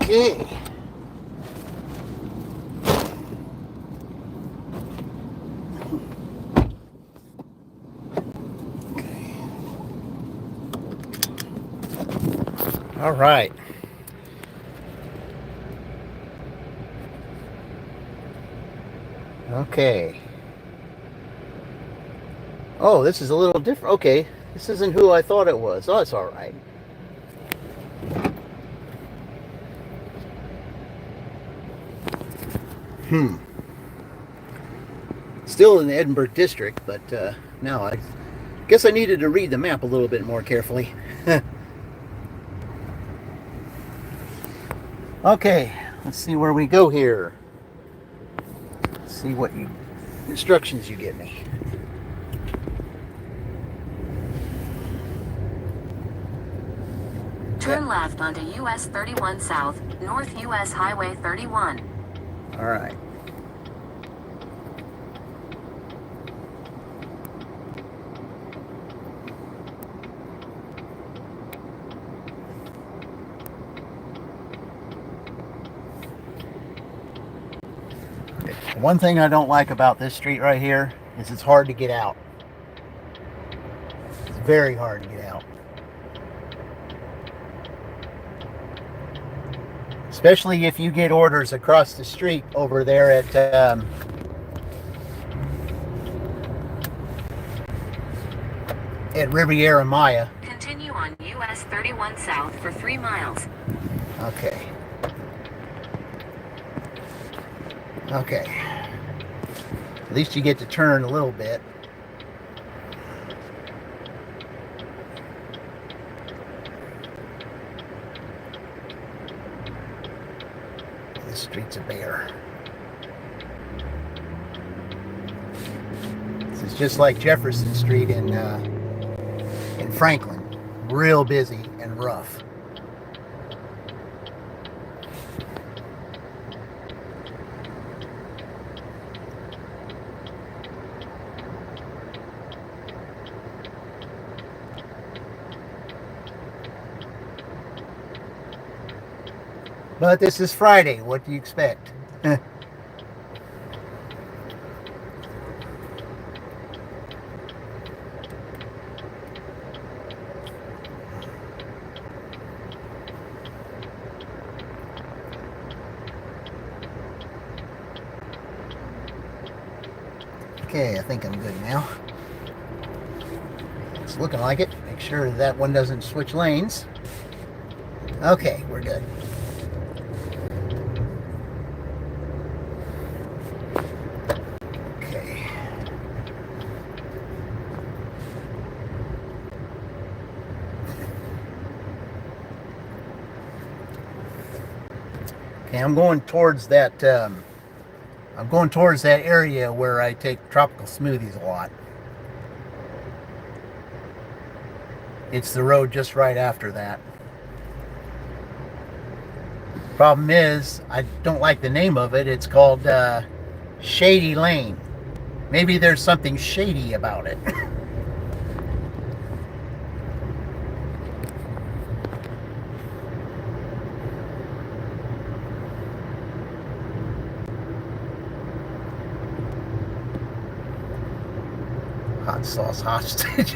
Okay. All right. Okay. Oh, this is a little different. Okay. This isn't who I thought it was. Oh, it's all right. Still in the Edinburgh district, but now I guess I needed to read the map a little bit more carefully. Okay, let's see where we go here. Let's see what instructions you give me. Turn left onto US 31 South, North US Highway 31. All right. One thing I don't like about this street right here is it's hard to get out. It's very hard to get out. Especially if you get orders across the street over there at Riviera Maya. Continue on US 31 South for 3 miles. Okay. Okay. At least you get to turn a little bit. This street's a bear. This is just like Jefferson Street in Franklin. Real busy and rough. But this is Friday. What do you expect? Okay, I think I'm good now. It's looking like it. Make sure that one doesn't switch lanes. Okay, we're good. Okay, I'm going towards that. I'm going towards that area where I take tropical smoothies a lot. It's the road just right after that. Problem is, I don't like the name of it. It's called Shady Lane. Maybe there's something shady about it. Hot sauce hostage.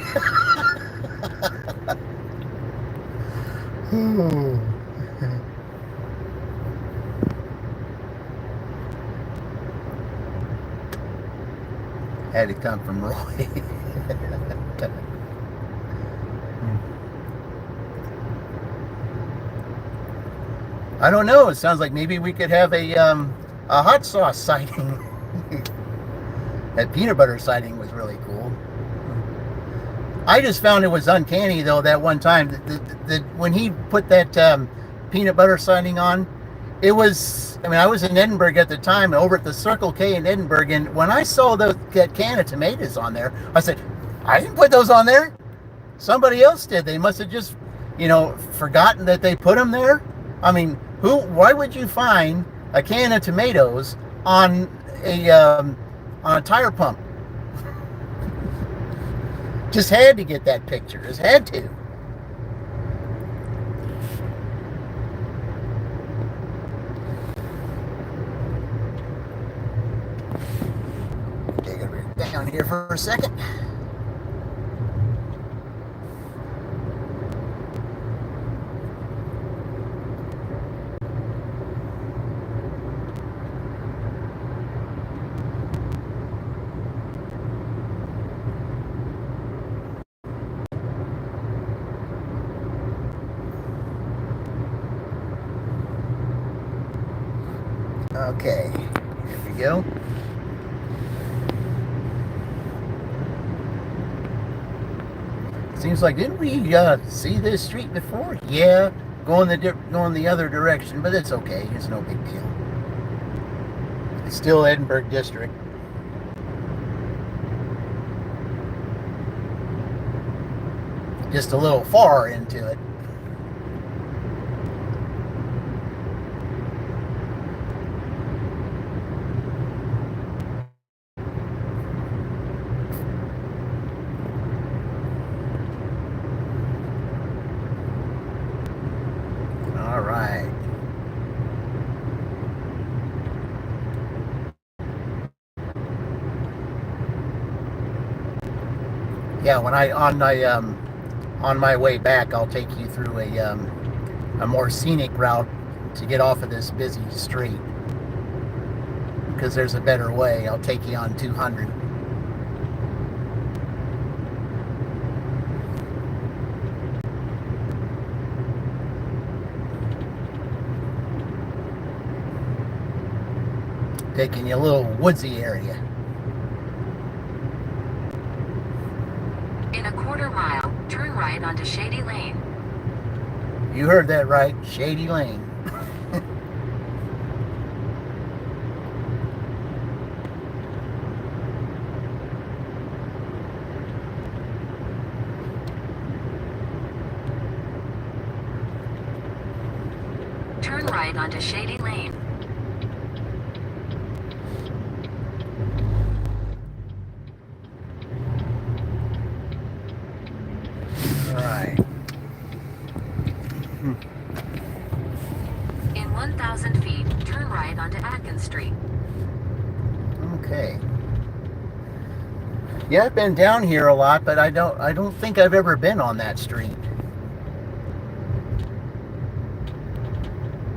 Had to come from Roy. I don't know. It sounds like maybe we could have a hot sauce sighting. That peanut butter sighting was really cool. I just found it was uncanny though that one time that when he put that peanut butter sighting on, it was. I mean, I was in Edinburgh at the time, over at the Circle K in Edinburgh, and when I saw that can of tomatoes on there, I said, I didn't put those on there. Somebody else did. They must have just, forgotten that they put them there. I mean, why would you find a can of tomatoes on a tire pump? Just had to get that picture. Just had to. here for a second. Okay, here we go. Seems like, didn't we see this street before? Yeah, going the other direction, but it's okay. It's no big deal. It's still Edinburgh District. Just a little far into it. All right. Yeah, when on my way back, I'll take you through a more scenic route to get off of this busy street, because there's a better way. I'll take you on 200. Taking you a little woodsy area. In a quarter mile, turn right onto Shady Lane. You heard that right, Shady Lane. Turn right onto Shady Lane. All right. In 1,000 feet, turn right onto Atkins Street. Okay. Yeah, I've been down here a lot, but I don't think I've ever been on that street.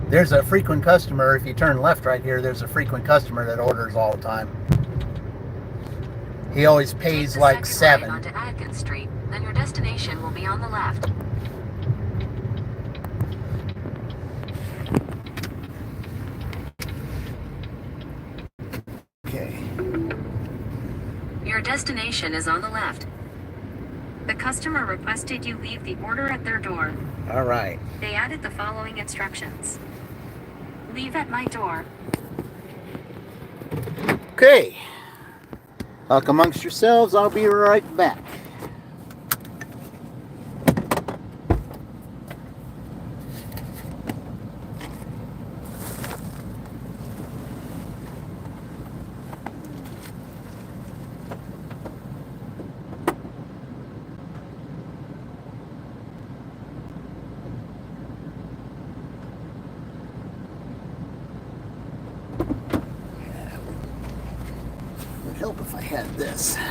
There's a frequent customer. If you turn left right here, there's a frequent customer that orders all the time. He always pays Take the like second $7. right onto Atkins Street, then your destination will be on the left. Okay. Your destination is on the left. The customer requested you leave the order at their door. All right. They added the following instructions. Leave at my door. Okay. Talk amongst yourselves. I'll be right back. It would help if I had this. Okay.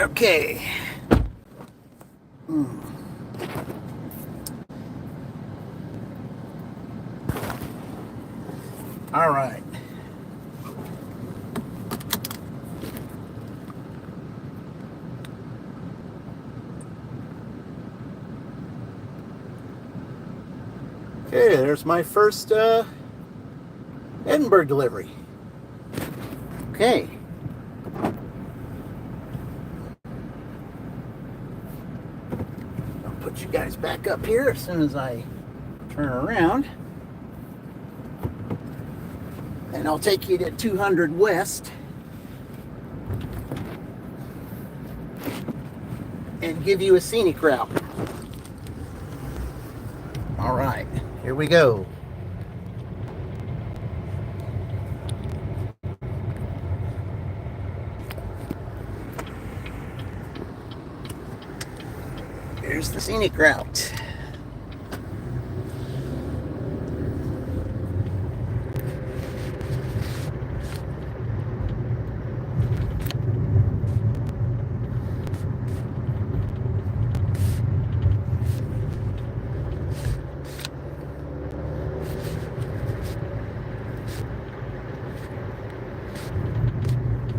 Okay. All right. Okay, there's my first Edinburgh delivery. Okay. I'll put you guys back up here as soon as I turn around. And I'll take you to 200 West and give you a scenic route. All right, here we go. Here's the scenic route.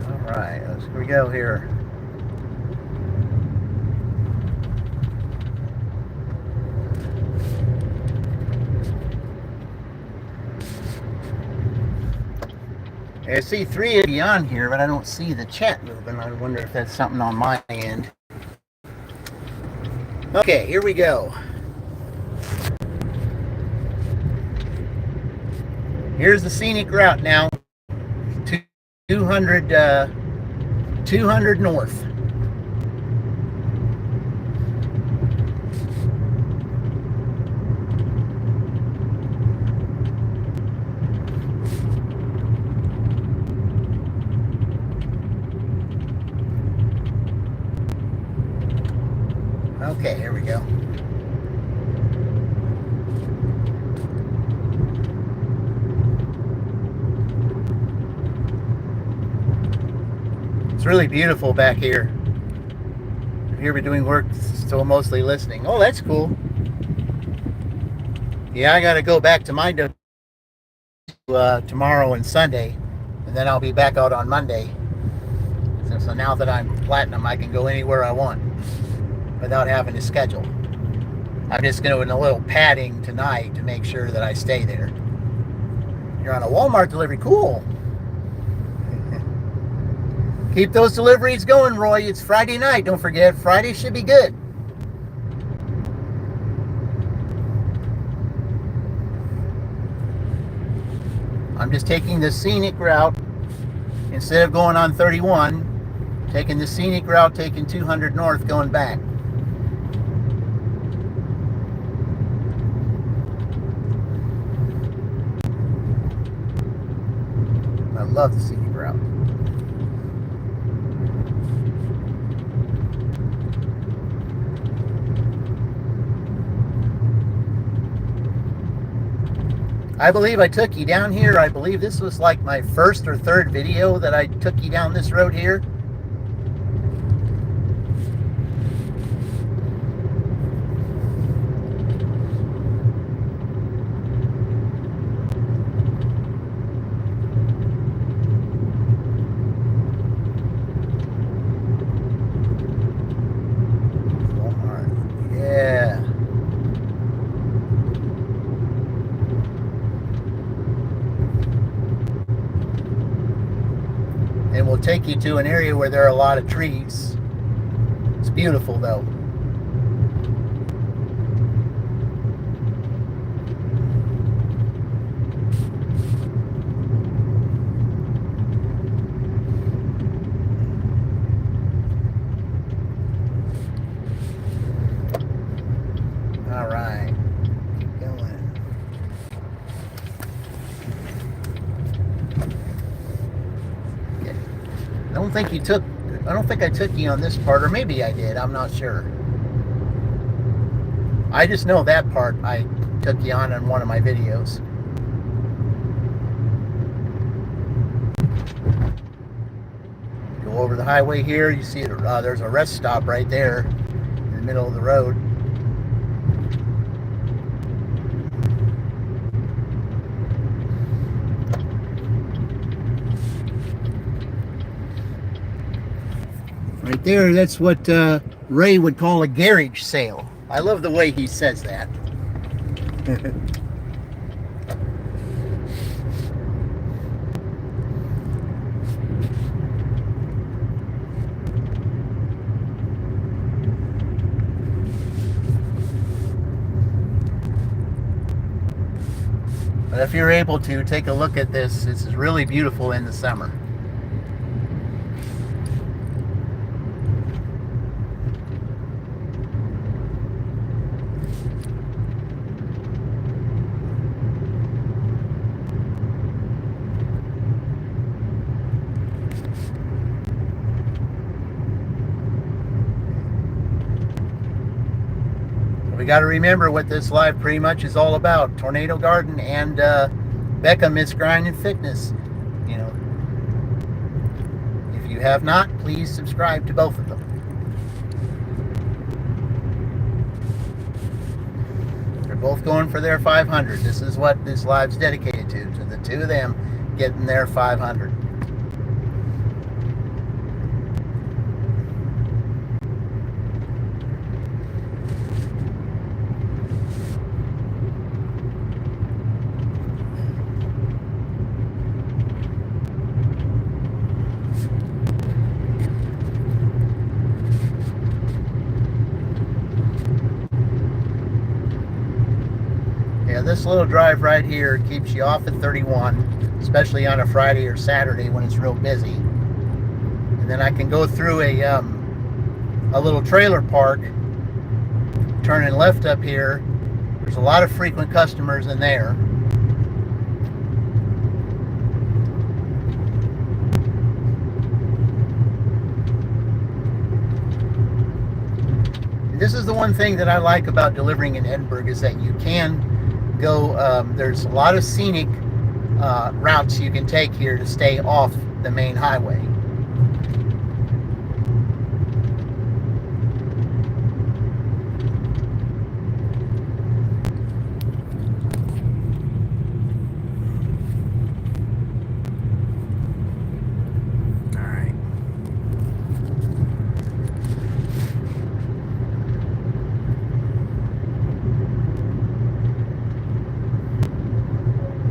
All right, here we go here. I see 3 of you on here, but I don't see the chat moving. I wonder if that's something on my end. Okay, here we go. Here's the scenic route now. 200 north. Okay, here we go. It's really beautiful back here. Here we're doing work, so mostly listening. Oh, that's cool. Yeah, I got to go back to my tomorrow and Sunday, and then I'll be back out on Monday. So now that I'm platinum, I can go anywhere I want without having to schedule. I'm just going to do a little padding tonight to make sure that I stay there. You're on a Walmart delivery. Cool. Keep those deliveries going, Roy. It's Friday night. Don't forget, Friday should be good. I'm just taking the scenic route instead of going on 31, taking the scenic route, taking 200 north, going back. I love the scenic route. I believe I took you down here. I believe this was like my first or third video that I took you down this road here. And we'll take you to an area where there are a lot of trees. It's beautiful though. All right, keep going. I don't think I took you on this part, or maybe I did, I'm not sure. I just know that part I took you on in one of my videos. Go over the highway here. You see there's a rest stop right there in the middle of the road. Right there, that's what Ray would call a garage sale. I love the way he says that. But if you're able to, take a look at this. This is really beautiful in the summer. We got to remember what this live pretty much is all about. Tornado Garden and Becca Miss Grind and Fitness. You know, if you have not, please subscribe to both of them. They're both going for their 500. This is what this live's dedicated to the two of them getting their 500. Yeah, this little drive right here keeps you off at 31, especially on a Friday or Saturday when it's real busy. And then I can go through a little trailer park, turning left up here. There's a lot of frequent customers in there. This is the one thing that I like about delivering in Edinburgh is that you can go, there's a lot of scenic routes you can take here to stay off the main highway.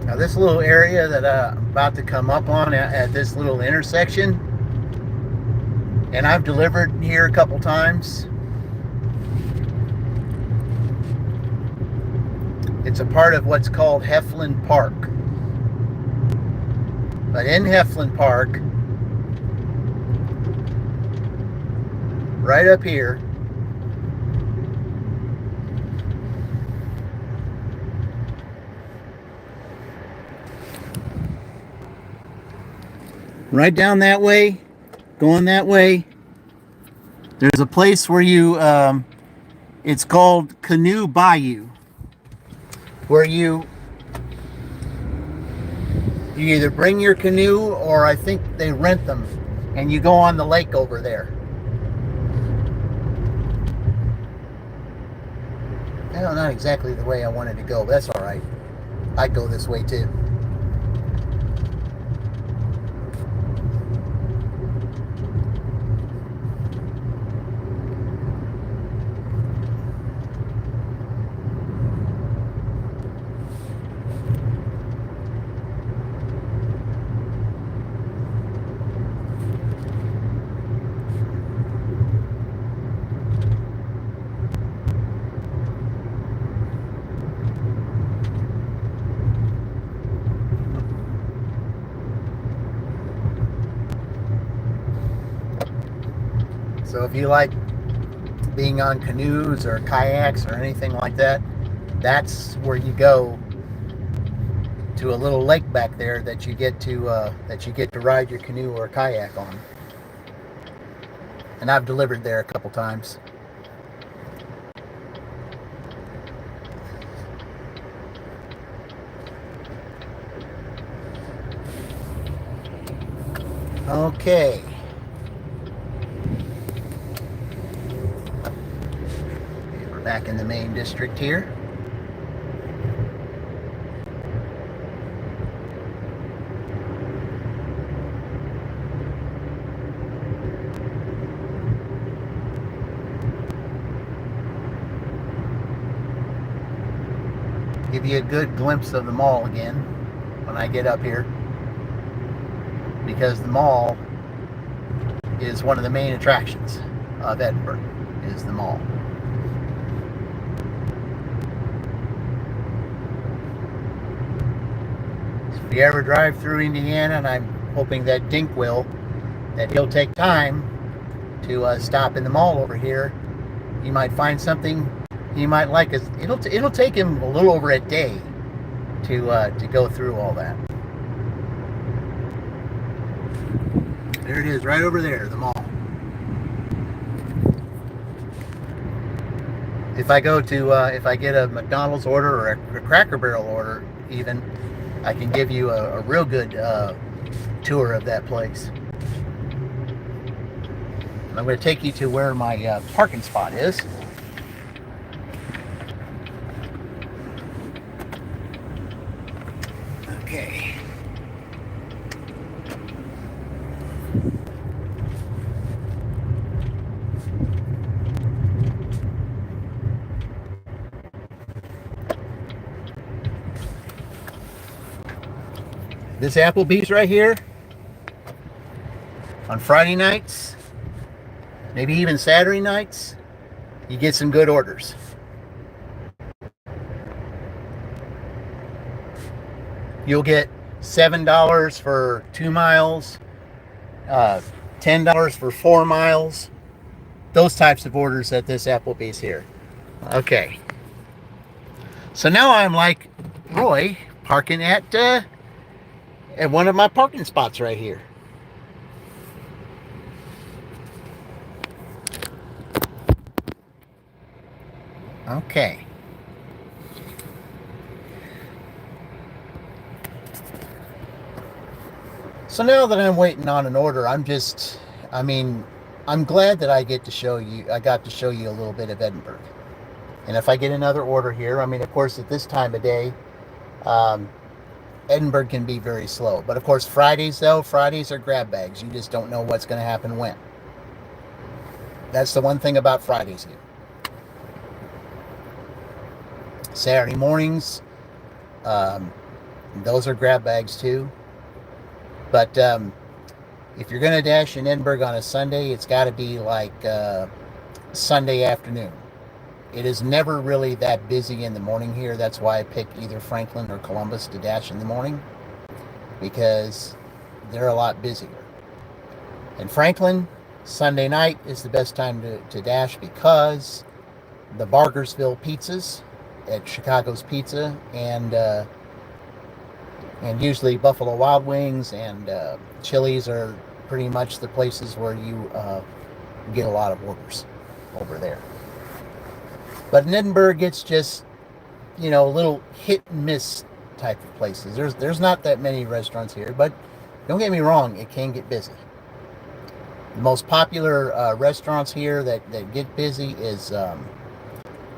Now this little area that I'm about to come up on at this little intersection, and I've delivered here a couple times. It's a part of what's called Heflin Park. But in Heflin Park, right up here, right down that way, going that way, there's a place where you, it's called Canoe Bayou, where you either bring your canoe or I think they rent them, and you go on the lake over there. That's not exactly the way I wanted to go, but that's all right. I'd go this way too. So if you like being on canoes or kayaks or anything like that, that's where you go to a little lake back there that you get to ride your canoe or kayak on. And I've delivered there a couple times. Okay. back in the main district here. Give you a good glimpse of the mall again when I get up here, because the mall is one of the main attractions of Edinburgh, is the mall. So if you ever drive through Indiana, and I'm hoping that Dink will, that he'll take time to stop in the mall over here, you might find something he might like. It'll take him a little over a day to go through all that. There it is, right over there, the mall. If I go to if I get a McDonald's order or a Cracker Barrel order, even, I can give you a real good tour of that place. I'm going to take you to where my parking spot is. Okay. This Applebee's right here, on Friday nights, maybe even Saturday nights, you get some good orders. You'll get $7 for 2 miles, $10 for 4 miles, those types of orders at this Applebee's here. Okay. So now I'm like Roy, parking at one of my parking spots right here. Okay. So now that I'm waiting on an order, I'm glad that I got to show you a little bit of Edinburgh. And if I get another order here, of course, at this time of day, Edinburgh can be very slow. But of course, Fridays are grab bags. You just don't know what's going to happen when. That's the one thing about Fridays here. Saturday mornings, those are grab bags too. But if you're going to dash in Edinburgh on a Sunday, it's got to be like Sunday afternoon. It is never really that busy in the morning here. That's why I pick either Franklin or Columbus to dash in the morning, because they're a lot busier. In Franklin, Sunday night is the best time to dash, because the Bargersville pizzas at Chicago's Pizza and usually Buffalo Wild Wings and Chili's are pretty much the places where you get a lot of orders over there. But in Edinburgh, it's just, little hit and miss type of places. There's not that many restaurants here, but don't get me wrong, it can get busy. The most popular restaurants here that get busy is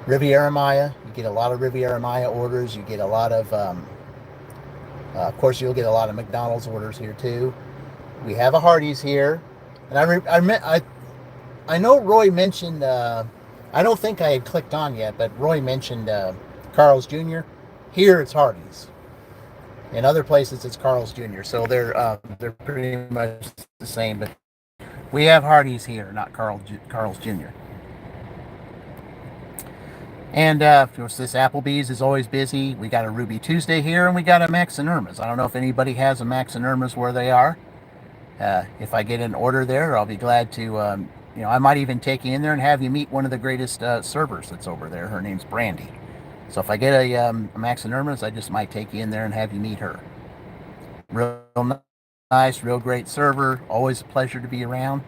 Riviera Maya. You get a lot of Riviera Maya orders. You get a lot of course, you'll get a lot of McDonald's orders here too. We have a Hardee's here, and I know Roy mentioned. I don't think I had clicked on yet, but Roy mentioned Carl's Jr. Here it's Hardee's. In other places it's Carl's Jr. So they're pretty much the same, but we have Hardee's here, not Carl's Jr. And of course, this Applebee's is always busy. We got a Ruby Tuesday here, and we got a Max and Irma's. I don't know if anybody has a Max and Irma's where they are. If I get an order there, I'll be glad to. I might even take you in there and have you meet one of the greatest servers that's over there. Her name's Brandy. So if I get a Max and Irma's, I just might take you in there and have you meet her. Real nice, real great server. Always a pleasure to be around.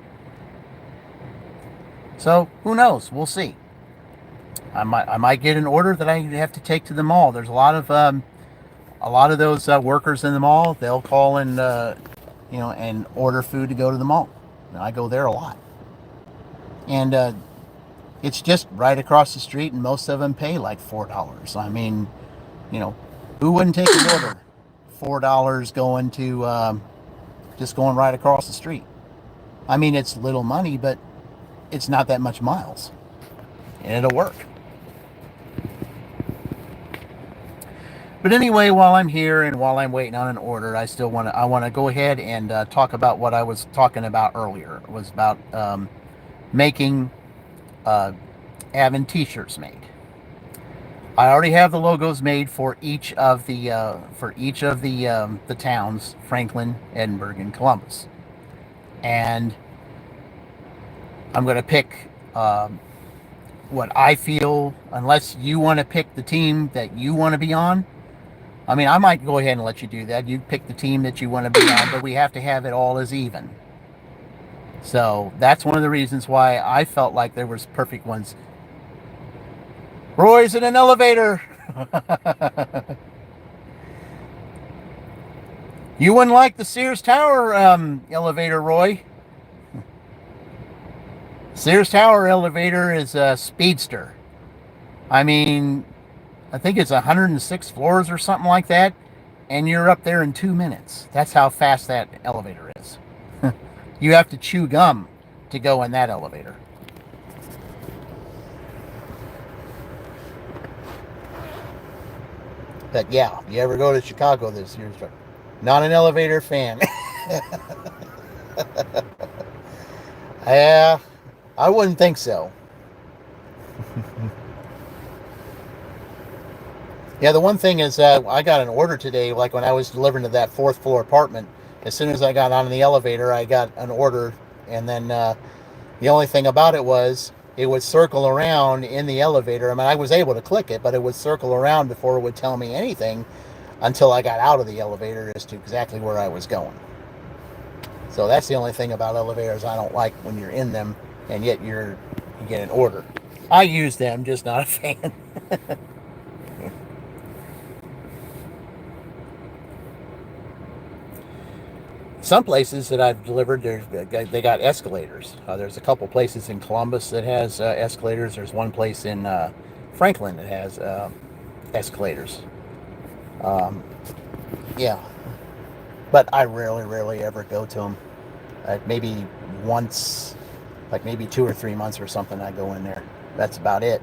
So who knows? We'll see. I might get an order that I have to take to the mall. There's a lot of those workers in the mall. They'll call and and order food to go to the mall. And I go there a lot. And It's just right across the street, and most of them pay like $4. I mean, you know, who wouldn't take an order? $4 going to just going right across the street. I mean, it's little money, but it's not that much miles, and it'll work. But anyway, while I'm here and while I'm waiting on an order, I want to go ahead and talk about what I was talking about earlier. It was about making uh, having T-shirts made. I already have the logos made for each of the towns: Franklin, Edinburgh, and Columbus. And I'm going to pick what I feel. Unless you want to pick the team that you want to be on, I mean, I might go ahead and let you do that. You pick the team that you want to be on, but we have to have it all as even. So that's one of the reasons why I felt like there was perfect ones. Roy's in an elevator. You wouldn't like the Sears Tower elevator, Roy. Sears Tower elevator is a speedster. I mean, I think it's 106 floors or something like that, and you're up there in 2 minutes. That's how fast that elevator is. You have to chew gum to go in that elevator. But yeah, if you ever go to Chicago this year, not an elevator fan. Yeah, I wouldn't think so. Yeah, the one thing is I got an order today, like when I was delivering to that fourth floor apartment. As soon as I got on the elevator, I got an order, and then the only thing about it was it would circle around in the elevator. I mean, I was able to click it, but it would circle around before it would tell me anything until I got out of the elevator as to exactly where I was going. So that's the only thing about elevators I don't like, when you're in them and yet you get an order. I use them, just not a fan. Some places that I've delivered, they got escalators. There's a couple places in Columbus that has escalators. There's one place in Franklin that has escalators. Um, yeah, but I rarely ever go to them. Maybe once, like maybe 2 or 3 months or something, I go in there. That's about it.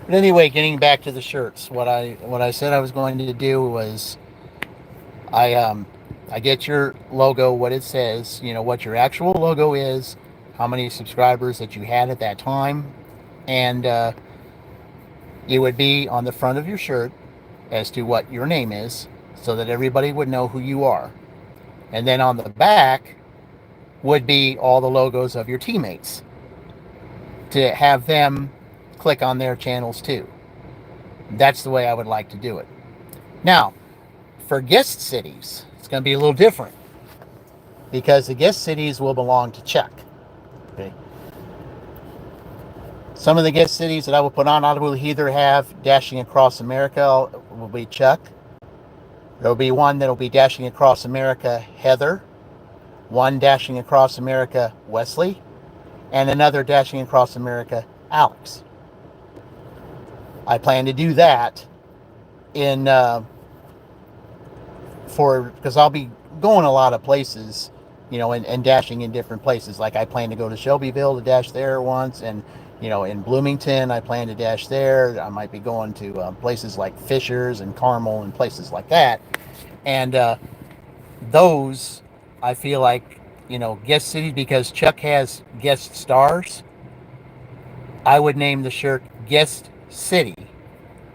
But anyway, getting back to the shirts, what I said I was going to do was I get your logo, what it says, what your actual logo is, how many subscribers that you had at that time, and it would be on the front of your shirt as to what your name is, so that everybody would know who you are. And then on the back would be all the logos of your teammates, to have them click on their channels too. That's the way I would like to do it. Now, for guest cities, it's going to be a little different, because the guest cities will belong to Chuck. Okay. Some of the guest cities that I will put on, I will either have Dashing Across America will be Chuck. There'll be one that'll be Dashing Across America Heather, one Dashing Across America Wesley, and another Dashing Across America Alex. I plan to do that in because I'll be going a lot of places, and dashing in different places. Like I plan to go to Shelbyville to dash there once, and in Bloomington I plan to dash there. I might be going to places like Fishers and Carmel and places like that. And those, I feel like, guest cities, because Chuck has guest stars, I would name the shirt Guest City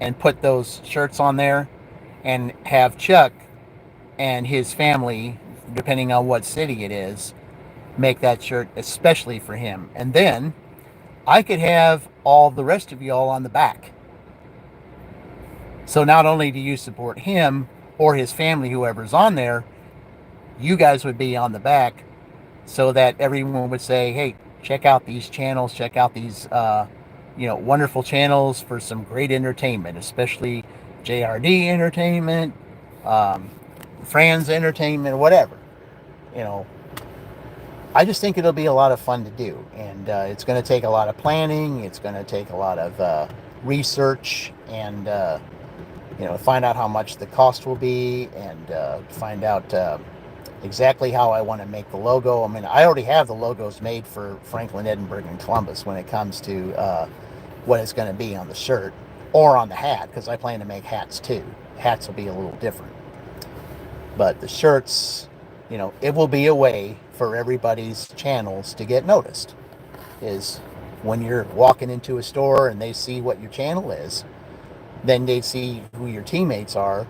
and put those shirts on there, and have Chuck and his family, depending on what city it is, make that shirt especially for him. And then I could have all the rest of y'all on the back. So not only do you support him or his family, whoever's on there, you guys would be on the back, so that everyone would say, hey, check out these channels, check out these wonderful channels for some great entertainment, especially JRD Entertainment, Fran's Entertainment, whatever. I just think it'll be a lot of fun to do, and it's going to take a lot of planning. It's going to take a lot of research, and find out how much the cost will be, and find out exactly how I want to make the logo. I mean, I already have the logos made for Franklin, Edinburgh, and Columbus when it comes to what it's going to be on the shirt or on the hat, because I plan to make hats too. Hats will be a little different, but the shirts, it will be a way for everybody's channels to get noticed. Is when you're walking into a store and they see what your channel is, then they see who your teammates are.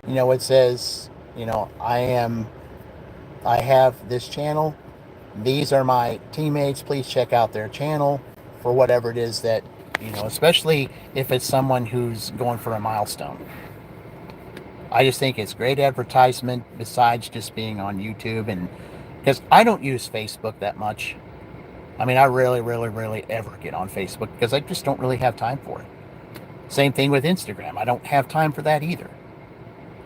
It says, I have this channel. These are my teammates. Please check out their channel for whatever it is that, especially if it's someone who's going for a milestone. I just think it's great advertisement besides just being on YouTube. And because I don't use Facebook that much. I mean, I really, really, really ever get on Facebook because I just don't really have time for it. Same thing with Instagram. I don't have time for that either.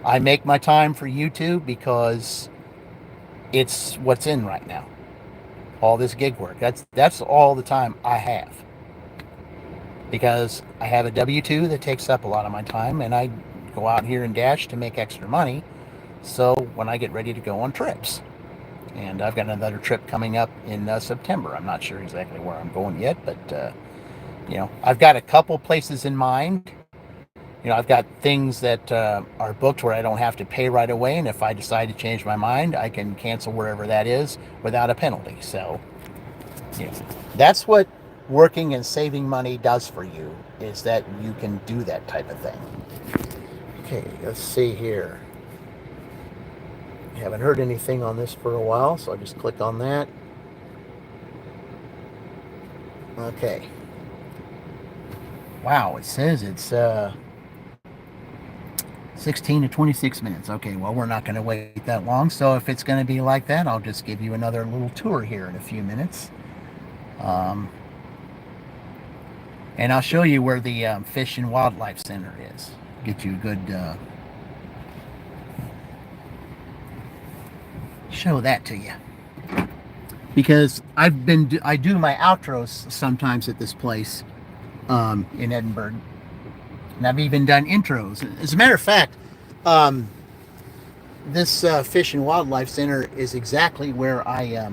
I make my time for YouTube because it's what's in right now. All this gig work. That's all the time I have. Because I have a W-2 that takes up a lot of my time, and I go out here and dash to make extra money. So when I get ready to go on trips, and I've got another trip coming up in September. I'm not sure exactly where I'm going yet, but I've got a couple places in mind. I've got things that are booked where I don't have to pay right away, and if I decide to change my mind, I can cancel wherever that is without a penalty. So, that's what working and saving money does for you, is that you can do that type of thing. Okay, let's see here. Haven't heard anything on this for a while, so I'll just click on that. Okay. Wow, it says it's 16 to 26 minutes. Okay, well, we're not going to wait that long, so if it's going to be like that, I'll just give you another little tour here in a few minutes. And I'll show you where the Fish and Wildlife Center is. Get you a good show that to you, because I do my outros sometimes at this place in Edinburgh, and I've even done intros. As a matter of fact, this Fish and Wildlife Center is exactly where I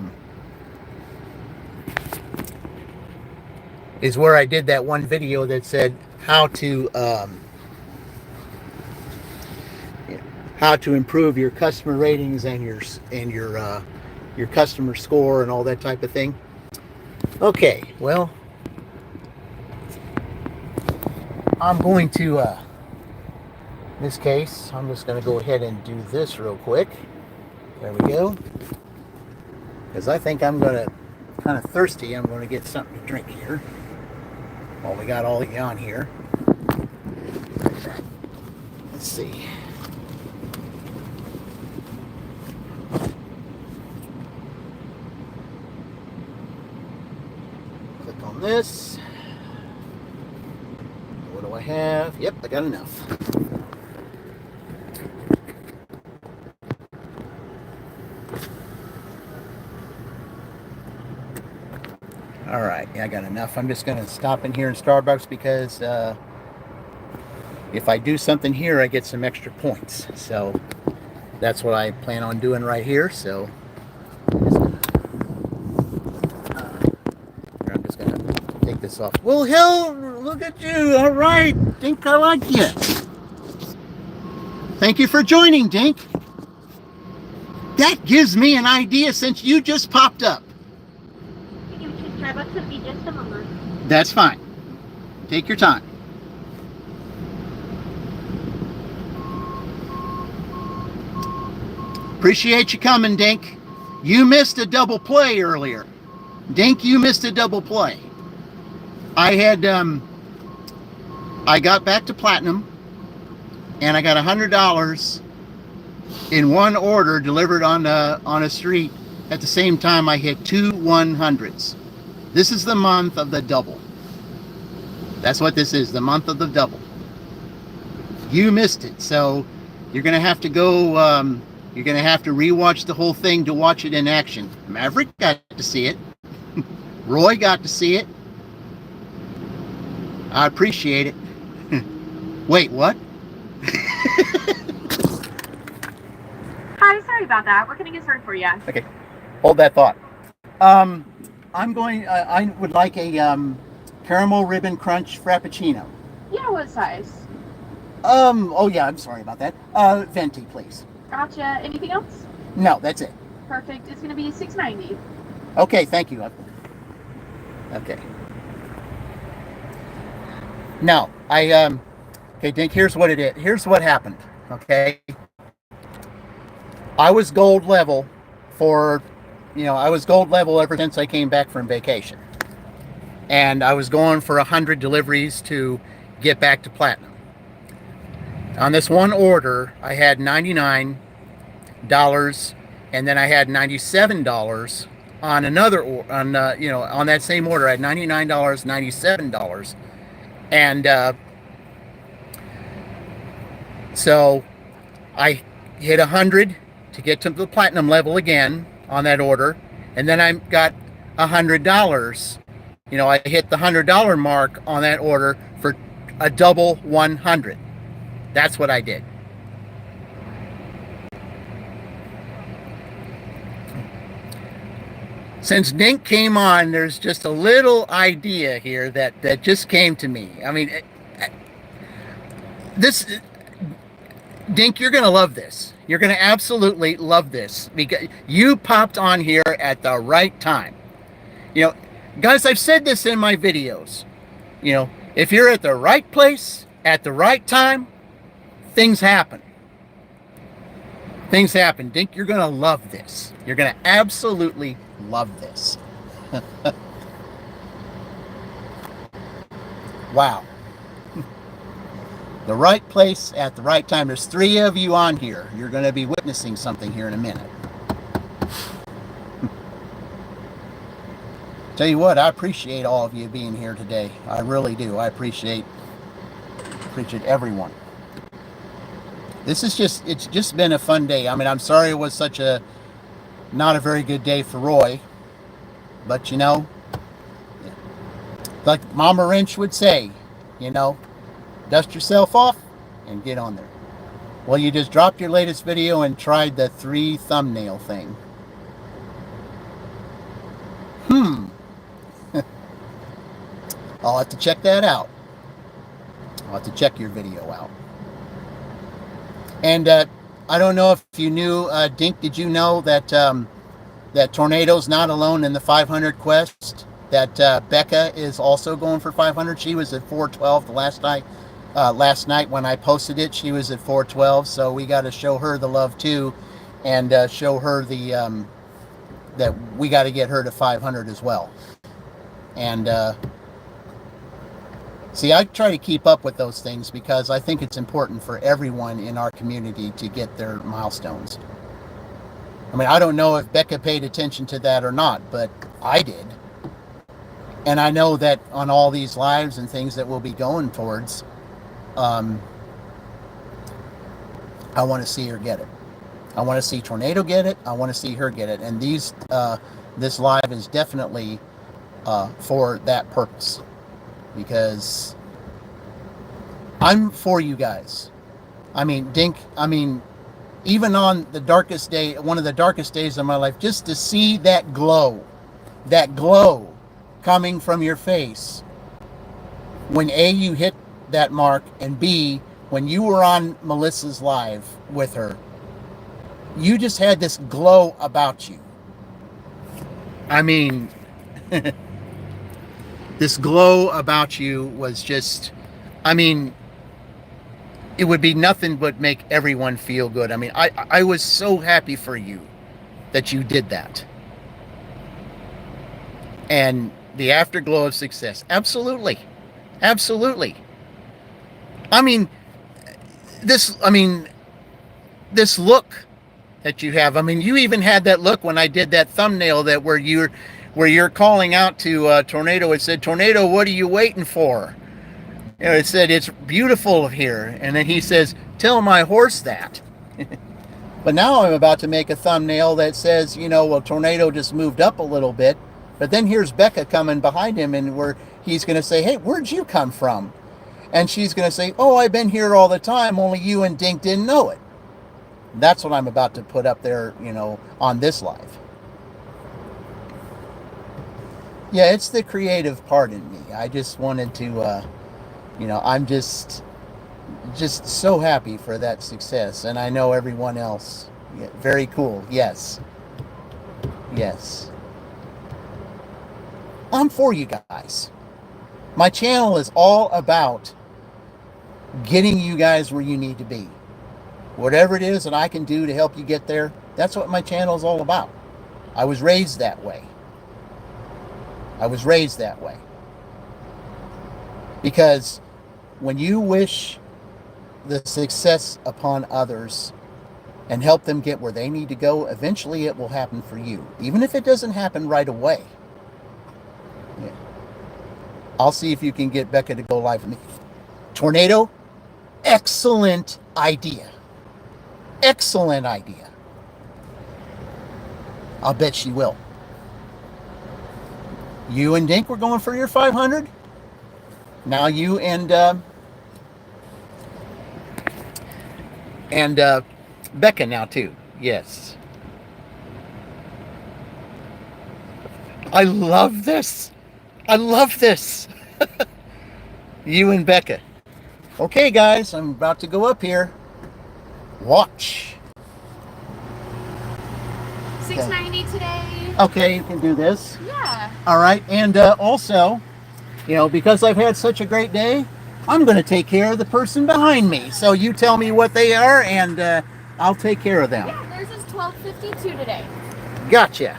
did that one video that said how to improve your customer ratings and your customer score and all that type of thing. Okay, well, I'm going to in this case, I'm just going to go ahead and do this real quick. There we go. Because I think I'm going to, kind of thirsty, I'm going to get something to drink here while we got all of you on here. Let's see. Click on this. What do I have? Yep, I got enough. All right, yeah, I got enough. I'm just going to stop in here in Starbucks because if I do something here, I get some extra points. So that's what I plan on doing right here. So I'm just going to take this off. Well, hell, look at you. All right, Dink, I like you. Thank you for joining, Dink. That gives me an idea since you just popped up. Starbucks will be just a moment. That's fine. Take your time. Appreciate you coming, Dink. You missed a double play earlier. Dink, you missed a double play. I got back to platinum, and I got $100 in one order delivered on a street. At the same time, I hit 2 100s. This is the month of the double. That's what this is, the month of the double. You missed it, so you're going to have to go You're going to have to rewatch the whole thing to watch it in action. Maverick got to see it. Roy got to see it. I appreciate it. Wait, what? Hi, sorry about that. We're gonna get started for you. Okay, hold that thought. I'm going. I would like a caramel ribbon crunch frappuccino. Yeah, what size? Oh yeah, I'm sorry about that. Venti, please. Gotcha. Anything else? No, that's it. Perfect. It's gonna be $6.90. Okay, thank you. Okay. Now, okay, Dink, here's what it is. Here's what happened, okay? I was gold level I was gold level ever since I came back from vacation. And I was going for 100 deliveries to get back to platinum. On this one order, I had $99, and then I had $97 on another, on that same order. I had $99, $97. And so I hit 100 to get to the platinum level again on that order, and then I got $100. I hit the $100 mark on that order for a double 100. That's what I did. Since Dink came on, there's just a little idea here that just came to me. I mean, Dink, you're going to love this. You're going to absolutely love this because you popped on here at the right time. Guys, I've said this in my videos. If you're at the right place at the right time, things happen. Things happen. Dink, you're going to love this. You're going to absolutely love this. Wow. The right place at the right time. There's 3 of you on here. You're going to be witnessing something here in a minute. Tell you what, I appreciate all of you being here today. I really do. I appreciate everyone. It's just been a fun day. I mean, I'm sorry it was not a very good day for Roy, but like Mama Wrench would say, dust yourself off and get on there. Well, you just dropped your latest video and tried the 3 thumbnail thing. I'll have to check that out. I'll have to check your video out. And I don't know if you knew, Dink, did you know that that Tornado's not alone in the 500 quest? That Becca is also going for 500. She was at 412 the last night when I posted it. She was at 412, so we got to show her the love too, and show her the that we got to get her to 500 as well. And see, I try to keep up with those things because I think it's important for everyone in our community to get their milestones. I mean, I don't know if Becca paid attention to that or not, but I did. And I know that on all these lives and things that we'll be going towards, I want to see her get it. I want to see Tornado get it. I want to see her get it. And this live is definitely for that purpose. Because I'm for you guys. I mean, Dink, even on the darkest day, one of the darkest days of my life, just to see that glow coming from your face when A, you hit that mark, and B, when you were on Melissa's live with her, you just had this glow about you. I mean, this glow about you was just, it would be nothing but make everyone feel good. I mean, I was so happy for you that you did that. And the afterglow of success. Absolutely. Absolutely. This look that you have. You even had that look when I did that thumbnail where you're calling out to Tornado. It said, "Tornado, what are you waiting for?" It said, "It's beautiful here." And then he says, "Tell my horse that." But now I'm about to make a thumbnail that says, well, tornado just moved up a little bit. But then here's Becca coming behind him, and where he's going to say, hey, where'd you come from? And she's going to say, oh, I've been here all the time, only you and Dink didn't know it. That's what I'm about to put up there, on this live. Yeah, it's the creative part in me. I just wanted to, I'm just so happy for that success. And I know everyone else. Yeah, very cool. Yes. Yes. I'm for you guys. My channel is all about getting you guys where you need to be. Whatever it is that I can do to help you get there, that's what my channel is all about. I was raised that way. Because when you wish the success upon others and help them get where they need to go, eventually it will happen for you. Even if it doesn't happen right away. Yeah. I'll see if you can get Becca to go live with me. Tornado, excellent idea. Excellent idea. I'll bet she will. You and Dink were going for your 500. Now you and Becca now too. Yes. I love this. You and Becca. Okay, guys, I'm about to go up here. Watch. 690 today. Okay, you can do this. Yeah. All right, and also, because I've had such a great day, I'm going to take care of the person behind me. So you tell me what they are, and I'll take care of them. Yeah, theirs is 1252 today. Gotcha.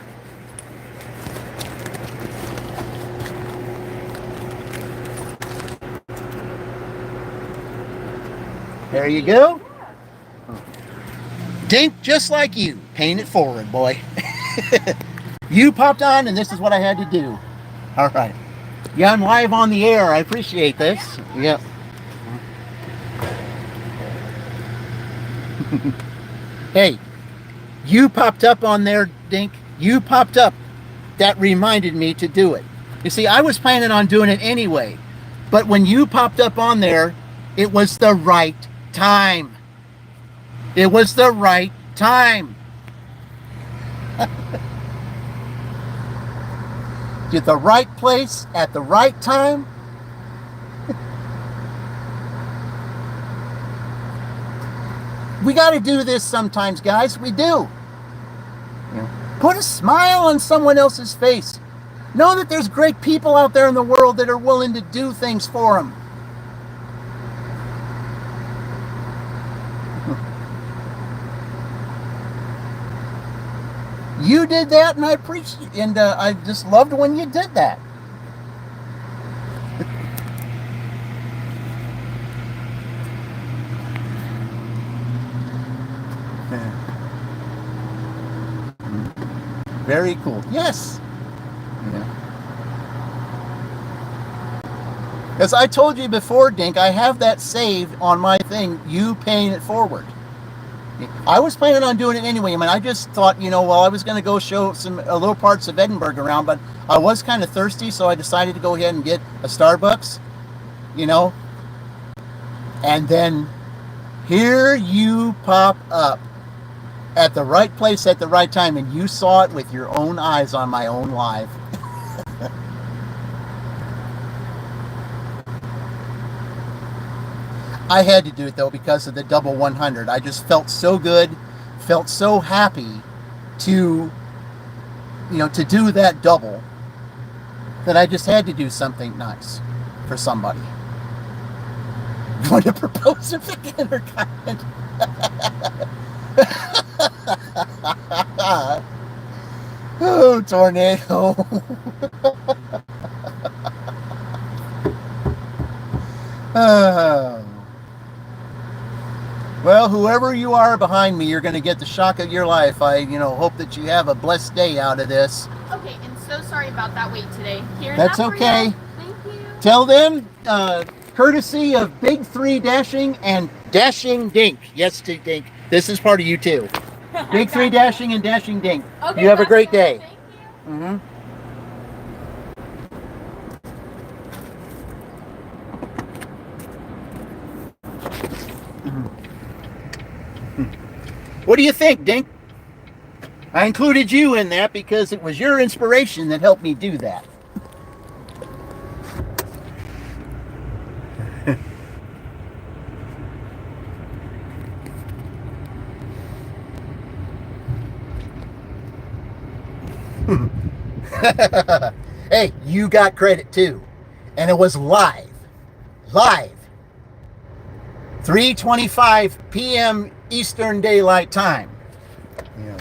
There you go. Dink, just like you. Paying it forward, boy. You popped on, and this is what I had to do. All right. Yeah, I'm live on the air. I appreciate this. Yep. Hey, you popped up on there, Dink. You popped up. That reminded me to do it. You see, I was planning on doing it anyway. But when you popped up on there, it was the right time. It was the right time. You're the right place at the right time. We got to do this sometimes, guys. We do. Put a smile on someone else's face. Know that there's great people out there in the world that are willing to do things for them. You did that, and I appreciate, and I just loved when you did that. Very cool. Yes. Yeah. As I told you before, Dink, I have that saved on my thing. You paying it forward. I was planning on doing it anyway. I mean, I just thought, I was going to go show a little parts of Edinburgh around, but I was kind of thirsty, so I decided to go ahead and get a Starbucks, and then here you pop up at the right place at the right time, and you saw it with your own eyes on my own live. I had to do it though because of the double 100. I just felt so good, felt so happy to do that double, that I just had to do something nice for somebody. You want to propose a beginner comment? Oh, tornado. Oh. Well, whoever you are behind me, you're going to get the shock of your life. I, hope that you have a blessed day out of this. Okay, and so sorry about that wait today. Here's That's that for okay. you. Thank you. Tell them, courtesy of Big 3 Dashing and Dashing Dink. Yes, Dink. This is part of you too. Big three dashing and dashing dink. Okay, You have a that's great good. day. Thank you. Mm-hmm. What do you think, Dink? I included you in that because it was your inspiration that helped me do that. Hey, you got credit too. And it was live. Live. 3:25 p.m. Eastern Daylight Time. Yeah.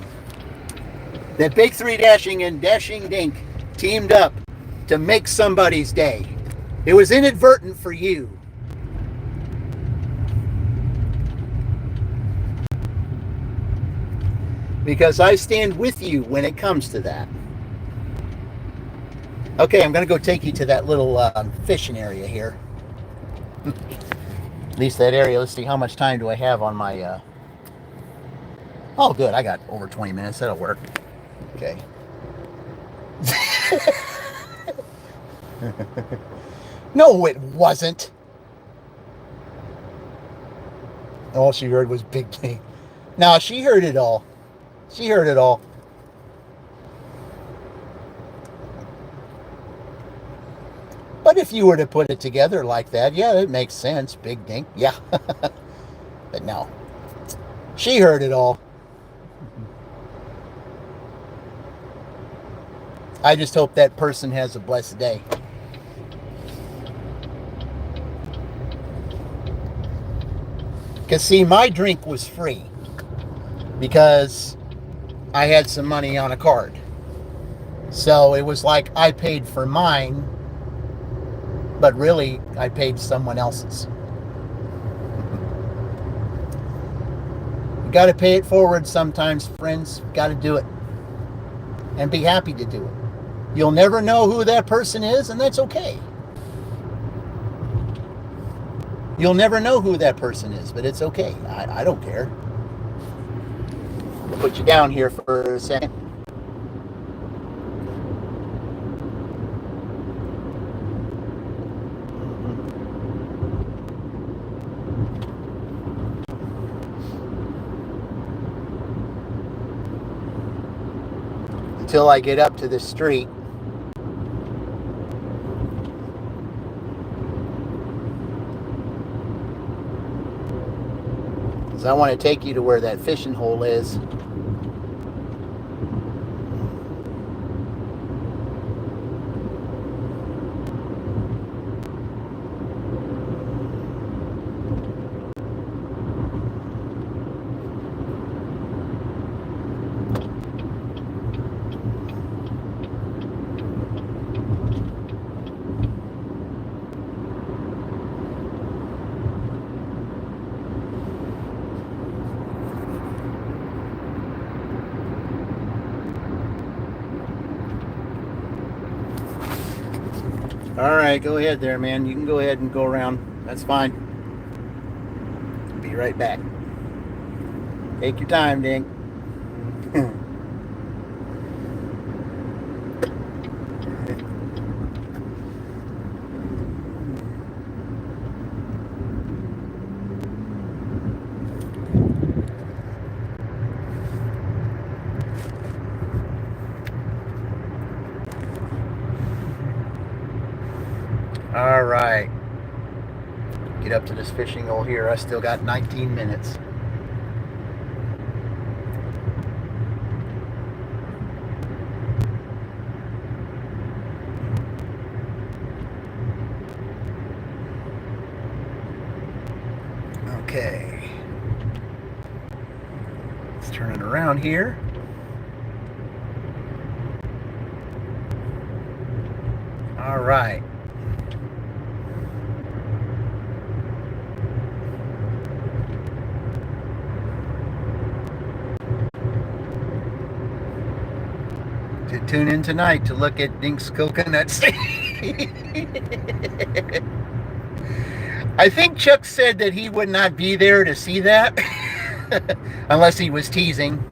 That Big Three Dashing and Dashing Dink teamed up to make somebody's day. It was inadvertent for you. Because I stand with you when it comes to that. Okay, I'm going to go take you to that little fishing area here. At least that area. Let's see, how much time do I have on my... Oh, good. I got over 20 minutes. That'll work. Okay. No, it wasn't. All she heard was big thing. No, she heard it all. She heard it all. But if you were to put it together like that, yeah, it makes sense. Big dink, yeah. But no. She heard it all. I just hope that person has a blessed day. Because, see, my drink was free because I had some money on a card. So it was like I paid for mine, but really I paid someone else's. You got to pay it forward sometimes, friends. Got to do it. And be happy to do it. You'll never know who that person is, and that's okay. You'll never know who that person is, but it's okay. I don't care. I'll put you down here for a second. Until I get up to the street. Because I want to take you to where that fishing hole is. All right, go ahead there, man. You can go ahead and go around. That's fine. Be right back. Take your time, Dink. All right. Get up to this fishing hole here. I still got 19 minutes. Okay. Let's turn it around here. All right. To tune in tonight to look at Dink's coconut steak. I think Chuck said that he would not be there to see that unless he was teasing.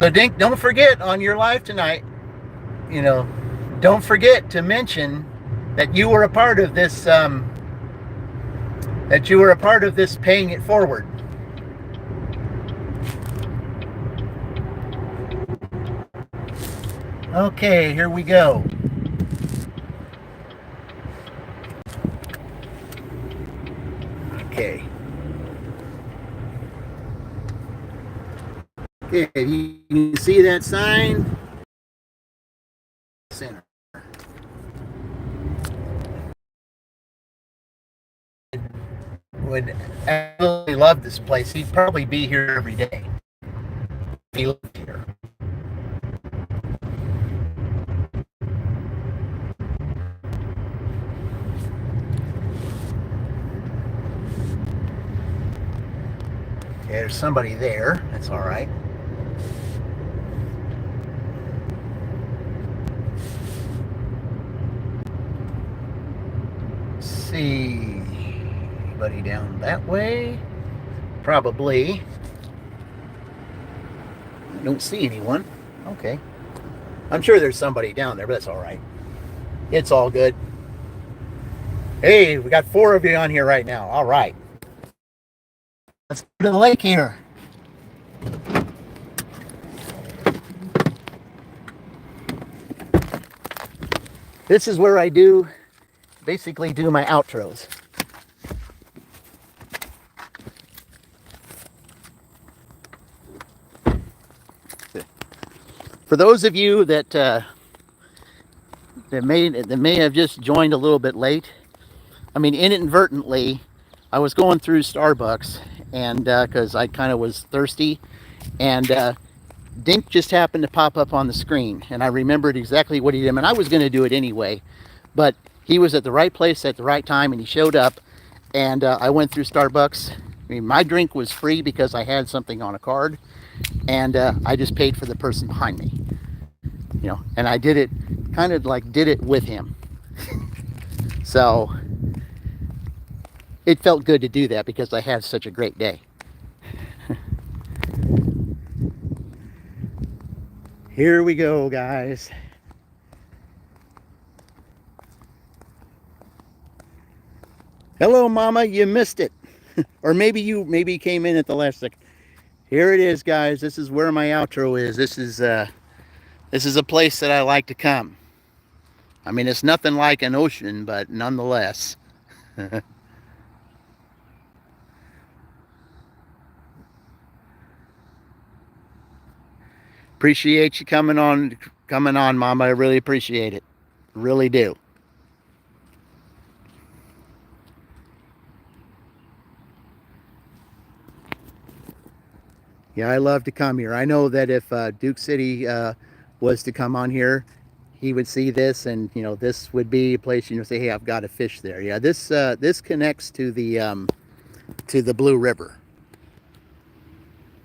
So, Dink, don't forget on your live tonight, you know, don't forget to mention that you were a part of this, paying it forward. Okay, here we go. Okay. Okay, you can see that sign? Center. Would absolutely love this place. He'd probably be here every day if he lived here. Okay, there's somebody there. That's all right. Let's see. Anybody down that way? Probably. I don't see anyone. Okay. I'm sure there's somebody down there, but that's all right. It's all good. Hey, we got 4 of you on here right now. All right. Let's go to the lake here. This is where I basically do my outros. For those of you that may have just joined a little bit late, I mean, inadvertently, I was going through Starbucks, and because I kind of was thirsty, and Dink just happened to pop up on the screen, and I remembered exactly what he did, and I was going to do it anyway, but he was at the right place at the right time, and he showed up, and I went through Starbucks. I mean, my drink was free because I had something on a card, and I just paid for the person behind me, and I did it with him. So it felt good to do that because I had such a great day. Here we go, guys. Hello, Mama, you missed it. Or maybe you came in at the last second. Here it is, guys. This is where my outro is. This is a place that I like to come. I mean, it's nothing like an ocean, but nonetheless. Appreciate you coming on, Mama. I really appreciate it. Really do. Yeah, I love to come here. I know that if Duke City was to come on here, he would see this, and this would be a place say, "Hey, I've got a fish there." Yeah, this connects to the Blue River.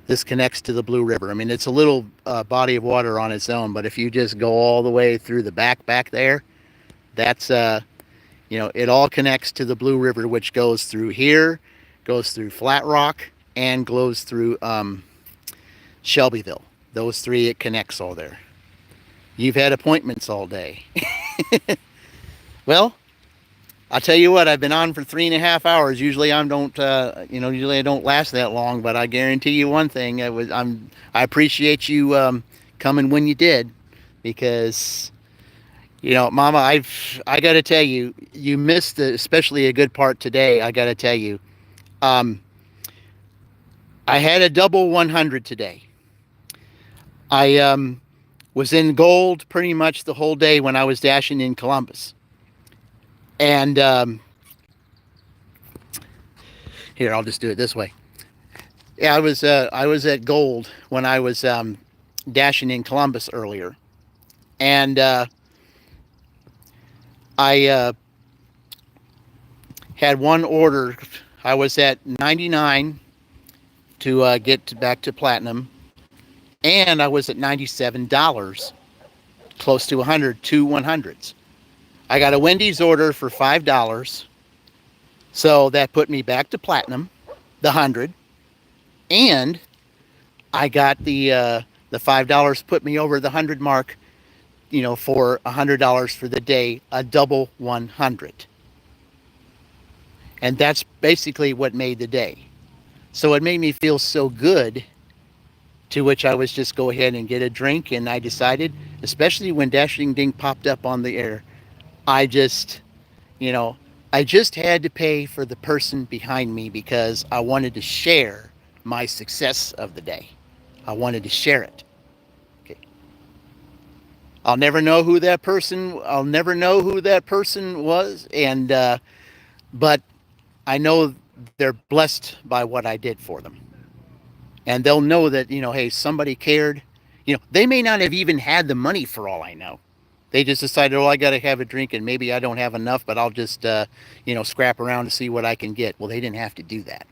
This connects to the Blue River. I mean, it's a little body of water on its own, but if you just go all the way through the back there, that's it all connects to the Blue River, which goes through here, goes through Flat Rock, and goes through Shelbyville. Those 3, it connects all there. You've had appointments all day. Well, I'll tell you what, I've been on for 3.5 hours. Usually I don't last that long, but I guarantee you one thing, I appreciate you coming when you did, because Mama, I got to tell you, you missed especially a good part today. I got to tell you, I had a double 100 today. I was in gold pretty much the whole day when I was dashing in Columbus. And here, I'll just do it this way. Yeah, I was at gold when I was dashing in Columbus earlier, and I had one order. I was at 99 to get back to platinum, and I was at $97, close to 100, 2 100s. I got a Wendy's order for $5, so that put me back to platinum, the 100, and I got the The $5 put me over the 100 mark, for $100 for the day, a double 100. And that's basically what made the day. So it made me feel so good, to which I was just go ahead and get a drink. And I decided, especially when Dashing Dink popped up on the air, I just, you know, I just had to pay for the person behind me because I wanted to share my success of the day. I wanted to share it. Okay. I'll never know who that person. I'll never know who that person was, and but I know they're blessed by what I did for them, and they'll know that hey, somebody cared. They may not have even had the money for all I know. They just decided, oh, I got to have a drink, and maybe I don't have enough, but I'll just scrap around to see what I can get. Well, they didn't have to do that.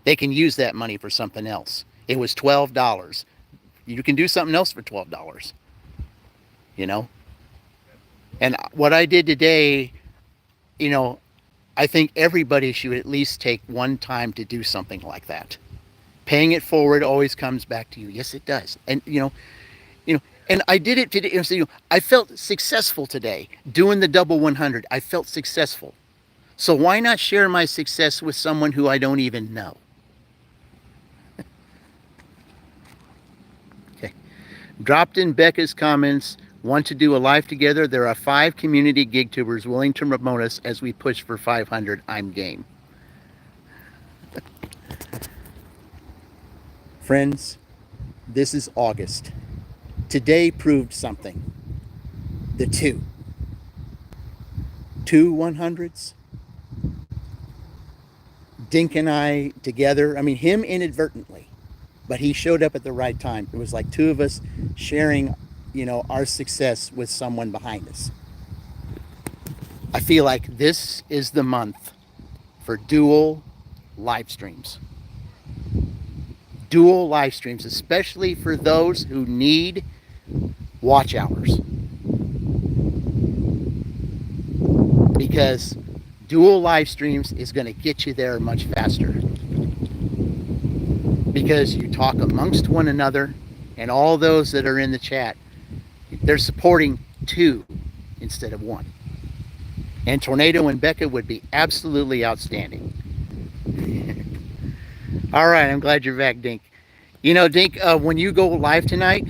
They can use that money for something else. It was $12. You can do something else for $12. You know, and what I did today, you know, I think everybody should at least take one time to do something like that. Paying it forward always comes back to you. Yes, it does. And and I did it today. I felt successful today doing the double 100. I felt successful. So why not share my success with someone who I don't even know? Okay. Dropped in Becca's comments. Want to do a live together? There are 5 community gig tubers willing to promote us as we push for 500. I'm game. Friends, this is August. Today proved something. The two 100s. Dink and I together. I mean, him inadvertently, but he showed up at the right time. It was like 2 of us sharing, our success with someone behind us. I feel like this is the month for dual live streams. Dual live streams, especially for those who need watch hours. Because dual live streams is going to get you there much faster. Because you talk amongst one another, and all those that are in the chat, they're supporting 2 instead of 1. And Tornado and Becca would be absolutely outstanding. All right, I'm glad you're back, Dink. Dink, when you go live tonight,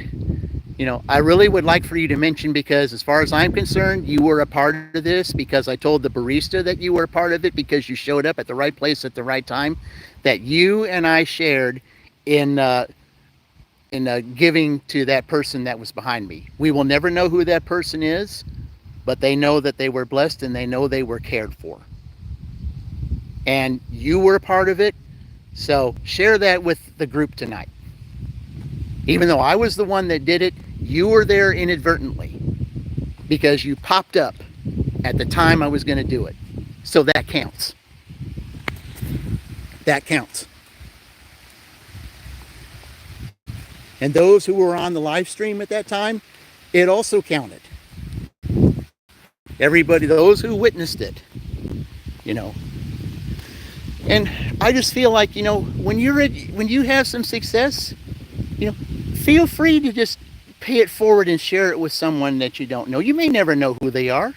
I really would like for you to mention, because as far as I'm concerned, you were a part of this, because I told the barista that you were a part of it because you showed up at the right place at the right time, that you and I shared in giving to that person that was behind me. We will never know who that person is, but they know that they were blessed and they know they were cared for. And you were a part of it, so share that with the group tonight. Even though I was the one that did it, you were there inadvertently because you popped up at the time I was going to do it. So that counts. That counts. And those who were on the live stream at that time, it also counted. Everybody, those who witnessed it, And I just feel like, when you have some success, feel free to just pay it forward and share it with someone that you don't know. You may never know who they are.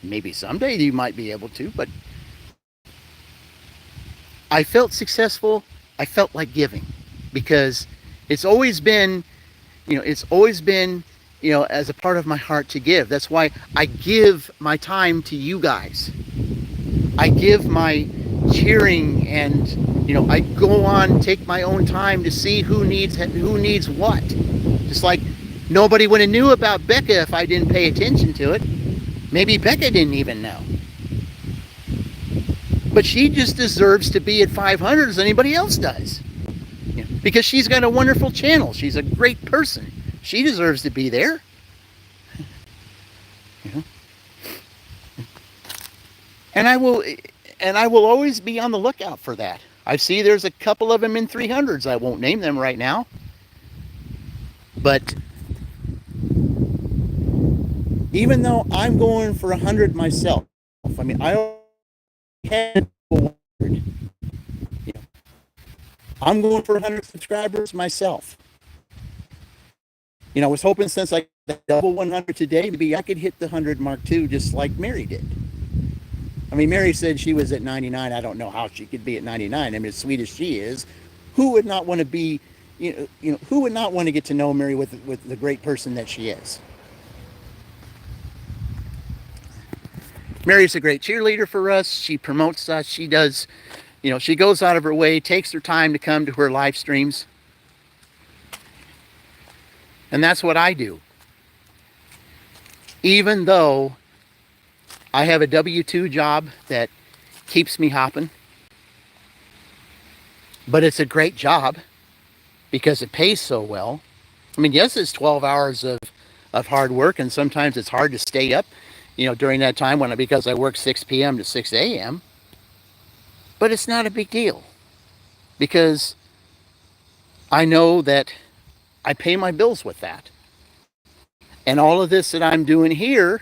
Maybe someday you might be able to, but I felt successful. I felt like giving, because it's always been, as a part of my heart to give. That's why I give my time to you guys. I give my cheering, and I go on, take my own time to see who needs what. Just like nobody would have knew about Becca if I didn't pay attention to it. Maybe Becca didn't even know. But she just deserves to be at 500 as anybody else does. Because she's got a wonderful channel. She's a great person. She deserves to be there. And I will always be on the lookout for that. I see there's a couple of them in 300s. I won't name them right now. But even though I'm going for 100 myself, I mean, I had 100. I'm going for 100 subscribers myself. I was hoping since I got double 100 today, maybe I could hit the 100 mark too, just like Mary did. I mean, Mary said she was at 99. I don't know how she could be at 99. I mean, as sweet as she is, who would not want to be, who would not want to get to know Mary with the great person that she is? Mary's a great cheerleader for us. She promotes us. She does, she goes out of her way, takes her time to come to her live streams. And that's what I do. Even though I have a W-2 job that keeps me hopping, but it's a great job because it pays so well. I mean, yes, it's 12 hours of hard work, and sometimes it's hard to stay up, during that time because I work 6 p.m. to 6 a.m. But it's not a big deal because I know that I pay my bills with that. And all of this that I'm doing here,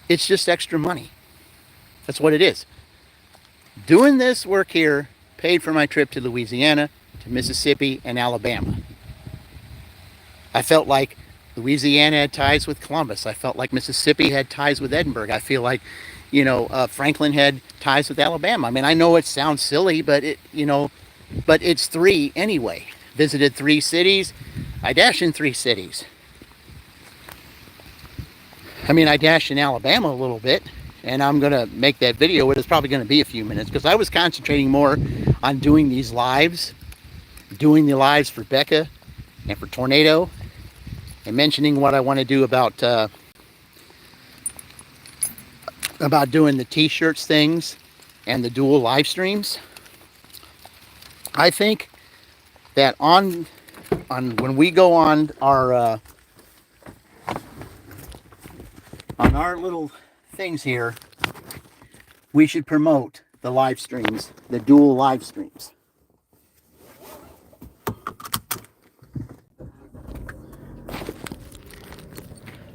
it's just extra money. That's what it is. Doing this work here paid for my trip to Louisiana, to Mississippi, and Alabama. I felt like Louisiana had ties with Columbus. I felt like Mississippi had ties with Edinburgh. I feel like, Franklin had ties with Alabama. I mean, I know it sounds silly, but but it's 3 anyway. Visited 3 cities. I dash in 3 cities. I mean, I dash in Alabama a little bit, and I'm going to make that video. It's probably going to be a few minutes because I was concentrating more on doing these lives, doing the lives for Becca and for Tornado, and mentioning what I want to do about doing the t-shirts things and the dual live streams. I think that on when we go on our little things here, we should promote the live streams, the dual live streams.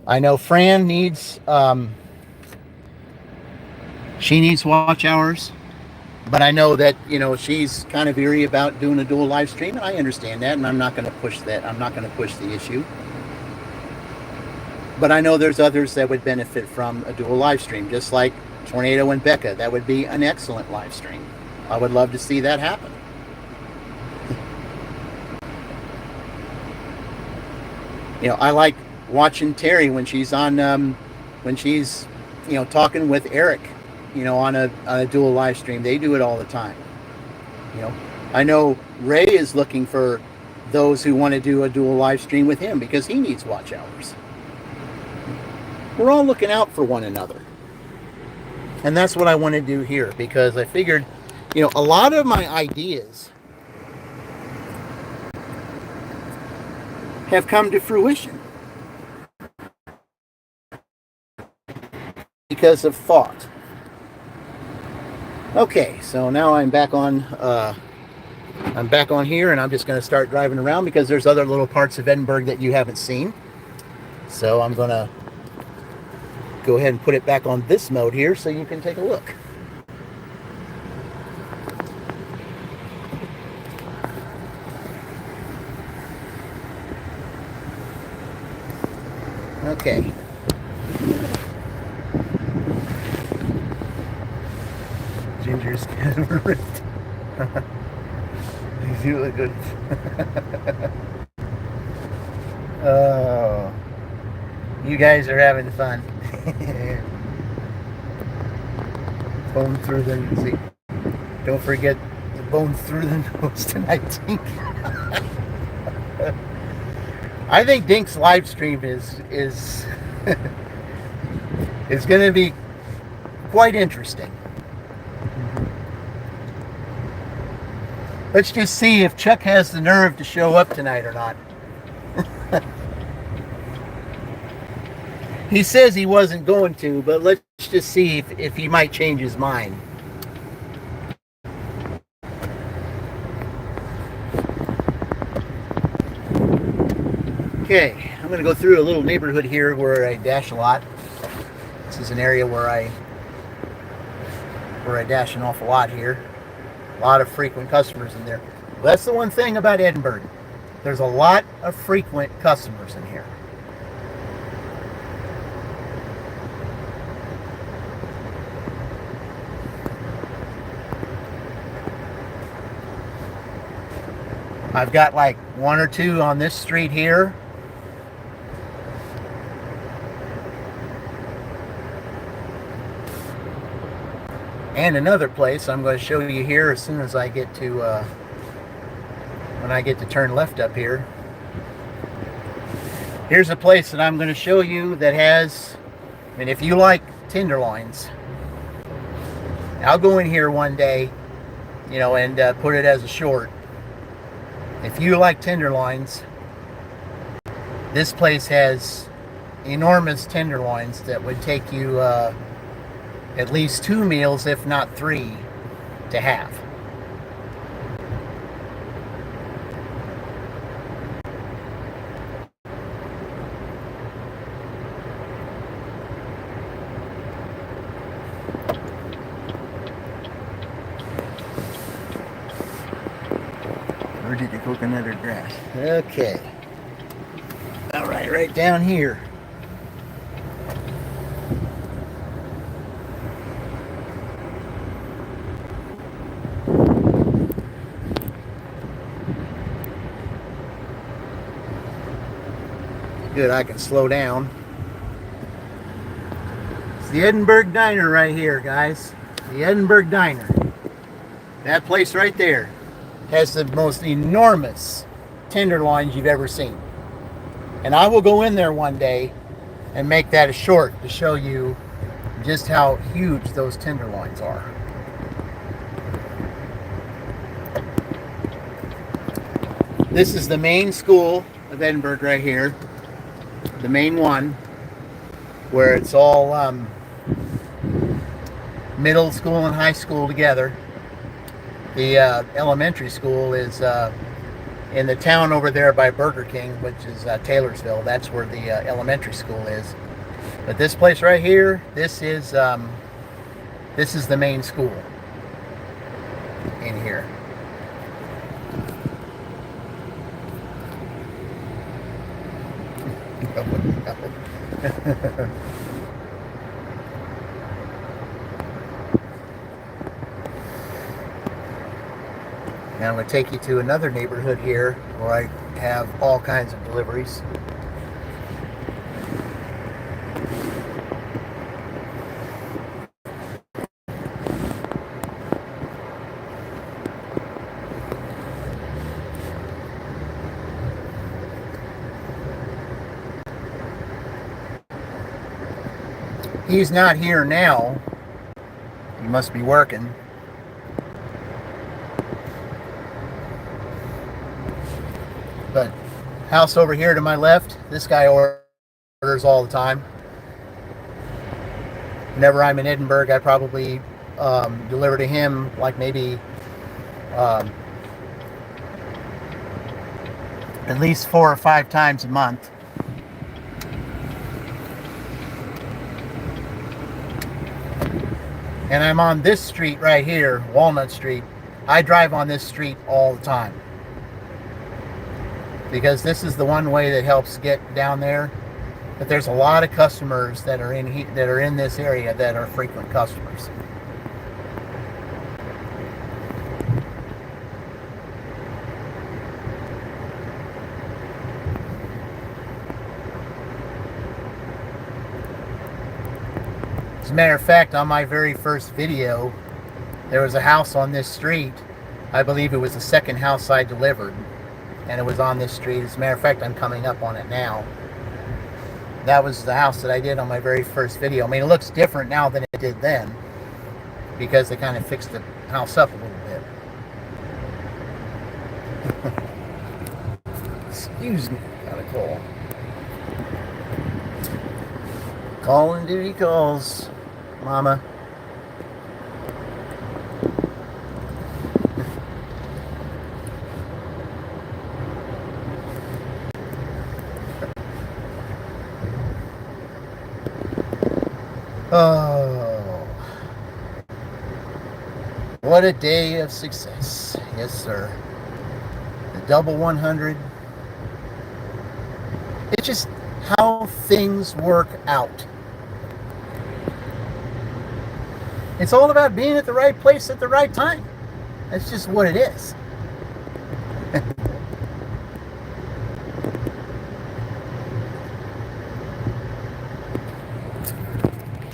I know Fran needs she needs watch hours, but I know that she's kind of eerie about doing a dual live stream, and I understand that, and I'm not going to push that. I'm not going to push the issue. But I know there's others that would benefit from a dual live stream, just like Tornado and Becca. That would be an excellent live stream. I would love to see that happen. I like watching Terry when she's on, talking with Eric, on a dual live stream. They do it all the time. I know Ray is looking for those who want to do a dual live stream with him because he needs watch hours. We're all looking out for one another. And that's what I want to do here because I figured, a lot of my ideas have come to fruition because of thought. Okay, so now I'm back on here, and I'm just going to start driving around because there's other little parts of Edinburgh that you haven't seen. So I'm going to go ahead and put it back on this mode here so you can take a look. Okay. Ginger's kind of ripped. You look good. Oh, you guys are having fun. Bone through the see. Don't forget the bone through the nose tonight, Dink. I think Dink's live stream is is going to be quite interesting. Let's just see if Chuck has the nerve to show up tonight or not. He says he wasn't going to, but let's just see if he might change his mind. Okay, I'm going to go through a little neighborhood here where I dash a lot. This is an area where I dash an awful lot here. A lot of frequent customers in there. Well, that's the one thing about Edinburgh. there's a lot of frequent customers in here. I've got like one or two on this street here. And another place I'm going to show you here as soon as I get to, when I get to turn left up here. Here's a place that I'm going to show you that has, I mean, if you like tenderloins, I'll go in here one day, you know, and put it as a short. If you like tenderloins, this place has enormous tenderloins that would take you at least 2 meals, if not 3, to have. Or did it coconut or grass? Okay. All right, right down here. Good, I can slow down. It's the Edinburgh Diner right here, guys. The Edinburgh Diner. That place right there has the most enormous tenderloins you've ever seen. And I will go in there one day and make that a short to show you just how huge those tenderloins are. This is the main school of Edinburgh right here. The main one, where it's all middle school and high school together. The elementary school is in the town over there by Burger King, which is Taylorsville. That's where the elementary school is. But this place right here, this is the main school in here. Now I'm going to take you to another neighborhood here where I have all kinds of deliveries. He's not here now. He must be working. But house over here to my left, this guy orders all the time. Whenever I'm in Edinburgh, I probably deliver to him like maybe at least 4 or 5 times a month. And I'm on this street right here, Walnut Street. I drive on this street all the time, because this is the one way that helps get down there. But there's a lot of customers that are in this area that are frequent customers. As a matter of fact, on my very first video, there was a house on this street. I believe it was the second house I delivered, and it was on this street. As a matter of fact, I'm coming up on it now. That was the house that I did on my very first video. I mean, it looks different now than it did then, because they kind of fixed the house up a little bit. Excuse me, got a call. Calling duty calls, Mama. Oh, what a day of success. Yes, sir. The double 100 It's just how things work out. It's all about being at the right place at the right time. That's just what it is.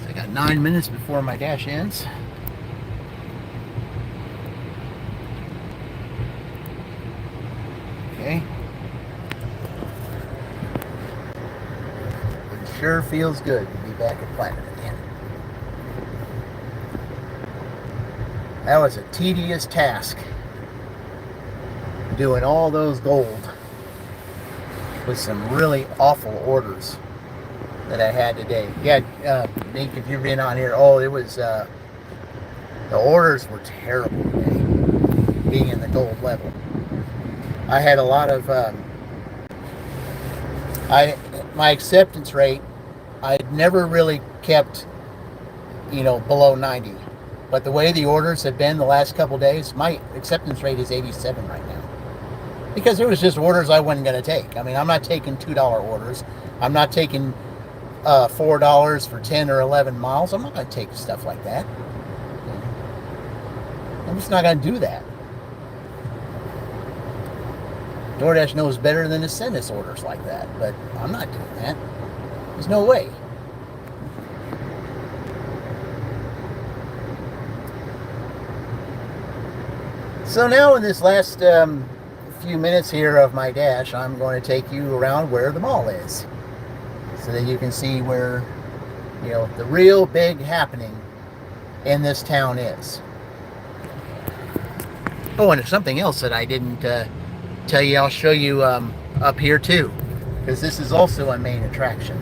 I got 9 minutes before my dash ends. Okay. It sure feels good to be back at Platinum again. That was a tedious task, doing all those gold with some really awful orders that I had today. Yeah, Nick, if you've been on here, it was, the orders were terrible today, being in the gold level. I had a lot of, my acceptance rate, I'd never really kept, below 90. But the way the orders have been the last couple days, my acceptance rate is 87 right now. Because it was just orders I wasn't going to take. I mean, I'm not taking $2 orders. I'm not taking $4 for 10 or 11 miles. I'm not going to take stuff like that. I'm just not going to do that. DoorDash knows better than to send us orders like that. But I'm not doing that. There's no way. So now in this last few minutes here of my dash, I'm going to take you around where the mall is, so that you can see where, the real big happening in this town is. Oh, and something else that I didn't tell you, I'll show you up here too, because this is also a main attraction.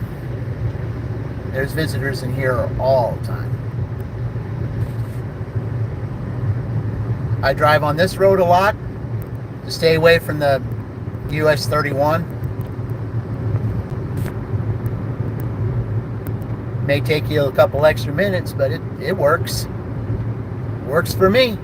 There's visitors in here all the time. I drive on this road a lot to stay away from the US 31. May take you a couple extra minutes, but it works. Works for me.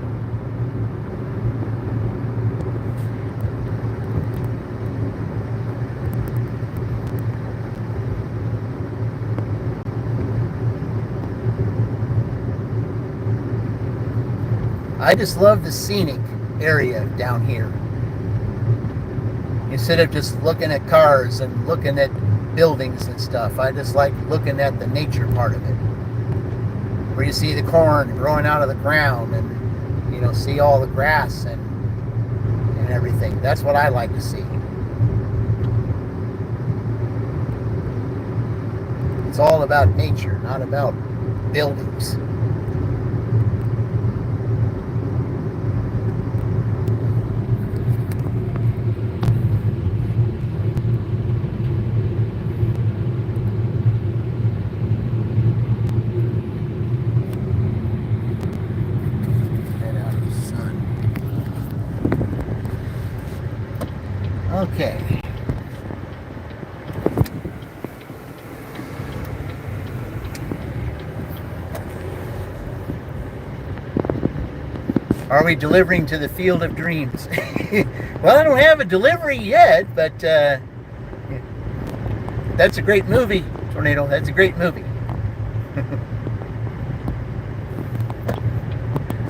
I just love the scenic area down here. Instead of just looking at cars and looking at buildings and stuff, I just like looking at the nature part of it. Where you see the corn growing out of the ground and, see all the grass and everything. That's what I like to see. It's all about nature, not about buildings. Okay. Are we delivering to the field of dreams? Well, I don't have a delivery yet, but that's a great movie, Tornado. That's a great movie.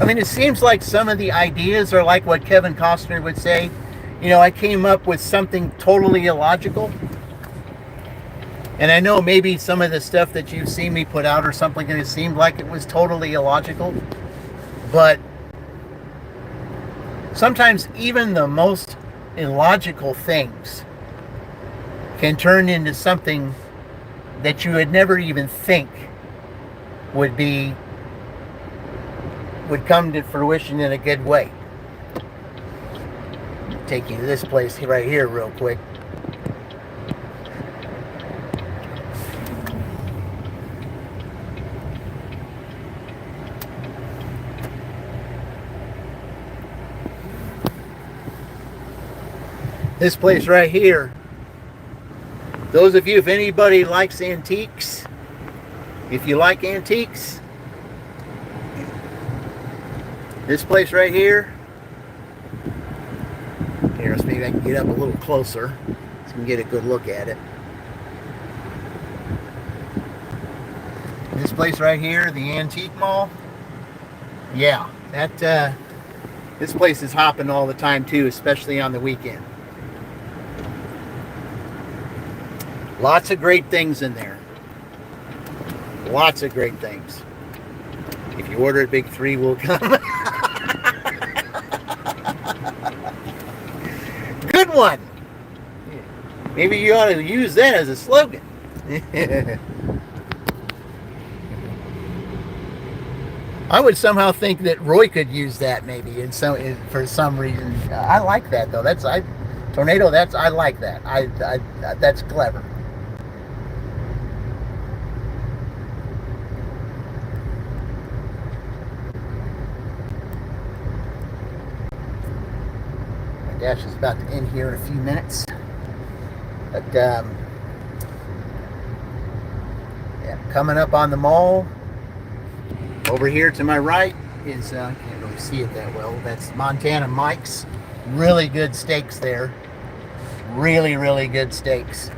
I mean, it seems like some of the ideas are like what Kevin Costner would say. I came up with something totally illogical. And I know maybe some of the stuff that you've seen me put out or something, and it seemed like it was totally illogical. But sometimes even the most illogical things can turn into something that you would never even think would come to fruition in a good way. Take you to this place right here real quick. This place right here, those of you, if anybody likes antiques, if you like antiques, this place right here, here, maybe I can get up a little closer so you can get a good look at it. This place right here, the Antique Mall. Yeah, that this place is hopping all the time too, especially on the weekend. Lots of great things in there. Lots of great things. If you order a big 3, will come. Good one. Maybe you ought to use that as a slogan. I would somehow think that Roy could use that maybe for some reason. I like that though. Tornado. I like that. That's clever. My dash is about to end here in a few minutes, but yeah, coming up on the mall. Over here to my right is, I can't really see it that well, that's Montana Mike's. Really good steaks there. Really, really good steaks.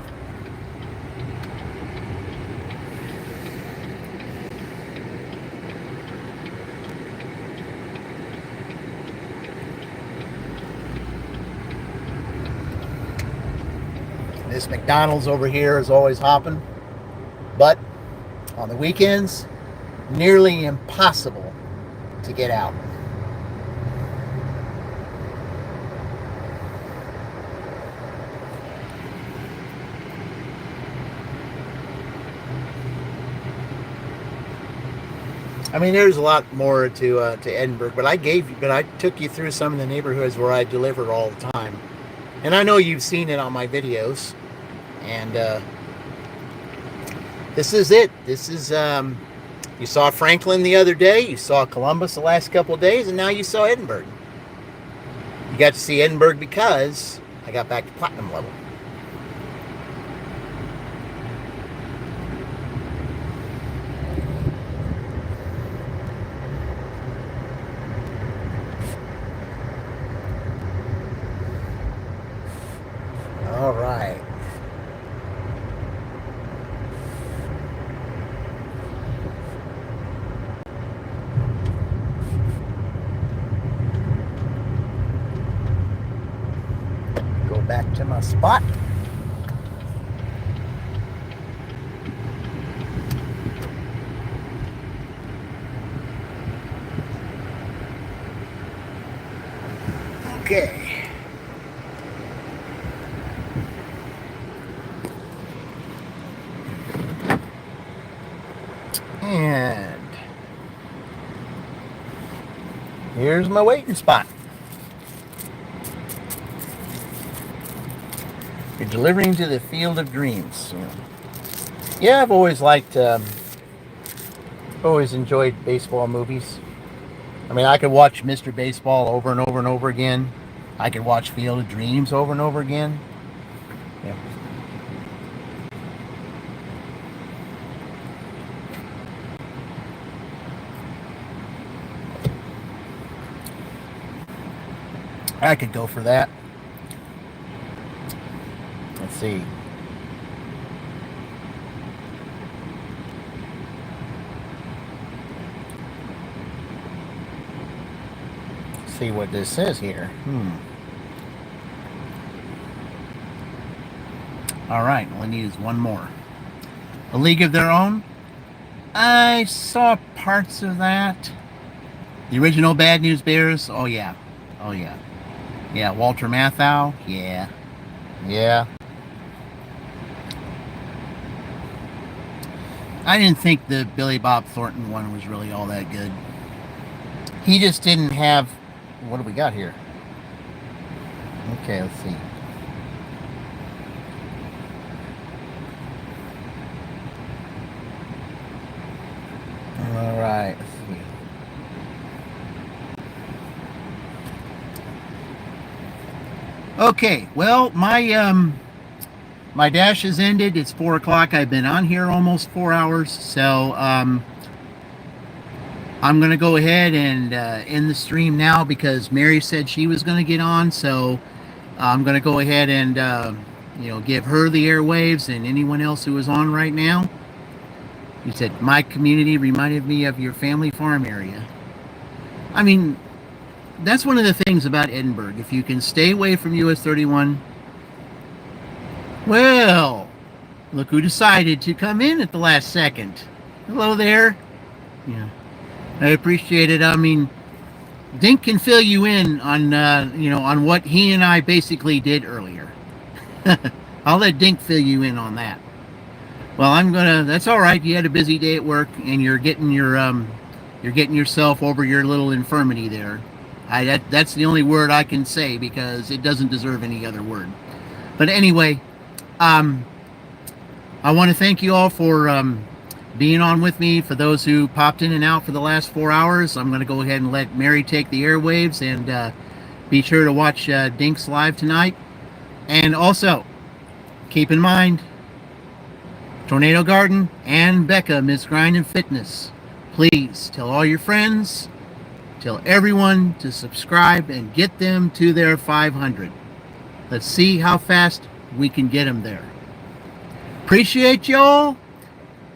This McDonald's over here is always hopping, but on the weekends, nearly impossible to get out. I mean, there's a lot more to Edinburgh, but I took you through some of the neighborhoods where I deliver all the time, and I know you've seen it on my videos. And this is it. This is you saw Franklin the other day, you saw Columbus the last couple of days, and now you saw Edinburgh. You got to see Edinburgh because I got back to platinum level. All right. Go back to my spot. Okay. And here's my waiting spot. You're delivering to the Field of Dreams. Yeah, I've always enjoyed baseball movies. I mean, I could watch Mr. Baseball over and over and over again. I could watch Field of Dreams over and over again. Yeah. I could go for that. Let's see. See what this says here. All right, all I need is one more. A League of Their Own. I saw parts of that. The original Bad News Bears. Oh yeah. Oh yeah. Yeah, Walter Matthau. Yeah. Yeah. I didn't think the Billy Bob Thornton one was really all that good. He just didn't have... What do we got here? Okay, let's see. All right, let's see. Okay, well, my dash has ended. It's 4 o'clock. I've been on here almost 4 hours, so I'm going to go ahead and end the stream now because Mary said she was going to get on, so I'm going to go ahead and give her the airwaves and anyone else who is on right now. You said, my community reminded me of your family farm area. I mean, that's one of the things about Edinburgh. If you can stay away from US 31, well, look who decided to come in at the last second. Hello there. Yeah, I appreciate it. I mean, Dink can fill you in on on what he and I basically did earlier. I'll let Dink fill you in on that. Well, I'm gonna. That's all right. You had a busy day at work, and you're getting yourself over your little infirmity there. That's the only word I can say because it doesn't deserve any other word. But anyway, I want to thank you all for being on with me. For those who popped in and out for the last 4 hours, I'm going to go ahead and let Mary take the airwaves, and be sure to watch Dink's live tonight. And also, keep in mind, Tornado Garden and Becca, Miss Grind and Fitness. Please tell all your friends, tell everyone to subscribe and get them to their 500. Let's see how fast we can get them there. Appreciate y'all,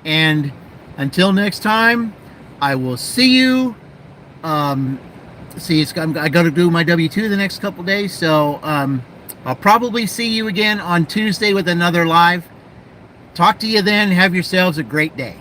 and until next time, I will see you. I got to do my W2 the next couple days, so I'll probably see you again on Tuesday with another live. Talk to you then. Have yourselves a great day.